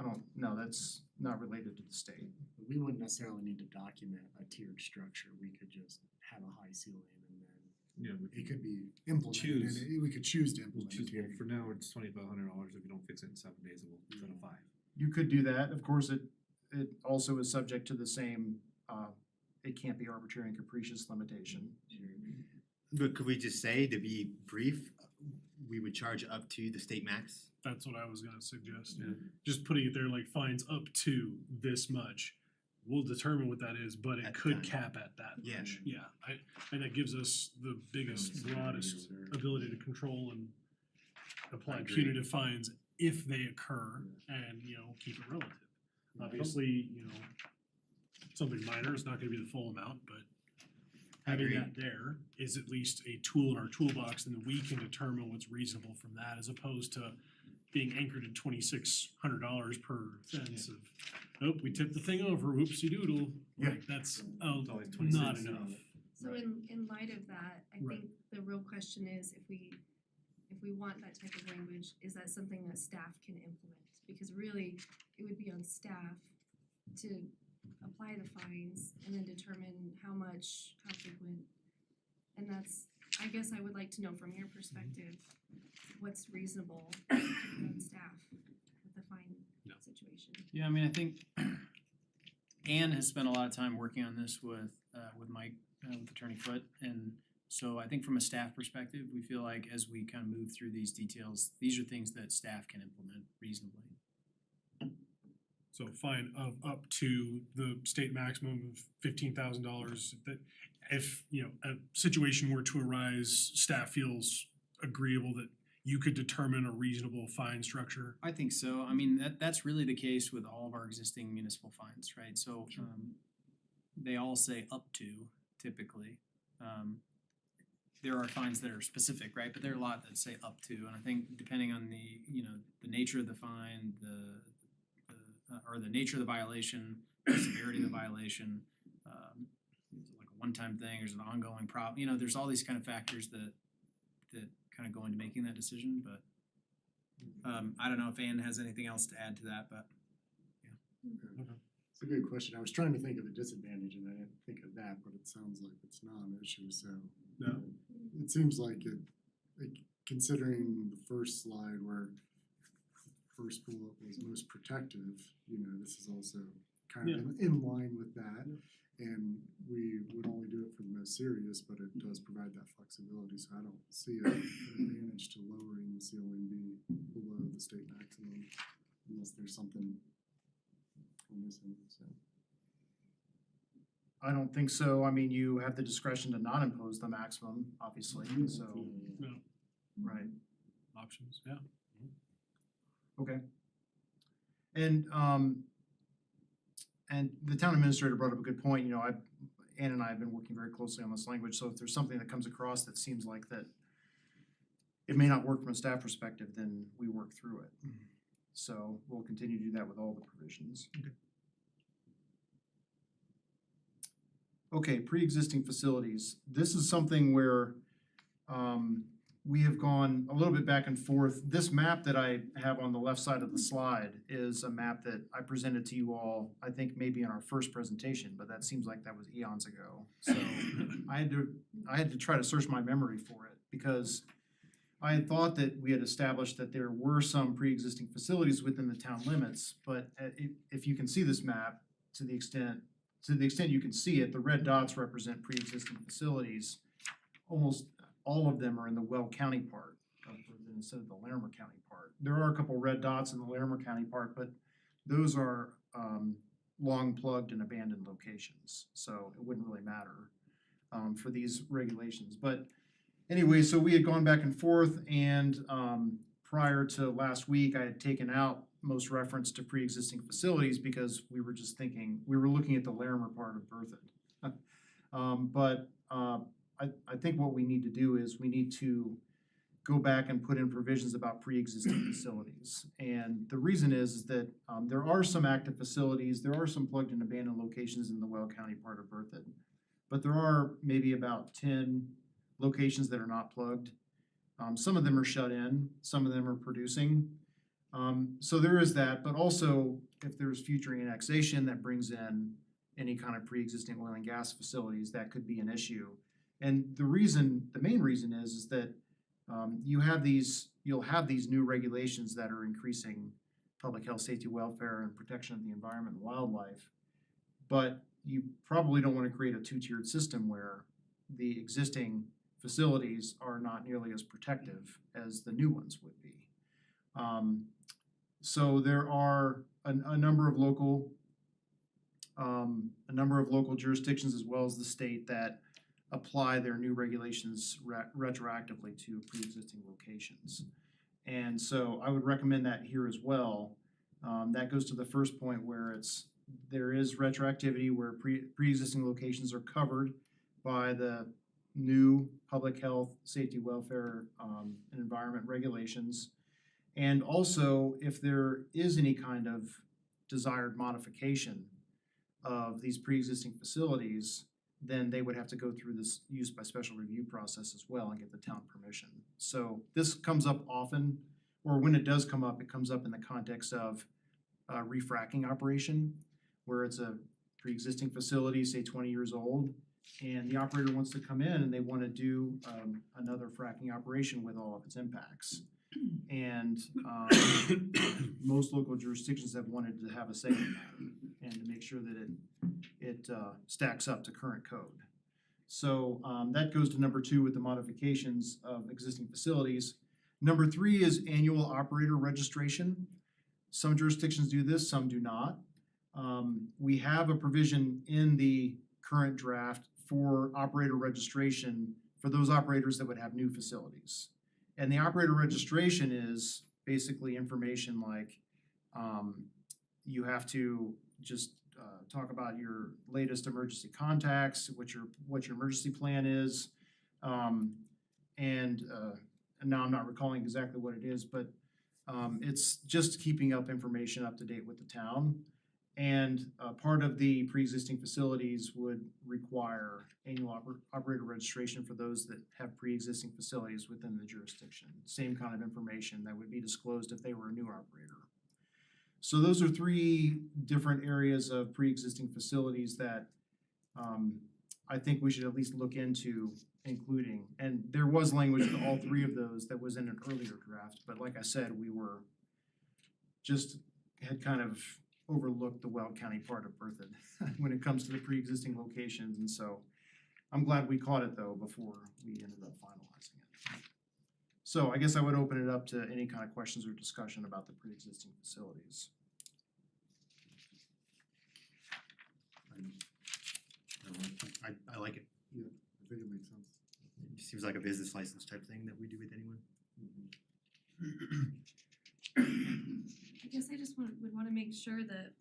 that's not related to the state. We wouldn't necessarily need to document a tiered structure, we could just have a high ceiling and then Yeah, it could be implemented, choose. and we could choose to We'll implement choose, it. well, for now, it's $2,500, if you don't fix it in 7 days, it will go to 5. You could do that. Of course, it also is subject to the same, it can't be arbitrary and capricious limitation. But could we just say, to be brief, we would charge up to the state max? That's what I was gonna suggest. Just putting it there like fines up to this much. We'll determine what that is, but it At the could time. cap at that Yeah. much. Yeah, and that gives us the biggest, broadest ability to control and apply agree. punitive fines if they occur and, you know, keep it relative. Obviously, you know, something minor is not gonna be the full amount, but having Agreed. that there is at least a tool in our toolbox, and then we can determine what's reasonable from that, as opposed to being anchored at $2,600 per offense of, nope, we tipped the thing over, whoopsie doodle. Like, that's, always not 26. enough. So in light of that, I Right. think the real question is if we want that type of language, is that something that staff can implement? Because really, it would be on staff to apply the fines and then determine how much, how frequent. And that's, I guess I would like to know from your perspective, what's reasonable to put on staff with the fine situation. Yeah, I mean, I think Anne has spent a lot of time working on this with Mike, with Attorney Foote, and so I think from a staff perspective, we feel like as we kind of move through these details, these are things that staff can implement reasonably. So fine of up to the state maximum of $15,000. That if, you know, a situation were to arise, staff feels agreeable that you could determine a reasonable fine structure. I think so. I mean, that's really the case with all of our existing municipal fines, right? So they all say up to typically. There are fines that are specific, right? But there are a lot that say up to, and I think depending on the, you know, the nature of the fine, or the nature of the violation, the severity of the violation, is it like a one-time thing, or is it an ongoing problem? You know, there's all these kind of factors that kind of go into making that decision, but I don't know if Ann has anything else to add to that, but It's a good question. I was trying to think of a disadvantage and I didn't think of that, but it sounds like it's not an issue, so. No. It seems like considering the first slide where first bullet was most protective, you know, this is also kind of in line with that. And we would only do it for the most serious, but it does provide that flexibility, so I don't see an advantage to lowering the ceiling be below the state maximum unless there's something we're missing, so. I don't think so. I mean, you have the discretion to not impose the maximum, obviously, so, Yeah. right. Options, yeah. Okay. And the town administrator brought up a good point, you know, Ann and I have been working very closely on this language, so if there's something that comes across that seems like that it may not work from a staff perspective, then we work through it. So we'll continue to do that with all the provisions. Okay, pre-existing facilities. This is something where we have gone a little bit back and forth. This map that I have on the left side of the slide is a map that I presented to you all, I think maybe in our first presentation, but that seems like that was eons ago. So I had to try to search my memory for it because I had thought that we had established that there were some pre-existing facilities within the town limits, but if you can see this map, to the extent you can see it, the red dots represent pre-existing facilities. Almost all of them are in the Weld County part of Berthoud instead of the Larimer County part. There are a couple red dots in the Larimer County part, but those are long plugged and abandoned locations, so it wouldn't really matter for these regulations. But anyway, so we had gone back and forth, and prior to last week, I had taken out most reference to pre-existing facilities because we were just thinking, we were looking at the Larimer part of Berthoud. I think what we need to do is we need to go back and put in provisions about pre-existing facilities. And the reason is that there are some active facilities, there are some plugged and abandoned locations in the Weld County part of Berthoud. But there are maybe about 10 locations that are not plugged. Some of them are shut in, some of them are producing. So there is that, but also if there's future annexation that brings in any kind of pre-existing oil and gas facilities, that could be an issue. And the main reason is that you'll have these new regulations that are increasing public health, safety, welfare, and protection of the environment and wildlife. But you probably don't want to create a two-tiered system where the existing facilities are not nearly as protective as the new ones would be. So there are a number of local jurisdictions as well as the state that apply their new regulations retroactively to pre-existing locations. And so I would recommend that here as well. That goes to the first point where there is retroactivity where pre-existing locations are covered by the new public health, safety, welfare, and environment regulations. And also, if there is any kind of desired modification of these pre-existing facilities, then they would have to go through this use by special review process as well and get the town permission. So this comes up often, or when it does come up, it comes up in the context of a refracking operation, where it's a pre-existing facility, say 20 years old, and the operator wants to come in and they want to do another fracking operation with all of its impacts. And most local jurisdictions have wanted to have a say in that and to make sure that it stacks up to current code. So that goes to number 2 with the modifications of existing facilities. Number 3 is annual operator registration. Some jurisdictions do this, some do not. We have a provision in the current draft for operator registration for those operators that would have new facilities. And the operator registration is basically information like you have to just talk about your latest emergency contacts, what your emergency plan is, and now I'm not recalling exactly what it is, but it's just keeping up information up to date with the town. And part of the pre-existing facilities would require annual operator registration for those that have pre-existing facilities within the jurisdiction. Same kind of information that would be disclosed if they were a new operator. So those are 3 different areas of pre-existing facilities that I think we should at least look into including. And there was language in all 3 of those that was in an earlier draft, but like I said, we had kind of overlooked the Weld County part of Berthoud when it comes to the pre-existing locations, and so I'm glad we caught it though before we ended up finalizing it. So I guess I would open it up to any kind of questions or discussion about the pre-existing facilities. I like it. Yeah, I think it makes sense. It seems like a business license type thing that we do with anyone. I guess I just would wanna make sure that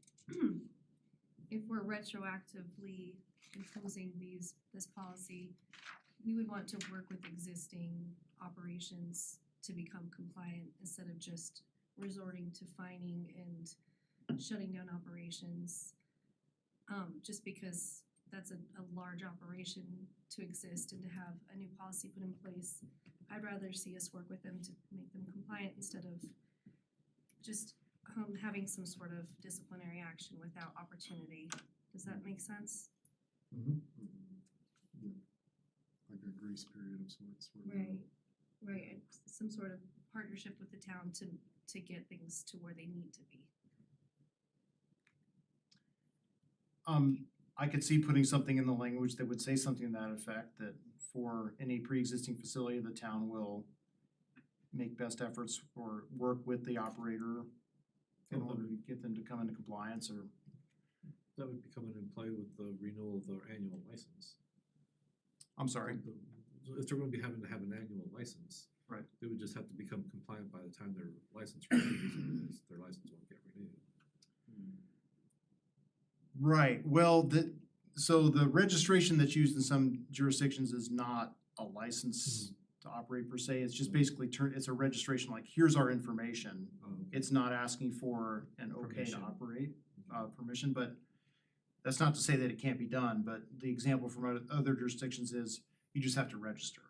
if we're retroactively imposing this policy, we would want to work with existing operations to become compliant instead of just resorting to fining and shutting down operations. Just because that's a large operation to exist and to have a new policy put in place. I'd rather see us work with them to make them compliant instead of just having some sort of disciplinary action without opportunity. Does that make sense? Yeah. Like a grace period of sorts. where- Right, and some sort of partnership with the town to get things to where they need to be. I could see putting something in the language that would say something to that effect, that for any pre-existing facility, the town will make best efforts or work with the operator in order to get them to come into compliance or. That would be coming in play with the renewal of their annual license. I'm sorry? If they're gonna be having to have an annual license. Right. They would just have to become compliant by the time their license renews, otherwise their license won't get renewed. Right, well, so the registration that's used in some jurisdictions is not a license to operate per se, it's just basically it's a registration, like, here's our information. It's not asking for an okay to Permission. operate, permission, but that's not to say that it can't be done, but the example from other jurisdictions is you just have to register.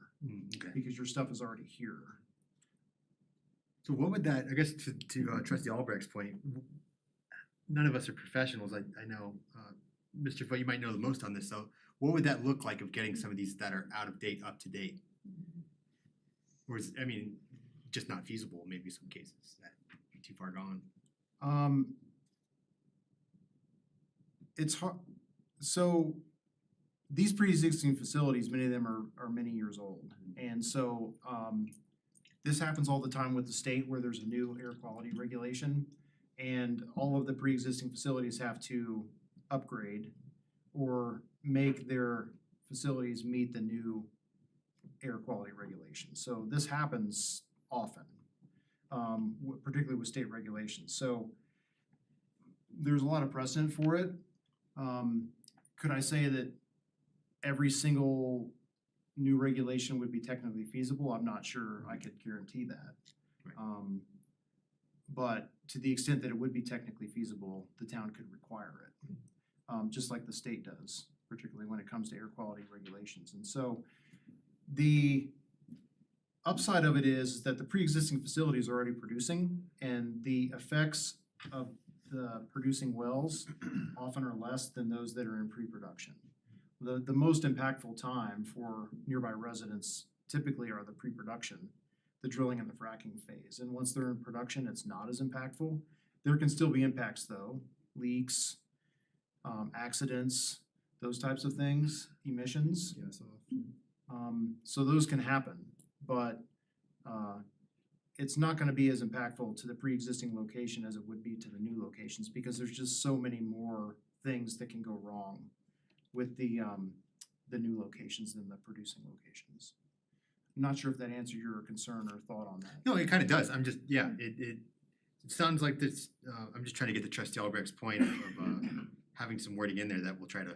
Okay. Because your stuff is already here. So what would that, I guess to Trustee Albrecht's point, none of us are professionals, I know, Mr. Foot, you might know the most on this, so what would that look like of getting some of these that are out of date, up to date? Or is, I mean, just not feasible, maybe some cases that be too far gone? It's hard, so these pre-existing facilities, many of them are many years old. And so, this happens all the time with the state where there's a new air quality regulation. And all of the pre-existing facilities have to upgrade or make their facilities meet the new air quality regulations. So this happens often, particularly with state regulations. So there's a lot of precedent for it. Could I say that every single new regulation would be technically feasible? I'm not sure I could guarantee that. But to the extent that it would be technically feasible, the town could require it. Just like the state does, particularly when it comes to air quality regulations. And so the upside of it is that the pre-existing facilities are already producing, and the effects of the producing wells often are less than those that are in pre-production. The most impactful time for nearby residents typically are the pre-production, the drilling and the fracking phase. And once they're in production, it's not as impactful. There can still be impacts though, leaks, accidents, those types of things, emissions. Gas off. So those can happen, but it's not gonna be as impactful to the pre-existing location as it would be to the new locations, because there's just so many more things that can go wrong with the new locations than the producing locations. I'm not sure if that answered your concern or thought on that. No, it kinda does, I'm just, yeah, it sounds like this, I'm just trying to get to Trustee Albrecht's point of having some wording in there that will try to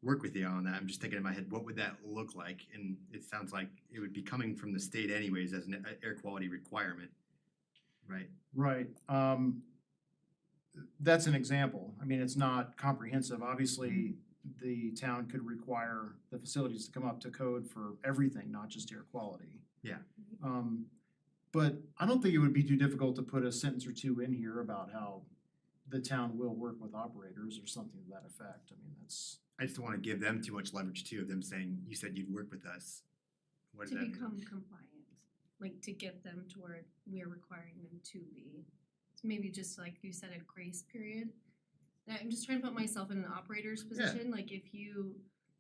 work with you on that. I'm just thinking in my head, what would that look like? And it sounds like it would be coming from the state anyways as an air quality requirement, right? Right, that's an example. I mean, it's not comprehensive. Obviously, the town could require the facilities to come up to code for everything, not just air quality. Yeah. But I don't think it would be too difficult to put a sentence or two in here about how the town will work with operators or something to that effect. I mean, that's. I just don't wanna give them too much leverage too, of them saying, you said you'd work with us. What does To that mean? become compliant, like to get them to where we're requiring them to be. So maybe just like you said, a grace period. And I'm just trying to put myself in an operator's position, like if you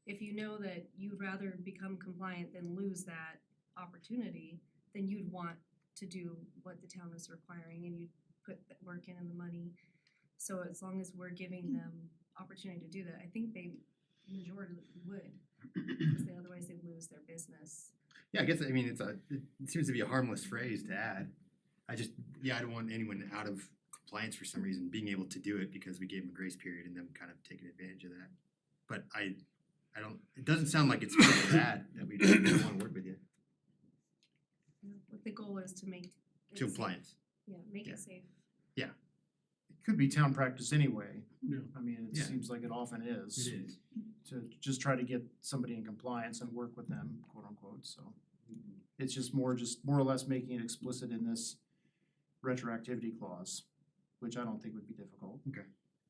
know that you'd rather become compliant than lose that opportunity, then you'd want to do what the town is requiring and you'd put the work in and the money. So as long as we're giving them opportunity to do that, I think the majority would, because otherwise they lose their business. Yeah, I guess, I mean, it seems to be a harmless phrase to add. I don't want anyone out of compliance for some reason being able to do it because we gave them a grace period and them kind of taking advantage of that. But I don't, it doesn't sound like it's bad that we don't wanna work with you. But the goal is to make it To safe. compliance. Yeah, make Yeah. it safe. It could be town practice anyway. Yeah. I mean, it Yeah. seems like it often is. It is. To just try to get somebody in compliance and work with them, quote unquote, so. It's just more or less making it explicit in this retroactivity clause, which I don't think would be difficult.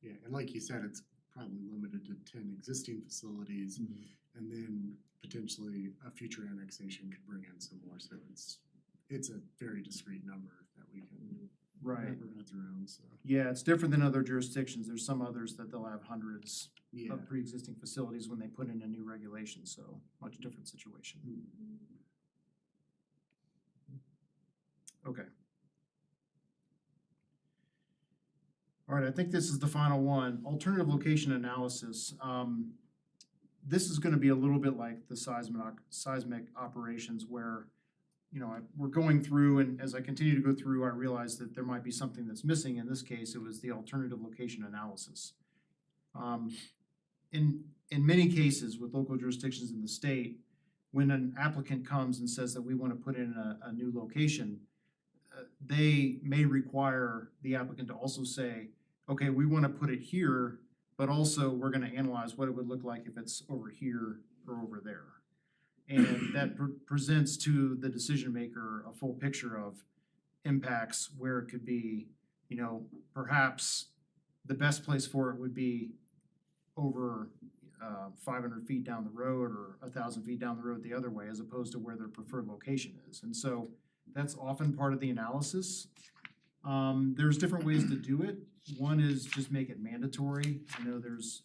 Yeah, and like you said, it's probably limited to 10 existing facilities, and then potentially a future annexation could bring in some more, so it's a very discrete number that we can Right. wrap our heads around, so. Yeah, it's different than other jurisdictions. There's some others that they'll have hundreds Yeah. of pre-existing facilities when they put in a new regulation, so much different situation. Okay. All right, I think this is the final one, alternative location analysis. This is gonna be a little bit like the seismic operations where, you know, we're going through, and as I continue to go through, I realize that there might be something that's missing. In this case, it was the alternative location analysis. In many cases with local jurisdictions in the state, when an applicant comes and says that we wanna put in a new location, they may require the applicant to also say, okay, we wanna put it here, but also we're gonna analyze what it would look like if it's over here or over there. And that presents to the decision maker a full picture of impacts where it could be, you know, perhaps the best place for it would be over 500 feet down the road or 1,000 feet down the road the other way, as opposed to where their preferred location is. And so that's often part of the analysis. There's different ways to do it. One is just make it mandatory. I know there's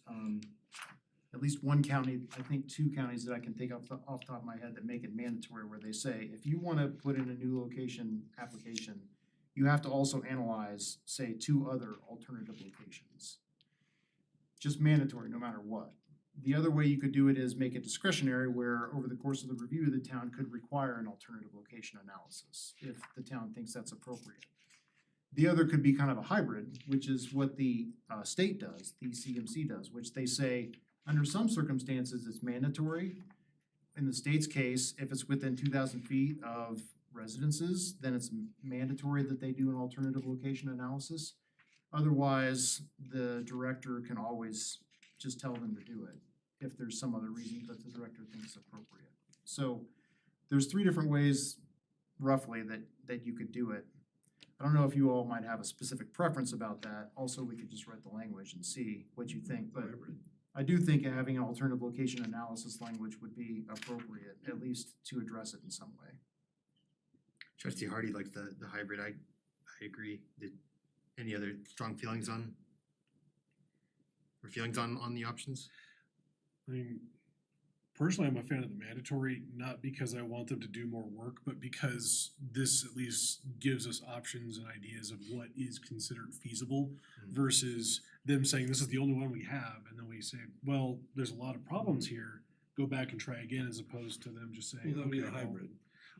at least one county, I think two counties that I can think off the top of my head that make it mandatory, where they say, if you wanna put in a new location application, you have to also analyze, say, 2 other alternative locations. Just mandatory, no matter what. The other way you could do it is make it discretionary, where over the course of the review, the town could require an alternative location analysis, if the town thinks that's appropriate. The other could be kind of a hybrid, which is what the state does, the CMC does, which they say, under some circumstances, it's mandatory. In the state's case, if it's within 2,000 feet of residences, then it's mandatory that they do an alternative location analysis. Otherwise, the director can always just tell them to do it if there's some other reason that the director thinks appropriate. So there's 3 different ways roughly that you could do it. I don't know if you all might have a specific preference about that. Also, we could just write the language and see what you think, but I do think having an alternative location analysis language would be appropriate, at least to address it in some way. Trustee Hardy likes the hybrid, I agree. Any other strong feelings on the options? I mean, personally, I'm a fan of the mandatory, not because I want them to do more work, but because this at least gives us options and ideas of what is considered feasible versus them saying this is the only one we have, and then we say, well, there's a lot of problems here, go back and try again, as opposed to them just saying, Well, that'd be okay, a well- hybrid.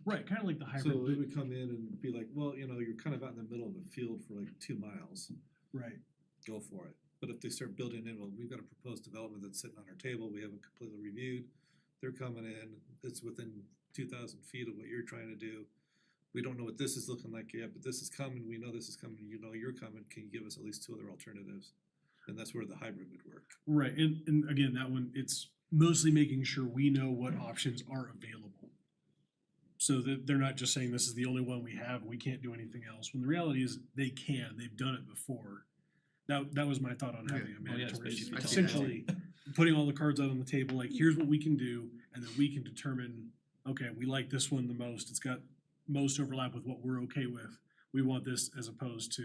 Right, kinda like the hybrid. So they would come in and be like, well, you know, you're kind of out in the middle of a field for like 2 miles. Right. Go for it. But if they start building in, well, we've got a proposed development that's sitting on our table, we haven't completely reviewed. They're coming in, it's within 2,000 feet of what you're trying to do. We don't know what this is looking like yet, but this is coming, we know this is coming, you know you're coming, can you give us at least 2 other alternatives? And that's where the hybrid would work. Right, and again, that one, it's mostly making sure we know what options are available. So that they're not just saying this is the only one we have, we can't do anything else, when the reality is they can, they've done it before. That was my thought on having a Oh, yeah, it's mandatory, basically essentially putting all the cards out on the table, like here's what we can do, and then we can determine, okay, we like this one the most, it's got most overlap with what we're okay with. We want this, as opposed to,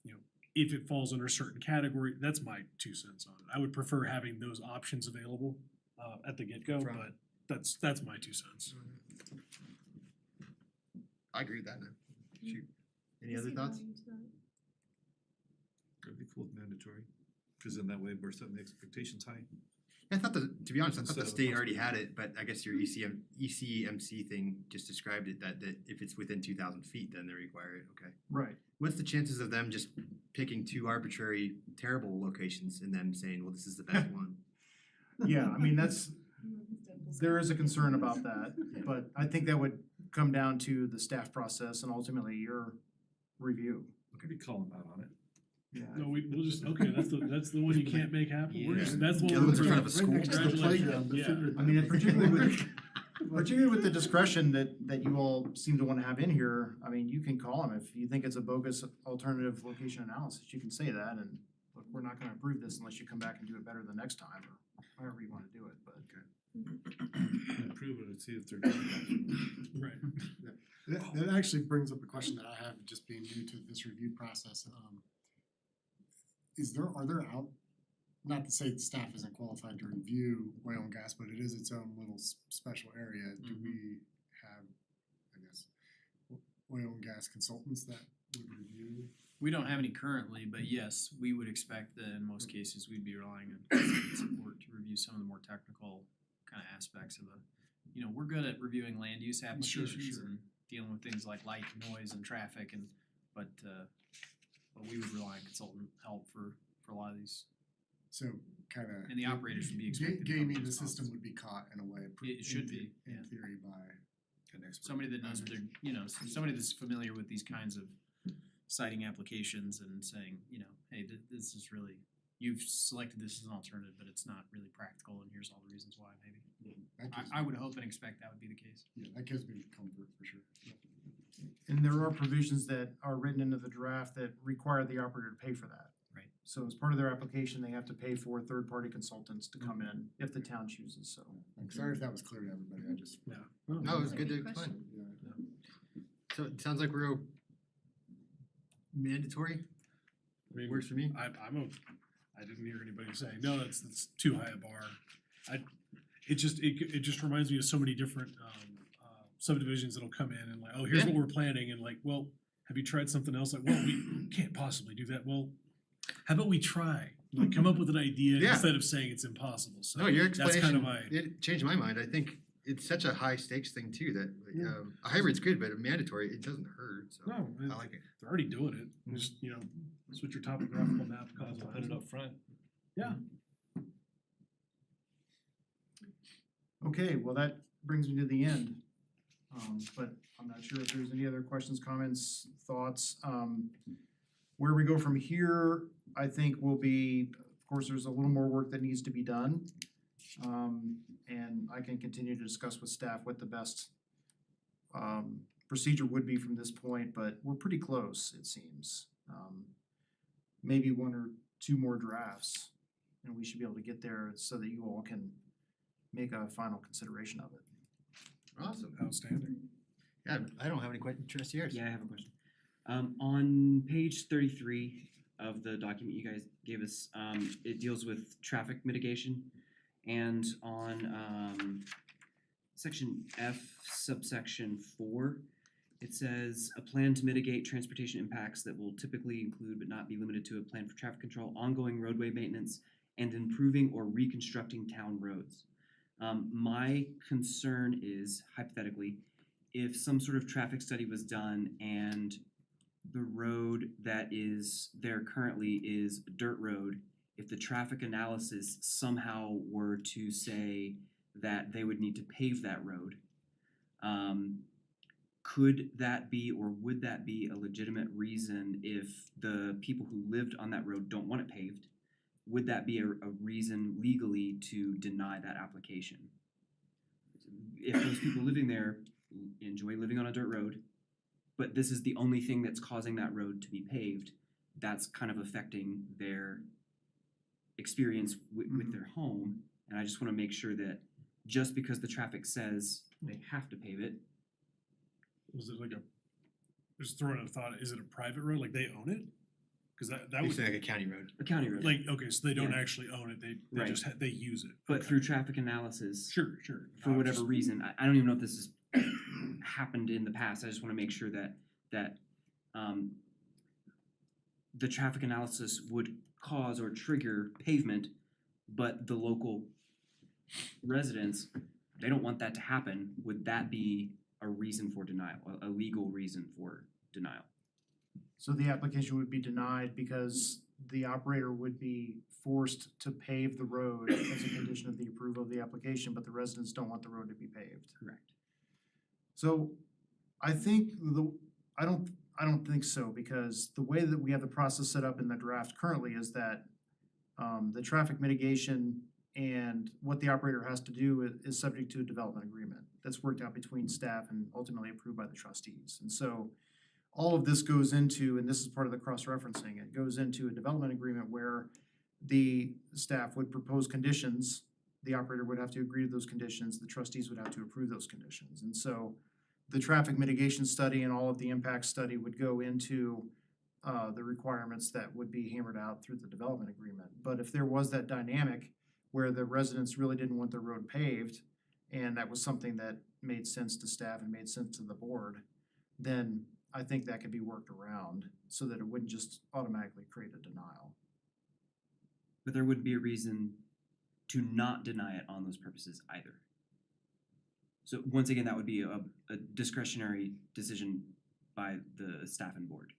you know, if it falls under a certain category, that's my 2 cents on it. I would prefer having those options available at the get-go, but that's my 2 cents. I agree with that, man. Shoot. Any other thoughts? That'd be cool with mandatory. Cause then that way we're setting the expectations high. I thought to be honest, I thought the Instead of state a already had it, but I guess your ECMC thing just described it, that if it's within 2,000 feet, then they require it, okay. Right. What's the chances of them just picking two arbitrary terrible locations and then saying, well, this is the best one? Yeah, I mean, there is a concern about that, but I think that would come down to the staff process and ultimately your review. Okay, be calling out on it. Yeah. No, we'll just, okay, that's the one you can't make happen. We're just, that's the The one. other one's in we're front of a school. Right next to the playground, Yeah. I mean, particularly with the discretion that you all seem to wanna have in here, I mean, you can call them if you think it's a bogus alternative location analysis, you can say that and look, we're not gonna approve this unless you come back and do it better the next time or however you wanna do it, but. Improve it and see if they're doing Right. That actually brings up a question that I have, just being new to this review process. Are there not to say the staff isn't qualified to review oil and gas, but it is its own little special area. Do we have, I guess, oil and gas consultants that would review? We don't have any currently, but yes, we would expect that in most cases, we'd be relying on consultant support to review some of the more technical kind of aspects of we're good at reviewing land use applications sure. and dealing with things like light, noise, and traffic, but we would rely on consultant help for a lot of these. So kind of. And the operators would be expected to come Gaming to the response. system would be caught in a way. It should be, In yeah. theory by an expert. Somebody that knows what they're, somebody that's familiar with these kinds of citing applications and saying, hey, this is really, you've selected this as an alternative, but it's not really practical, and here's all the reasons why, maybe. I would hope and expect that would be the case. Yeah, that gives me comfort for sure. And there are provisions that are written into the draft that require the operator to pay for that. Right. So as part of their application, they have to pay for third-party consultants to come in if the town chooses, so. I'm sorry if that was clear to everybody, I just. Yeah. No, it was good to explain. So it sounds like we're mandatory, I mean, works for me. I didn't hear anybody saying, no, that's too high a bar. It just reminds me of so many different subdivisions that'll come in and like, oh, here's what we're planning, and like, well, have you tried something else? Like, well, we can't possibly do that. Well, how about we try? Like, come up with an idea Yeah. instead of saying it's impossible. So No, your that's kind explanation, of my. it changed my mind. I think it's such a high stakes thing too, that a hybrid's good, but a mandatory, it doesn't hurt, so No, I like it. they're already doing it. Just, switch your topographical map, cause We'll put it up front. Yeah. Okay, well, that brings me to the end. But I'm not sure if there's any other questions, comments, thoughts. Where we go from here, I think will be, of course, there's a little more work that needs to be done. And I can continue to discuss with staff what the best procedure would be from this point, but we're pretty close, it seems. Maybe one or two more drafts, and we should be able to get there so that you all can make a final consideration of it. Awesome. Outstanding. Yeah, I don't have any questions. Trustee Ayers? Yeah, I have a question. On page 33 of the document you guys gave us, it deals with traffic mitigation. And on section F subsection 4, it says a plan to mitigate transportation impacts that will typically include but not be limited to a plan for traffic control, ongoing roadway maintenance, and improving or reconstructing town roads. My concern is, hypothetically, if some sort of traffic study was done and the road that is there currently is a dirt road, if the traffic analysis somehow were to say that they would need to pave that road, could that be or would that be a legitimate reason if the people who lived on that road don't want it paved? Would that be a reason legally to deny that application? If those people living there enjoy living on a dirt road, but this is the only thing that's causing that road to be paved, that's kind of affecting their experience with their home. And I just wanna make sure that just because the traffic says they have to pave it. Was it like just throwing out a thought, is it a private road, like they own it? Cause that You would. say like a county road. A county road. Like, okay, so they don't Yeah. actually own it, they Right. just, they use it. But Okay. through traffic analysis. Sure. For whatever reason, I don't even know if this has happened in the past, I just wanna make sure that the traffic analysis would cause or trigger pavement, but the local residents, they don't want that to happen, would that be a reason for denial, a legal reason for denial? So the application would be denied because the operator would be forced to pave the road as a condition of the approval of the application, but the residents don't want the road to be paved. Correct. So I think I don't think so, because the way that we have the process set up in the draft currently is that the traffic mitigation and what the operator has to do is subject to a development agreement that's worked out between staff and ultimately approved by the trustees. And so all of this goes into, and this is part of the cross-referencing, it goes into a development agreement where the staff would propose conditions, the operator would have to agree to those conditions, the trustees would have to approve those conditions. And so the traffic mitigation study and all of the impact study would go into the requirements that would be hammered out through the development agreement. But if there was that dynamic where the residents really didn't want the road paved, and that was something that made sense to staff and made sense to the board, then I think that could be worked around so that it wouldn't just automatically create a denial. But there wouldn't be a reason to not deny it on those purposes either. So once again, that would be a discretionary decision by the staff and board.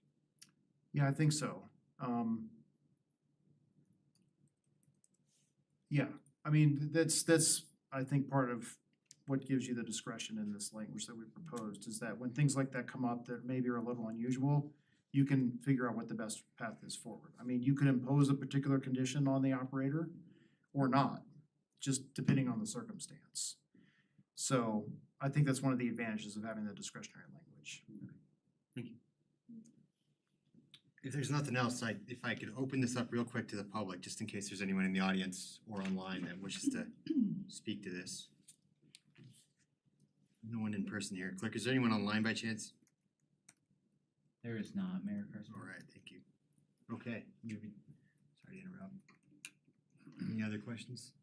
Yeah, I think so. Yeah, I mean, that's I think part of what gives you the discretion in this language that we proposed is that when things like that come up that maybe are a little unusual, you can figure out what the best path is forward. I mean, you could impose a particular condition on the operator or not, just depending on the circumstance. So I think that's one of the advantages of having the discretionary language. Thank you. If there's nothing else, if I could open this up real quick to the public, just in case there's anyone in the audience or online that wishes to speak to this. No one in person here. Clerk, is there anyone online by chance? There is not, Mayor Carson. All right, thank you. Okay, sorry to interrupt. Any other questions?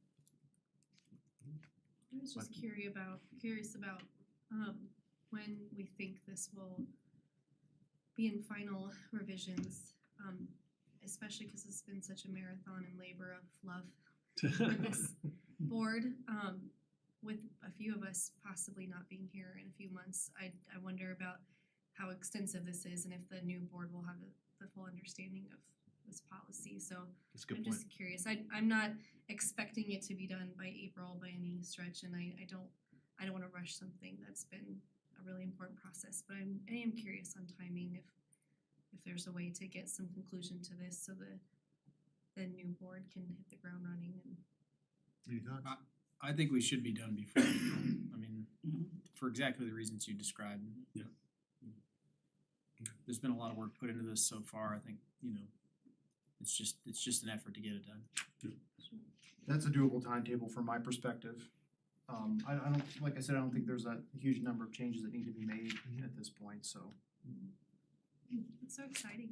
I was just curious about when we think this will be in final revisions, especially because it's been such a marathon and labor of love for this board. With a few of us possibly not being here in a few months, I wonder about how extensive this is and if the new board will have the full understanding of this policy. So That's a good I'm point. just curious. I'm not expecting it to be done by April by any stretch, and I don't want to rush something that's been a really important process. But I am curious on timing if there's a way to get some conclusion to this so the new board can hit the ground running. And Any thoughts? I think we should be done before April. I mean, for exactly the reasons you described. Yeah. There's been a lot of work put into this so far. I think, it's just an effort to get it done. That's a doable timetable from my perspective. I don't, like I said, I don't think there's a huge number of changes that need to be made at this point, so. it's so exciting.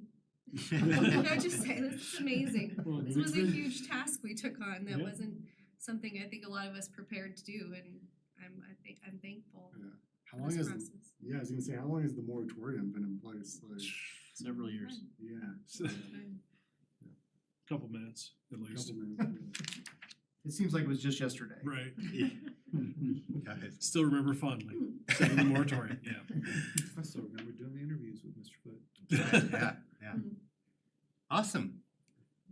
Can I just say, this is amazing. Well, This was a it's- huge task we took on that Yeah. wasn't something I think a lot of us prepared to do, and I'm thankful. Yeah. How for long this has, process. yeah, I was gonna say, how long has the moratorium been in place? Like, Several years. yeah. Couple minutes at least. Couple minutes. It seems like it was just yesterday. Right. Got it. Still remember fondly. Except for the moratorium, yeah. I still remember doing the interviews with Mr. Foot. Yeah. Awesome.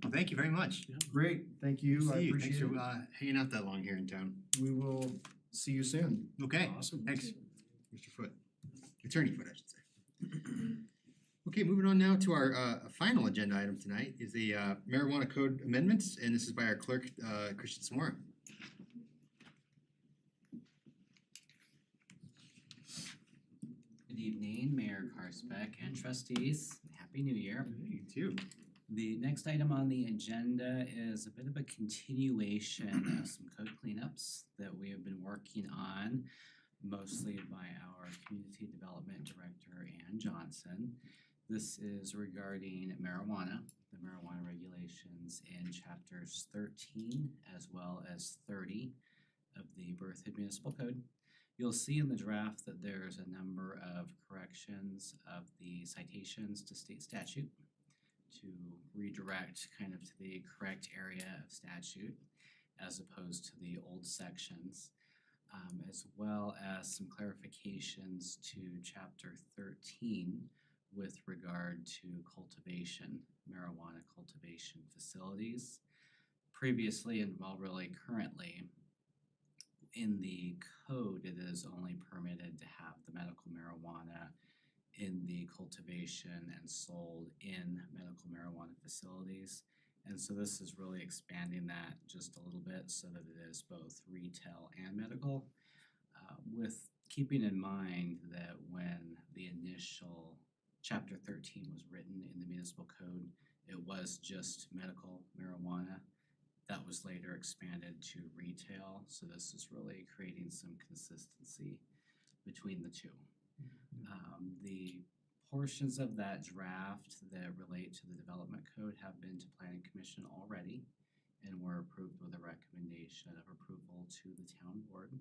Well, thank you very much. Great, thank you, I See you. appreciate Thanks it. for hanging out that long here in town. We will see you soon. Okay, Awesome. thanks, Mr. Foot. Attorney Foot, I should say. Okay, moving on now to our final agenda item tonight is the marijuana code amendments, and this is by our clerk, Christian Samora. Good evening, Mayor Carsbeck and trustees. Happy New Year. You too. The next item on the agenda is a bit of a continuation of some code cleanups that we have been working on, mostly by our Community Development Director, Ann Johnson. This is regarding marijuana, the marijuana regulations in chapters 13 as well as 30 of the Berthoud Municipal Code. You'll see in the draft that there's a number of corrections of the citations to state statute to redirect kind of to the correct area of statute as opposed to the old sections, as well as some clarifications to chapter 13 with regard to cultivation, marijuana cultivation facilities. Previously, and well, really currently, in the code, it is only permitted to have the medical marijuana in the cultivation and sold in medical marijuana facilities. And so this is really expanding that just a little bit so that it is both retail and medical, with keeping in mind that when the initial chapter 13 was written in the municipal code, it was just medical marijuana. That was later expanded to retail, so this is really creating some consistency between the two. The portions of that draft that relate to the development code have been to planning commission already and were approved with a recommendation of approval to the town board.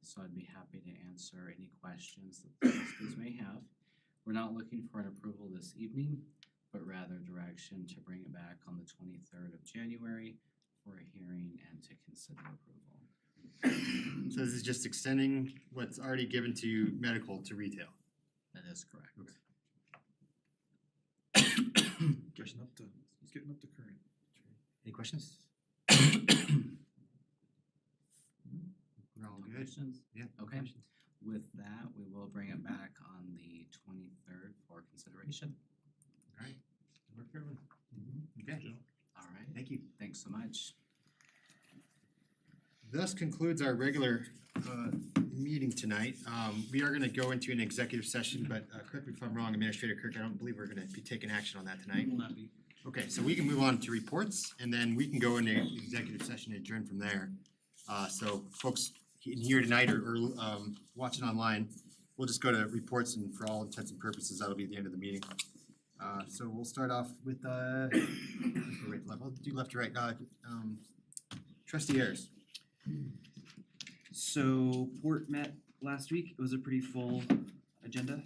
So I'd be happy to answer any questions that the trustees may have. We're not looking for an approval this evening, but rather direction to bring it back on the 23rd of January for a hearing and to consider approval. So this is just extending what's already given to medical to retail. That is correct. Getting up to current. Any questions? We're all No good? questions? Yeah. no Okay. questions. With that, we will bring it back on the 23rd for consideration. Alright, work for everyone. Okay, All right. thank you. Thanks so much. Thus concludes our regular meeting tonight. We are gonna go into an executive session, but correct me if I'm wrong, Administrator Kirk, I don't believe we're gonna be taking action on that tonight. Will not be. Okay, so we can move on to reports and then we can go into executive session and adjourn from there. So folks here tonight or watching online, we'll just go to reports and for all intents and purposes, that'll be the end of the meeting. So we'll start off with right to left, I'll do left to right, Trustee Ayers. So Port met last week. It was a pretty full agenda.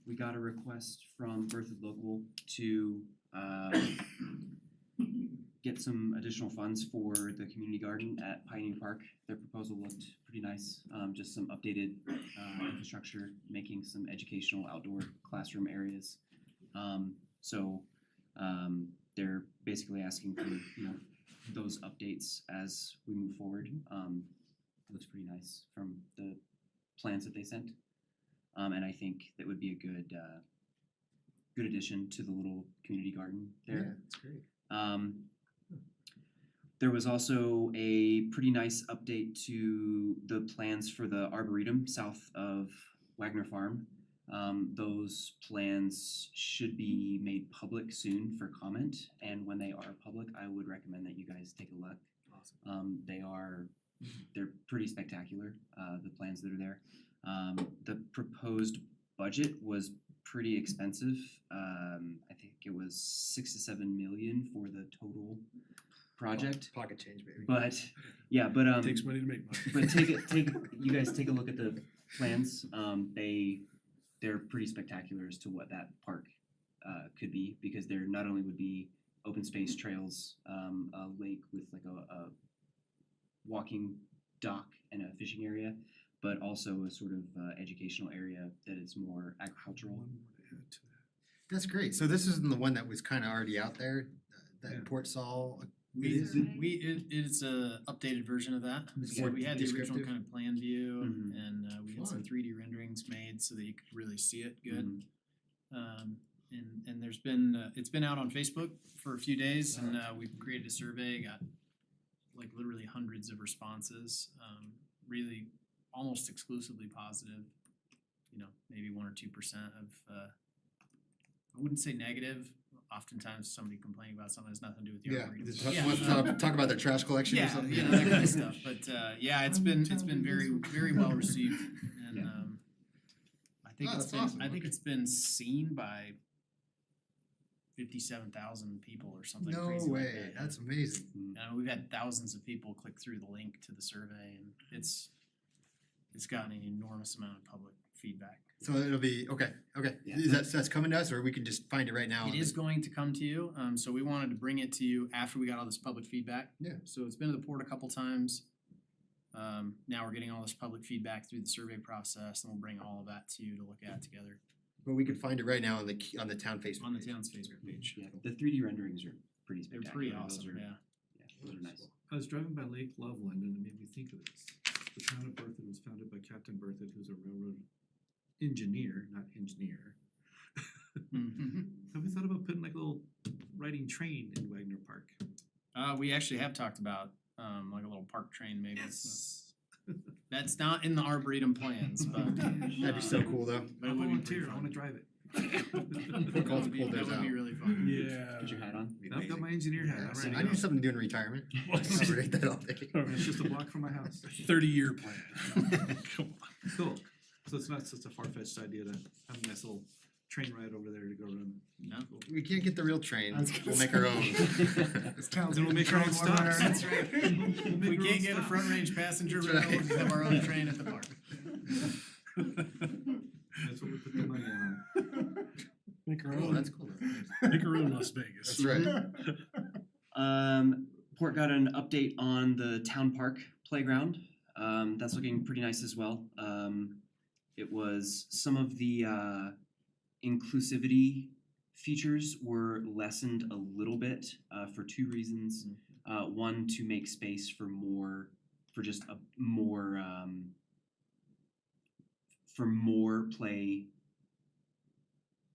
We got a request from Berthoud Local to get some additional funds for the community garden at Pioneer Park. Their proposal looked pretty nice. Just some updated infrastructure, making some educational outdoor classroom areas. They're basically asking for, those updates as we move forward. Looks pretty nice from the plans that they sent. And I think that would be a good addition to the little community garden there. Yeah, that's great. There was also a pretty nice update to the plans for the Arboretum south of Wagner Farm. Those plans should be made public soon for comment, and when they are public, I would recommend that you guys take a look. Awesome. They're pretty spectacular, the plans that are there. The proposed budget was pretty expensive. I think it was 6 to 7 million for the total project. Pocket change, baby. But Takes money to make money. but you guys take a look at the plans. They're pretty spectacular as to what that park could be, because there not only would be open space trails, a lake with like a walking dock and a fishing area, but also a sort of educational area that is more agricultural. That's great. So this isn't the one that was kind of already out there, that Port Saul. It's a updated version of that. It's So more we had the original descriptive? kind of plan view Mhm. and we had some Fun. 3D renderings made so that you could really see it good. Mhm. And there's been, it's been out on Facebook for a few days and we've created a survey, got like literally hundreds of responses. Really almost exclusively positive, maybe 1 or 2% of, I wouldn't say negative. Oftentimes somebody complaining about something that has nothing to do with your Yeah, Arboretum. just talk about their trash collection or Yeah, something. that kind of stuff, but it's been very well received and I think Oh, it's that's been, awesome. I think it's been seen by 57,000 people or something No crazy like way, that. that's amazing. We've had thousands of people click through the link to the survey and it's gotten an enormous amount of public feedback. So it'll be, okay, Yeah. is that, so that's coming to us, or we can just find it right now? It is going to come to you, so we wanted to bring it to you after we got all this public feedback. Yeah. So it's been to the port a couple times. Now we're getting all this public feedback through the survey process, and we'll bring all of that to you to look at together But we can find it right now on the town Facebook. on the town's Facebook page. Yeah, the 3D renderings are pretty They're spectacular. pretty Those awesome, are- yeah. Those are nice. I was driving by Lake Loveland and it made me think of this. The town of Berthoud was founded by Captain Berthoud, who's a railroad engineer, not engineer. Have we thought about putting like a little riding train in Wagner Park? We actually have talked about, like a little park train maybe. That's not in the Arboretum plans, but. That'd be so cool though. But it I'll would be pretty volunteer, I fun. wanna drive it. That would be really fun. Yeah. Put your hat on. I've got my engineer hat, Yeah, I'm so ready I to need go. something to do in retirement. Operate that all day. It's just a block from my house. 30-year plan. Cool. So it's not such a far-fetched idea to have a nice little train ride over there to go run. No. We can't get the real train, I was gonna we'll make our own. This town's gonna make our own stops. That's right. If we can't get a front range passenger rail, we'll just have our own train at the park. That's what we put the money on. Make our Cool, own. that's cool. Make our own Las Vegas. That's right. Port got an update on the town park playground. That's looking pretty nice as well. It was some of the inclusivity features were lessened a little bit for two reasons. One, to make space for just a more for more play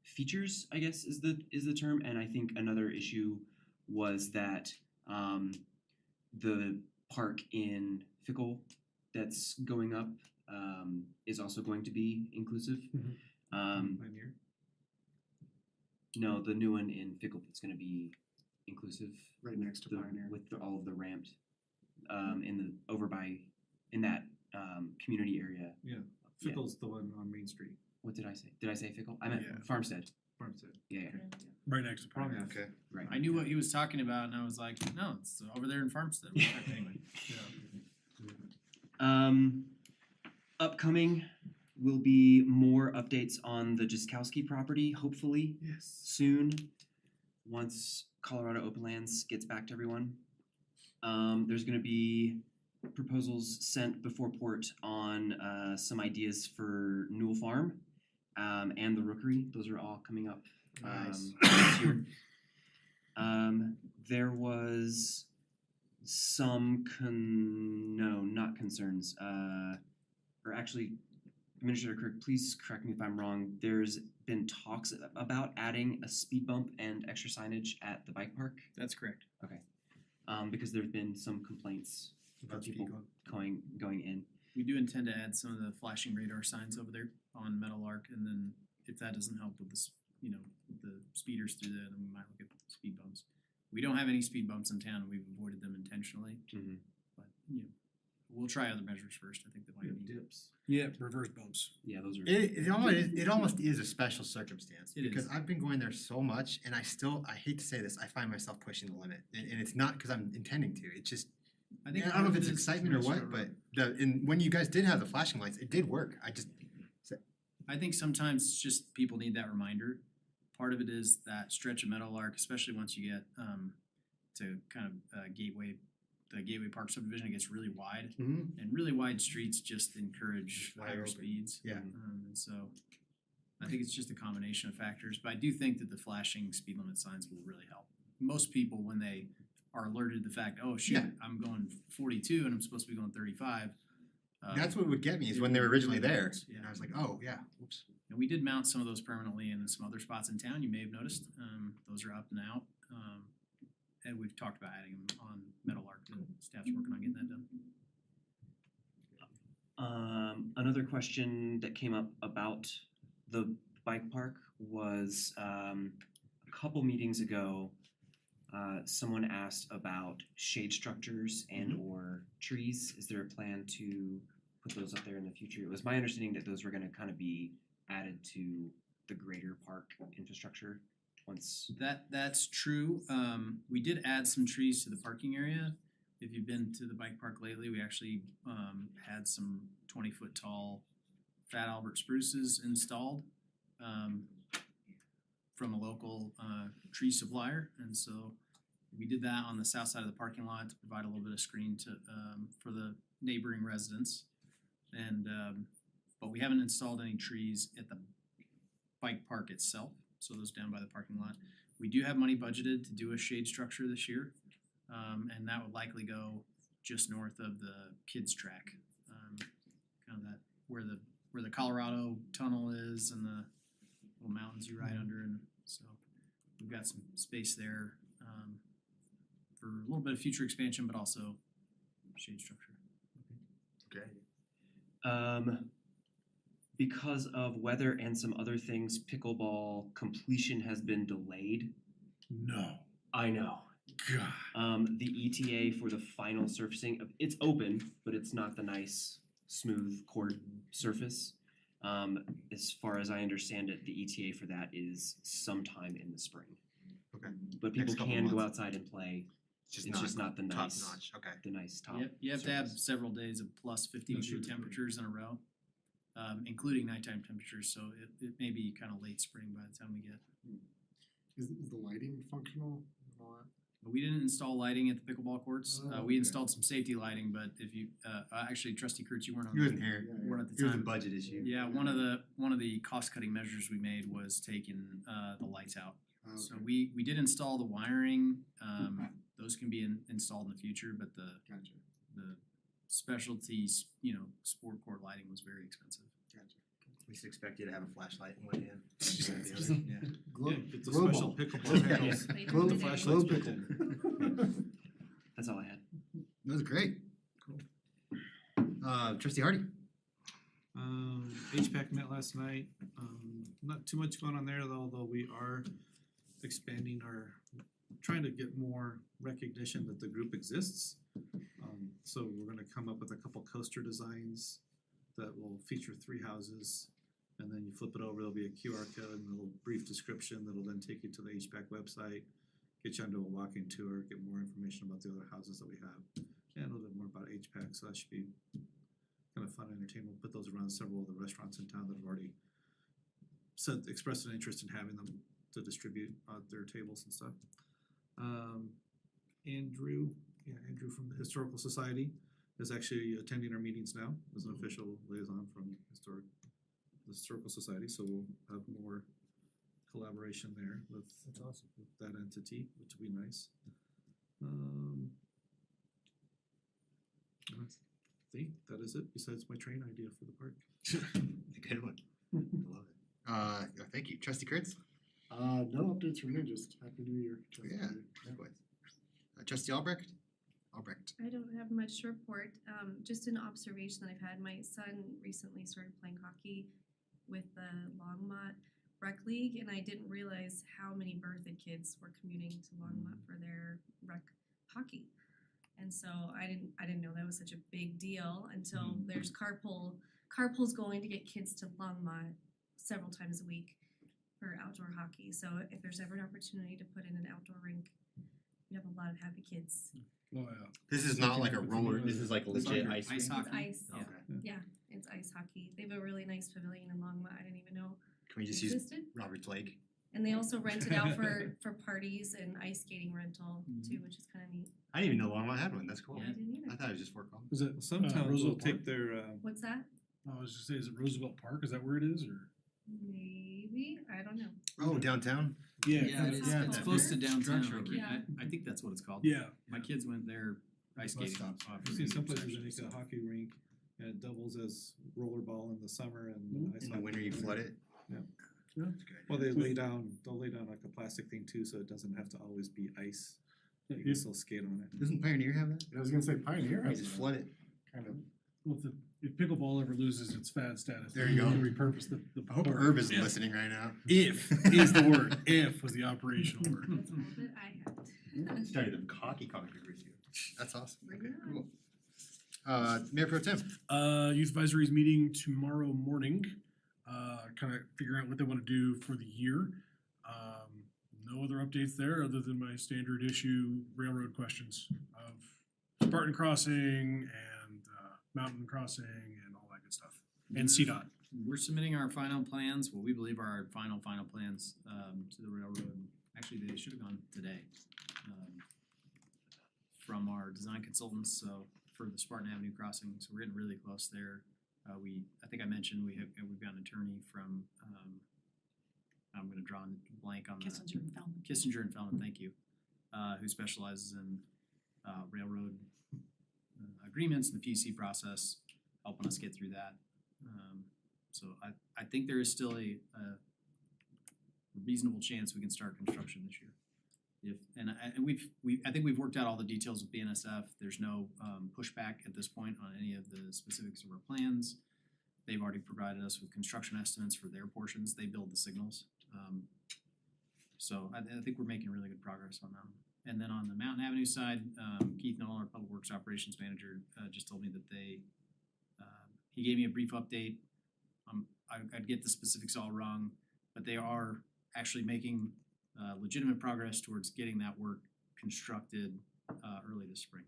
features, I guess is the term. And I think another issue was that the park in Fickle that's going up is also going to be inclusive. Pioneer? No, the new one in Fickle that's gonna be inclusive. Right next to Pioneer. With all of the ramped in that community area. Yeah, Fickle's the one on Main Street. What did I say? Did I say Fickle? I meant Yeah. Farmstead. Farmstead. Yeah. Right next to Pioneer. Okay. Right. I knew what he was talking about, and I was like, no, it's over there in Farmstead. Anyway. Upcoming will be more updates on the Jaskowski property, hopefully. Yes. Soon, once Colorado Open Lands gets back to everyone. There's gonna be proposals sent before port on some ideas for Newell Farm and the Rookery. Those are all coming up this year. There was some not concerns. Or actually, Administrator Kirk, please correct me if I'm wrong. There's been talks about adding a speed bump and extra signage at the bike park. That's correct. Okay. Because there's been some complaints from people going in. We do intend to add some of the flashing radar signs over there on Meadowlark, and then if that doesn't help with the the speeders through there, then we might look at speed bumps. We don't have any speed bumps in town, and we've avoided them intentionally. But we'll try other measures first. I think that might be dips. Yeah, reverse bumps. Yeah, those are. It almost is a special circumstance It because is. I've been going there so much, and I hate to say this, I find myself pushing the limit, and it's not because I'm intending to. It's just I think I don't know if part of it's it is excitement or what, but when you guys did have the flashing lights, it did work. I think sometimes it's just people need that reminder. Part of it is that stretch of Meadowlark, especially once you get to kind of the Gateway Park subdivision, it gets really wide. And really wide streets just encourage Wide higher open. speeds. Yeah. And so I think it's just a combination of factors, but I do think that the flashing speed limit signs will really help. Most people, when they are alerted to the fact, oh shoot, Yeah. I'm going 42 and I'm supposed to be going 35. That's what would get me is when they were originally there, Yeah. and I was like, oh yeah, whoops. And we did mount some of those permanently in some other spots in town, you may have noticed. Those are up and out. And we've talked about adding them on Meadowlark, and staff's working on getting that done. Another question that came up about the bike park was a couple meetings ago, someone asked about shade structures and or trees. Is there a plan to put those up there in the future? It was my understanding that those were gonna kind of be added to the greater park infrastructure once. That's true. We did add some trees to the parking area. If you've been to the bike park lately, we actually had some 20-foot tall Fat Albert spruces installed from a local tree supplier, and so we did that on the south side of the parking lot to provide a little bit of screen to for the neighboring residents. And but we haven't installed any trees at the bike park itself, so those down by the parking lot. We do have money budgeted to do a shade structure this year, and that would likely go just north of the kids track, kind of that where the Colorado tunnel is and the little mountains you ride under, and so we've got some space there for a little bit of future expansion, but also shade structure. Okay. Because of weather and some other things, pickleball completion has been delayed. No. I know. God. The ETA for the final surfacing of it's open, but it's not the nice smooth court surface. As far as I understand it, the ETA for that is sometime in the spring. Okay. But people Next couple can go months. outside and play. It's Just not the top nice, notch. Okay. the nice top. You have to have surface. several days of plus 50-degree temperatures in a row, including nighttime temperatures, so it may be kind of late spring by the time we get. Is the lighting functional and all that? But we didn't install lighting at the pickleball courts. Oh, We okay. installed some safety lighting, but if you, actually Trustee Kurtz, you weren't on. You wasn't here. You weren't at the It was a time. budget issue. Yeah, one of the cost cutting measures we made was taking the lights out. Oh, So okay. we did install the wiring, those can be installed in the future, but the Gotcha. specialties, sport court lighting was very expensive. Gotcha. We just expect you to have a flashlight in one hand. Yeah. Glow, Yeah, it's a glow special ball. pickleball handles. Glow, The glow flashlight's built pickle. That's all I had. That was great. Cool. Trustee Hardy. HPAC met last night, not too much going on there, although we are expanding trying to get more recognition that the group exists. So we're gonna come up with a couple coaster designs that will feature 3 houses. And then you flip it over, there'll be a QR code and a little brief description that'll then take you to the HPAC website, get you onto a walking tour, get more information about the other houses that we have, and a little bit more about HPAC, so that should be kind of fun entertainment. We'll put those around several of the restaurants in town that have already expressed an interest in having them to distribute their tables and stuff. Andrew from the Historical Society is actually attending our meetings now as an official liaison from the Historical Society, so we'll have more collaboration there with That's awesome. with that entity, which will be nice. I think that is it, besides my train idea for the park. Good one. I love it. Thank you. Trustee Kurtz? No updates from me, just happy new year. to Yeah, everybody. likewise. Trustee Albrecht? Albrecht. I don't have much to report, just an observation that I've had. My son recently started playing hockey with the Longmont Rec League, and I didn't realize how many Berthoud kids were commuting to Longmont for their rec hockey. And so I didn't know that was such a big deal until there's carpools going to get kids to Longmont several times a week for outdoor hockey. So if there's ever an opportunity to put in an outdoor rink, you have a lot of happy kids. Oh, yeah. This is not like a roller, this is like legit ice rink? Ice hockey. It's ice. Okay. Yeah, it's ice hockey. They have a really nice pavilion in Longmont. I didn't even know Can we just it use existed. Roberts Lake? And they also rent it out for parties and ice skating rental too, which is kind of neat. I didn't even know Longmont had one. That's cool. Yeah, I didn't either. I thought it was just Fort Collins. Is it Some towns will Roosevelt Park? take their, What's that? I was just saying, is it Roosevelt Park? Is that where it is, or? Maybe, I don't know. Oh, downtown? Yeah, it's yeah, it's that close to downtown. structure. Yeah. I think that's what it's called. Yeah. My kids went there ice Bus skating. stops. off I've seen some places Section, that make so. a hockey rink and it doubles as rollerball in the summer and ice In the hockey winter you flood it? Yeah. Yeah. That's good. Well, they'll lay down like a plastic thing too, so it doesn't have to always be ice. You can still skate on it. Doesn't Pioneer have that? I was gonna say Pioneer You has just that, flood it. kind of. Well, if pickleball ever loses its fad status, There you go. can repurpose the I hope park. Herb is Yeah. listening right now. If is the word. If was the operational word. That's all that I have. Started a hockey controversy. That's awesome. Bring Okay, it on. cool. Mayor Pro Tem. Youth advisory is meeting tomorrow morning. Kind of figure out what they want to do for the year. No other updates there other than my standard issue railroad questions of Spartan Crossing and Mountain Crossing and all that good stuff. And CDOT. we're submitting our final plans, what we believe are our final plans, to the railroad. Actually, they should have gone today, from our design consultants, so for the Spartan Avenue crossing, so we're getting really close there. I think I mentioned we've got an attorney from, I'm gonna draw a blank on the. Kissinger and Feldman. Kissinger and Feldman, thank you, who specializes in, railroad agreements and the PC process, helping us get through that. So I think there is still a reasonable chance we can start construction this year. I think we've worked out all the details with BNSF. There's no pushback at this point on any of the specifics of our plans. They've already provided us with construction estimates for their portions. They build the signals. So I think we're making really good progress on that. And then on the Mountain Avenue side, Keith Noel, our Public Works Operations Manager, just told me that he gave me a brief update. I'd get the specifics all wrong, but they are actually making legitimate progress towards getting that work constructed early this spring.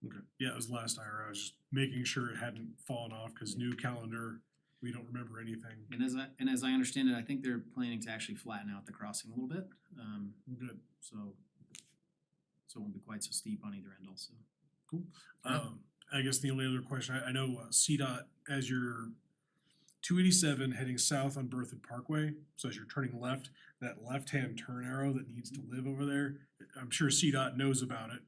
Okay, yeah, it was last I heard. I was just making sure it hadn't fallen off, cause new calendar, we don't remember anything. And as I understand it, I think they're planning to actually flatten out the crossing a little bit. Good. So it won't be quite so steep on either end also. Cool. I guess the only other question, I know CDOT, as you're 287 heading south on Berthoud Parkway, so as you're turning left, that left-hand turn arrow that needs to live over there, I'm sure CDOT knows about it.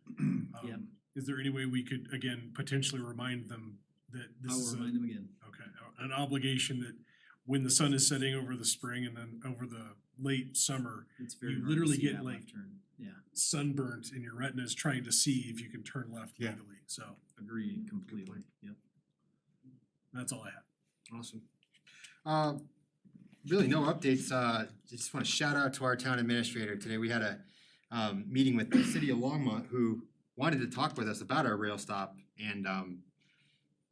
Yep. Is there any way we could, again, potentially remind them that this I will is remind them again. Okay, an obligation that when the sun is setting over the spring and then over the late summer, It's very you hard to literally see get that like left turn. Yeah, sunburnt in your retinas trying to see if you can turn left legally, so agree completely. Yep. that's all I have. Awesome. Really no updates, just wanna shout out to our town administrator. Today we had a meeting with the city of Longmont who wanted to talk with us about our rail stop and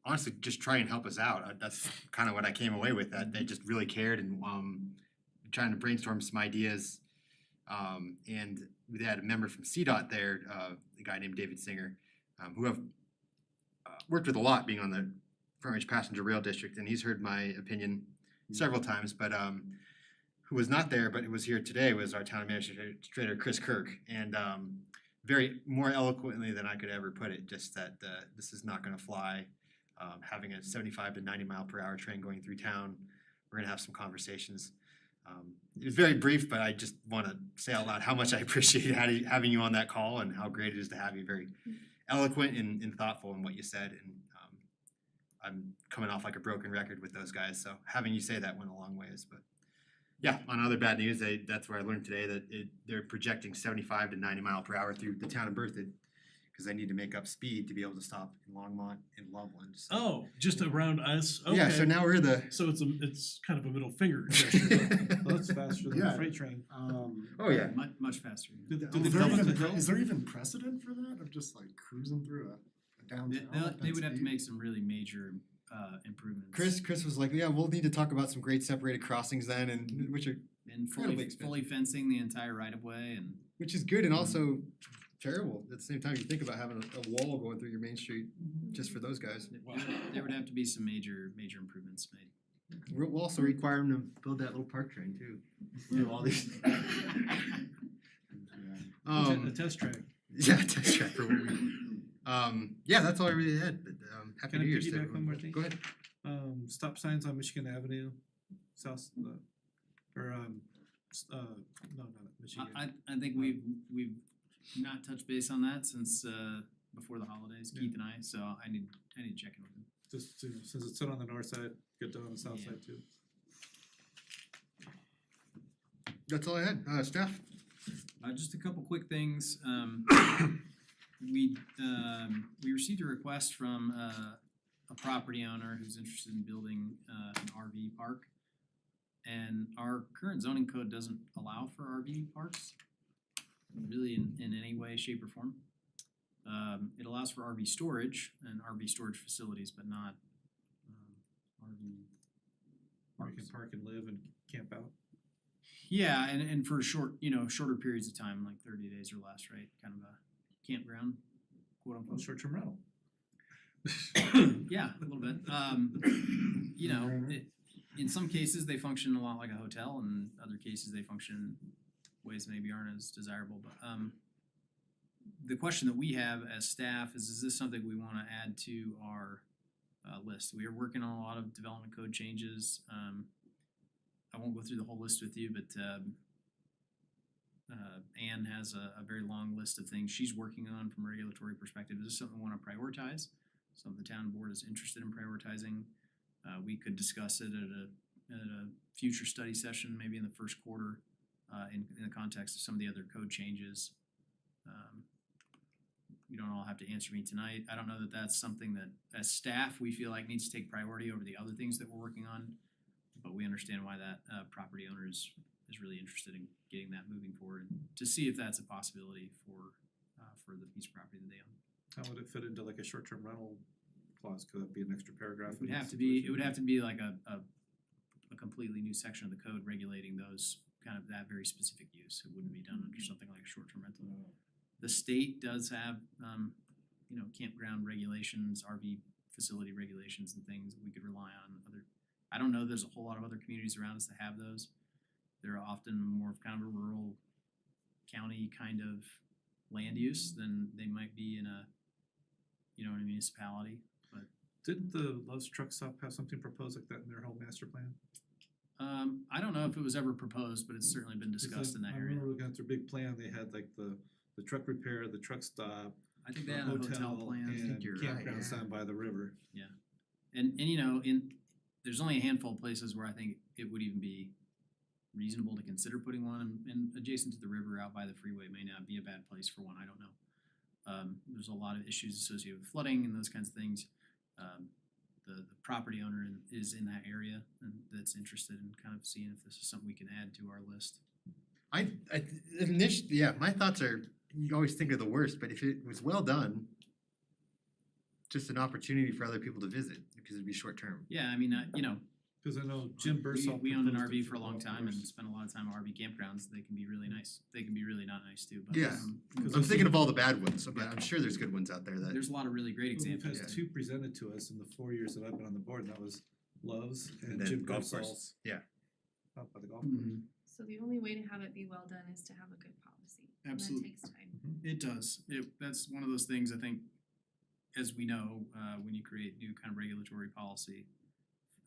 honestly just try and help us out. That's kind of what I came away with, that they just really cared and trying to brainstorm some ideas. And we had a member from CDOT there, a guy named David Singer, who I've worked with a lot being on the Front Range Passenger Rail District, and he's heard my opinion several times, but who was not there but who was here today was our town administrator Chris Kirk, and very more eloquently than I could ever put it, just that this is not gonna fly. Having a 75 to 90 mile per hour train going through town, we're gonna have some conversations. It was very brief, but I just wanna say out loud how much I appreciate having you on that call and how great it is to have you. Very eloquent and thoughtful in what you said, and I'm coming off like a broken record with those guys, so having you say that went a long ways. But yeah, on other bad news, that's where I learned today that they're projecting 75 to 90 mile per hour through the town of Berthoud, because they need to make up speed to be able to stop in Longmont and Loveland. So. Oh, just around us? Okay. Yeah, so now we're So it's kind of a middle finger gesture. Well, that's faster than Yeah. the freight train. Oh yeah. Much faster. Is there even precedent for that, of just like cruising through a downtown? They would have to make some really major improvements. Chris was like, yeah, we'll need to talk about some great separated crossings then, and which are And incredibly fully expensive. fencing the entire right of way and. Which is good and also terrible at the same time. You think about having a wall going through your main street just for those guys. There would have to be some major improvements made. We'll also require them to build that little park train too. Do all these. A test track. Yeah, test track for what we. Yeah, that's all I really had. But happy Can I New Year's to piggyback everyone. on more things? Go ahead. Stop signs on Michigan Avenue, south, or no, not Michigan. I think we've not touched base on that since before the holidays, Keith and I, so I need to check in with him. Just to, since it's set on the north side, get done on the south side too. That's all I had. Staff. Just a couple quick things. We received a request from a property owner who's interested in building an RV park. And our current zoning code doesn't allow for RV parks, really in any way, shape, or form. It allows for RV storage and RV storage facilities, but not RV Or you can park and live and camp out. Yeah, and for shorter periods of time, like 30 days or less, right? Kind of a campground, quote unquote. Short-term rental. Yeah, a little bit. in some cases, they function a lot like a hotel, and other cases, they function in ways that maybe aren't as desirable, but, the question that we have as staff is this something we wanna add to our, list? We are working on a lot of development code changes, I won't go through the whole list with you, but, Anne has a very long list of things she's working on from a regulatory perspective. Is this something we wanna prioritize? Something the town board is interested in prioritizing? We could discuss it at a future study session, maybe in the first quarter, in the context of some of the other code changes. You don't all have to answer me tonight. I don't know that that's something that, as staff, we feel like needs to take priority over the other things that we're working on. But we understand why that, property owner is really interested in getting that moving forward, to see if that's a possibility for the piece of property that they own. How would it fit into like a short-term rental clause? Could that be an extra paragraph? It would have to be, like a completely new section of the code regulating those, kind of that very specific use. It wouldn't be done under something like a short-term rental. The state does have, campground regulations, RV facility regulations and things that we could rely on. I don't know, there's a whole lot of other communities around us that have those. They're often more of kind of a rural county kind of land use than they might be in a municipality, but. Didn't the Love's Truck Stop have something proposed like that in their whole master plan? I don't know if it was ever proposed, but it's certainly been discussed in that I area. remember looking at their big plan, they had like the truck repair, the truck stop, I think they the had a hotel plan. and campgrounds down by the river. And there's only a handful of places where I think it would even be reasonable to consider putting one, and adjacent to the river out by the freeway may not be a bad place for one, I don't know. There's a lot of issues associated with flooding and those kinds of things. The property owner is in that area and that's interested in kind of seeing if this is something we can add to our list. Initially, my thoughts are, you always think of the worst, but if it was well done, just an opportunity for other people to visit, because it'd be short term. Yeah, I mean, Cause I know Jim Bursall. we owned an proposed it RV for a long golf time and course. spent a lot of time at RV campgrounds. They can be really nice. They can be really not nice too, but. Yeah, I'm thinking of all the bad ones, but I'm sure there's good ones out there that. There's a lot of really great Well, we've examples. had two presented to us in the 4 years that I've been on the board, and that was Love's And and then Jim golf Bursall's. courses. Yeah. Out by the golf course. So the only way to have it be well done is to have a good policy. Absolutely. And that takes time. It does. That's one of those things, I think, as we know, when you create new kind of regulatory policy,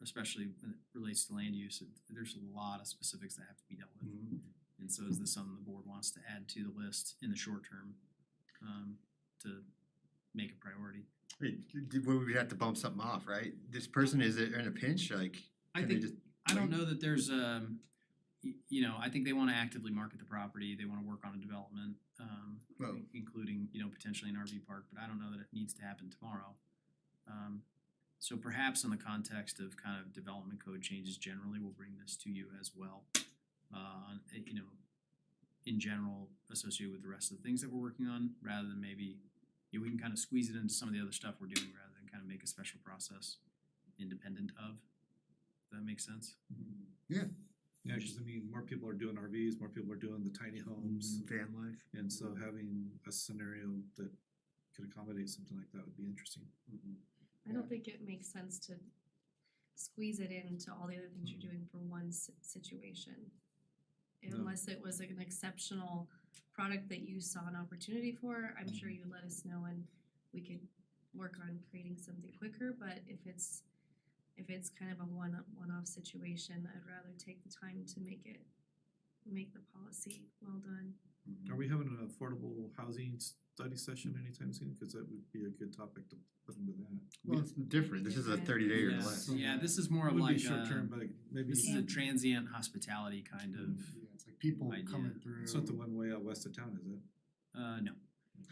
especially when it relates to land use, there's a lot of specifics that have to be dealt with. And so is this something the board wants to add to the list in the short term, to make a priority? Wait, we'd have to bump something off, right? This person is in a pinch, like, I can they think, just I don't wait? know that there's, I think they wanna actively market the property, they wanna work on a development, Well- including, potentially an RV park, but I don't know that it needs to happen tomorrow. So perhaps in the context of kind of development code changes generally, we'll bring this to you as well. In general, associated with the rest of the things that we're working on, rather than maybe, we can kind of squeeze it into some of the other stuff we're doing, rather than kind of make a special process independent of. Does that make sense? Yeah, cause I mean, more people are doing RVs, more people are doing the tiny homes. Van life. And so having a scenario that could accommodate something like that would be interesting. I don't think it makes sense to squeeze it into all the other things you're doing for one situation. No. Unless it was an exceptional product that you saw an opportunity for, I'm sure you would let us know and we could work on creating something quicker, but if it's kind of a one-off situation, I'd rather take the time to make the policy well done. Are we having an affordable housing study session anytime soon? Cause that would be a good topic to put into that. Well, it's different. This is a 30-day or less. Yeah, this is more of Would be like, short term, but maybe this is a transient hospitality kind of. Yeah, it's like people idea. coming through. it's not the one way out west of town, is it? No.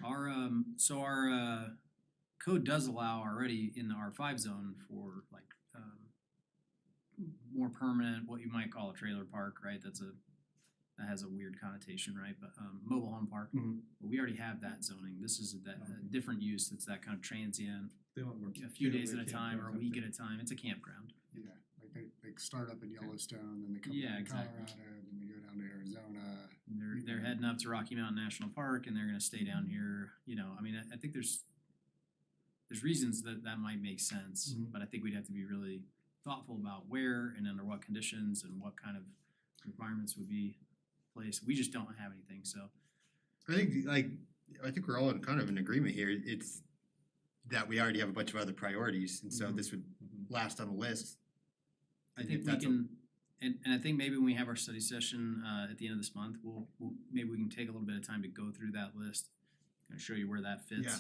Our code does allow already in the R5 zone for like, more permanent, what you might call a trailer park, right? That has a weird connotation, right? But, mobile home park. Mhm. But we already have that zoning. This is a different use. It's that kind of transient, They want more. a few days at a getaway time or a campground week type at a time. It's a campground. Yeah, like they start up in Yellowstone, then they come Yeah, down to exactly. Colorado, then they go down to Arizona. And they're heading up to Rocky Mountain National Park and they're gonna stay down here, I mean, I think there's reasons that might make sense, but I think we'd have to be really thoughtful about where and under what conditions and what kind of requirements would be placed. We just don't have anything, so. I think we're all in kind of an agreement here. It's that we already have a bunch of other priorities, and so this would last on the list. I And think if we that's a- can, and I think maybe when we have our study session at the end of this month, we'll maybe we can take a little bit of time to go through that list and show you where that fits. Yeah.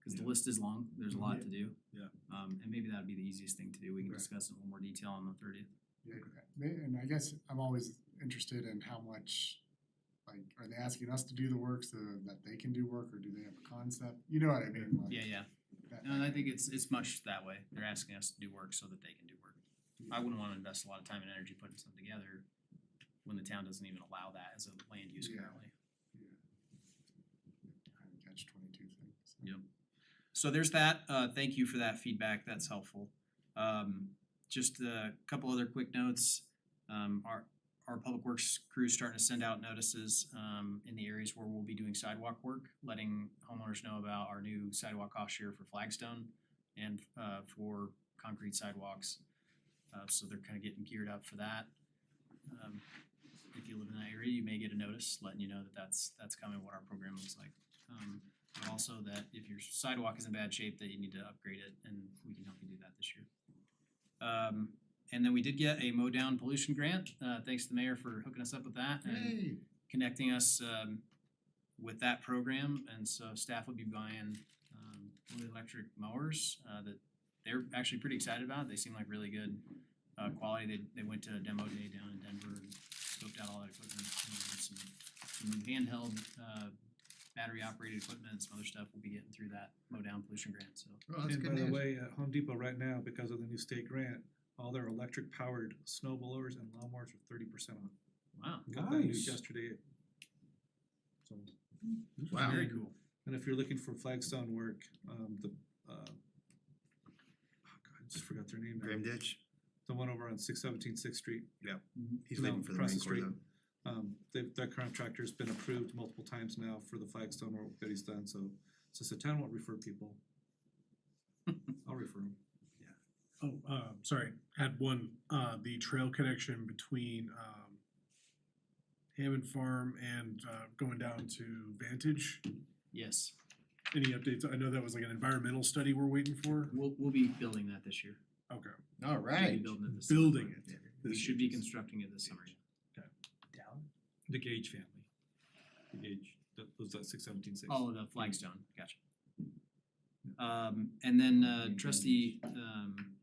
Cause the list is long, there's a lot to do. Yeah. And maybe that'd be the easiest thing to do. We can discuss it in a little more detail on the 30th. Yeah, and I guess I'm always interested in how much, like, are they asking us to do the work so that they can do work, or do they have a concept? You know what I mean? Like, Yeah. that- And I think it's much that way. They're asking us to do work so that they can do work. I wouldn't wanna invest a lot of time and energy putting something together when the town doesn't even allow that as a land use Yeah. currently. Kind of catch-22 thing. So. Yep. So there's that. Thank you for that feedback. That's helpful. Just a couple other quick notes. Our public works crew's starting to send out notices in the areas where we'll be doing sidewalk work, letting homeowners know about our new sidewalk cost share for Flagstone and for concrete sidewalks. So they're kind of getting geared up for that. If you live in that area, you may get a notice letting you know that that's coming, what our program looks like. But also that if your sidewalk is in bad shape, that you need to upgrade it, and we can help you do that this year. And then we did get a mow down pollution grant, thanks to the mayor for hooking us up with that and connecting us with that program. And so staff will be buying electric mowers that they're actually pretty excited about. They seem like really good quality. They went to a demo day down in Denver and scoped out all that equipment. Some handheld battery operated equipment and some other stuff we'll be getting through that mow down pollution grant, so. And by the way, at Home Depot right now, because of the new state grant, all their electric powered snow blowers and lawnmowers are 30% off. Wow. Got that news Nice. yesterday. So. Wow. Very cool. And if you're looking for flagstone work, I just forgot their name now. Graham Ditch. The one over on 617 6th Street. Yeah. He's No, leaving for the across Marine the Corps street. though. That contractor's been approved multiple times now for the flagstone work that he's done, so since the town won't refer people, I'll refer them. Sorry, had one, the trail connection between, Hammond Farm and, going down to Vantage. Yes, Any updates? I know that was like an environmental study we're waiting for. we'll be building that this year. Okay. All We'll be right. building it this summer. Building it. We should be constructing it this summer. The Gage family. The Gage, that was that 617 6. Oh, the flagstone, gotcha. And then trustee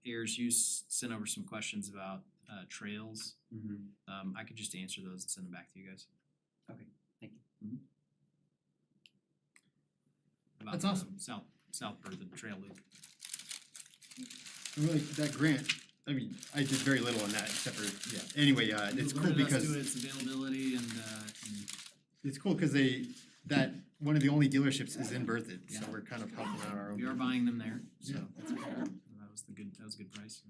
Ayers, you sent over some questions about trails. I could just answer those and send them back to you guys. Okay, thank you. About That's the awesome. South Berthoud Trail Loop. Really, that grant, I mean, I did very little on that except for, anyway, it's cool Alerted us because to its availability and it's cool because one of the only dealerships is in Berthoud, so we're kind of helping out our own. we are buying them there, so Yeah. that's good. That was a good price.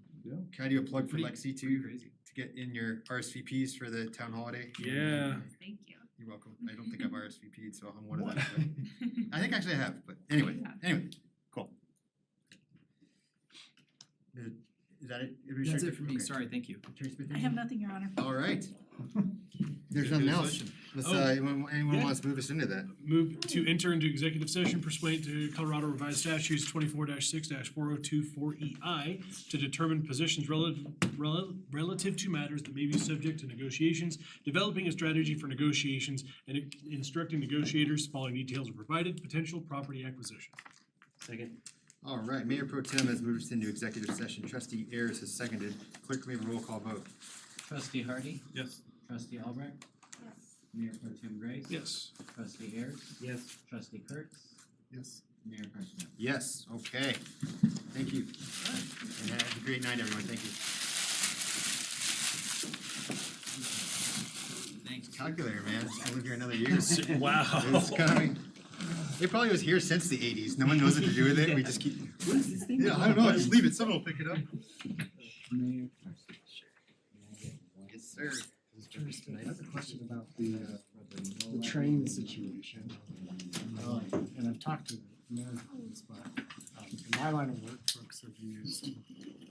Can I do a plug for Pretty- Lexi pretty too, crazy. to get in your RSVPs for the town holiday? Yeah. Thank you. You're welcome. I don't think I've RSVP'd, so I'm one of them. but- I think actually I have, but anyway, cool. Is that it? That's it for me, sorry, thank you. I have nothing, Your Honor. All right. There's nothing else. Let's, anyone wants to move us into that? Move to enter into executive session pursuant to Colorado Revised Statutes 24-6-4024EI to determine positions relative to matters that may be subject to negotiations, developing a strategy for negotiations, and instructing negotiators. Following details are provided. Potential property acquisition. Second. All right, Mayor Pro Tem has moved us into executive session. Trustee Ayers has seconded. Clerk, can we have a roll call vote? Trustee Hardy? Yes. Trustee Albrecht? Yes. Mayor Pro Tem Grace? Yes. Trustee Ayers? Yes. Trustee Kurtz? Yes. Mayor Parsnip? Yes, okay. Thank you. And have a great night, everyone. Thank you. Thanks. Calculator, man. I'll live here another year. Wow. It's kind of, it probably was here since the 80s. No one knows what to do with it. We just keep. What is this thing? Yeah, I don't know. Just leave it. Someone will pick it up. Mayor Parsnip? Yes, sir. I have a question about the train situation. And I've talked to the mayor about this, but in my line of work, folks have used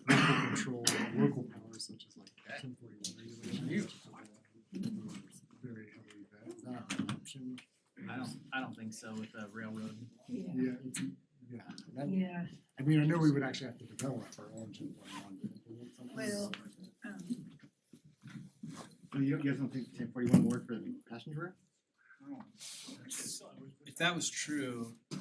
local control, local powers such as like 1041 regulations. Very heavily vet. Is that an option? I don't think so with the railroad. Yeah, it's, yeah. that- Yeah. I mean, I know we would actually have to develop our own 1041 to implement something. Well, You guys don't think 1041 will work for the passenger rail? If that was true, Cause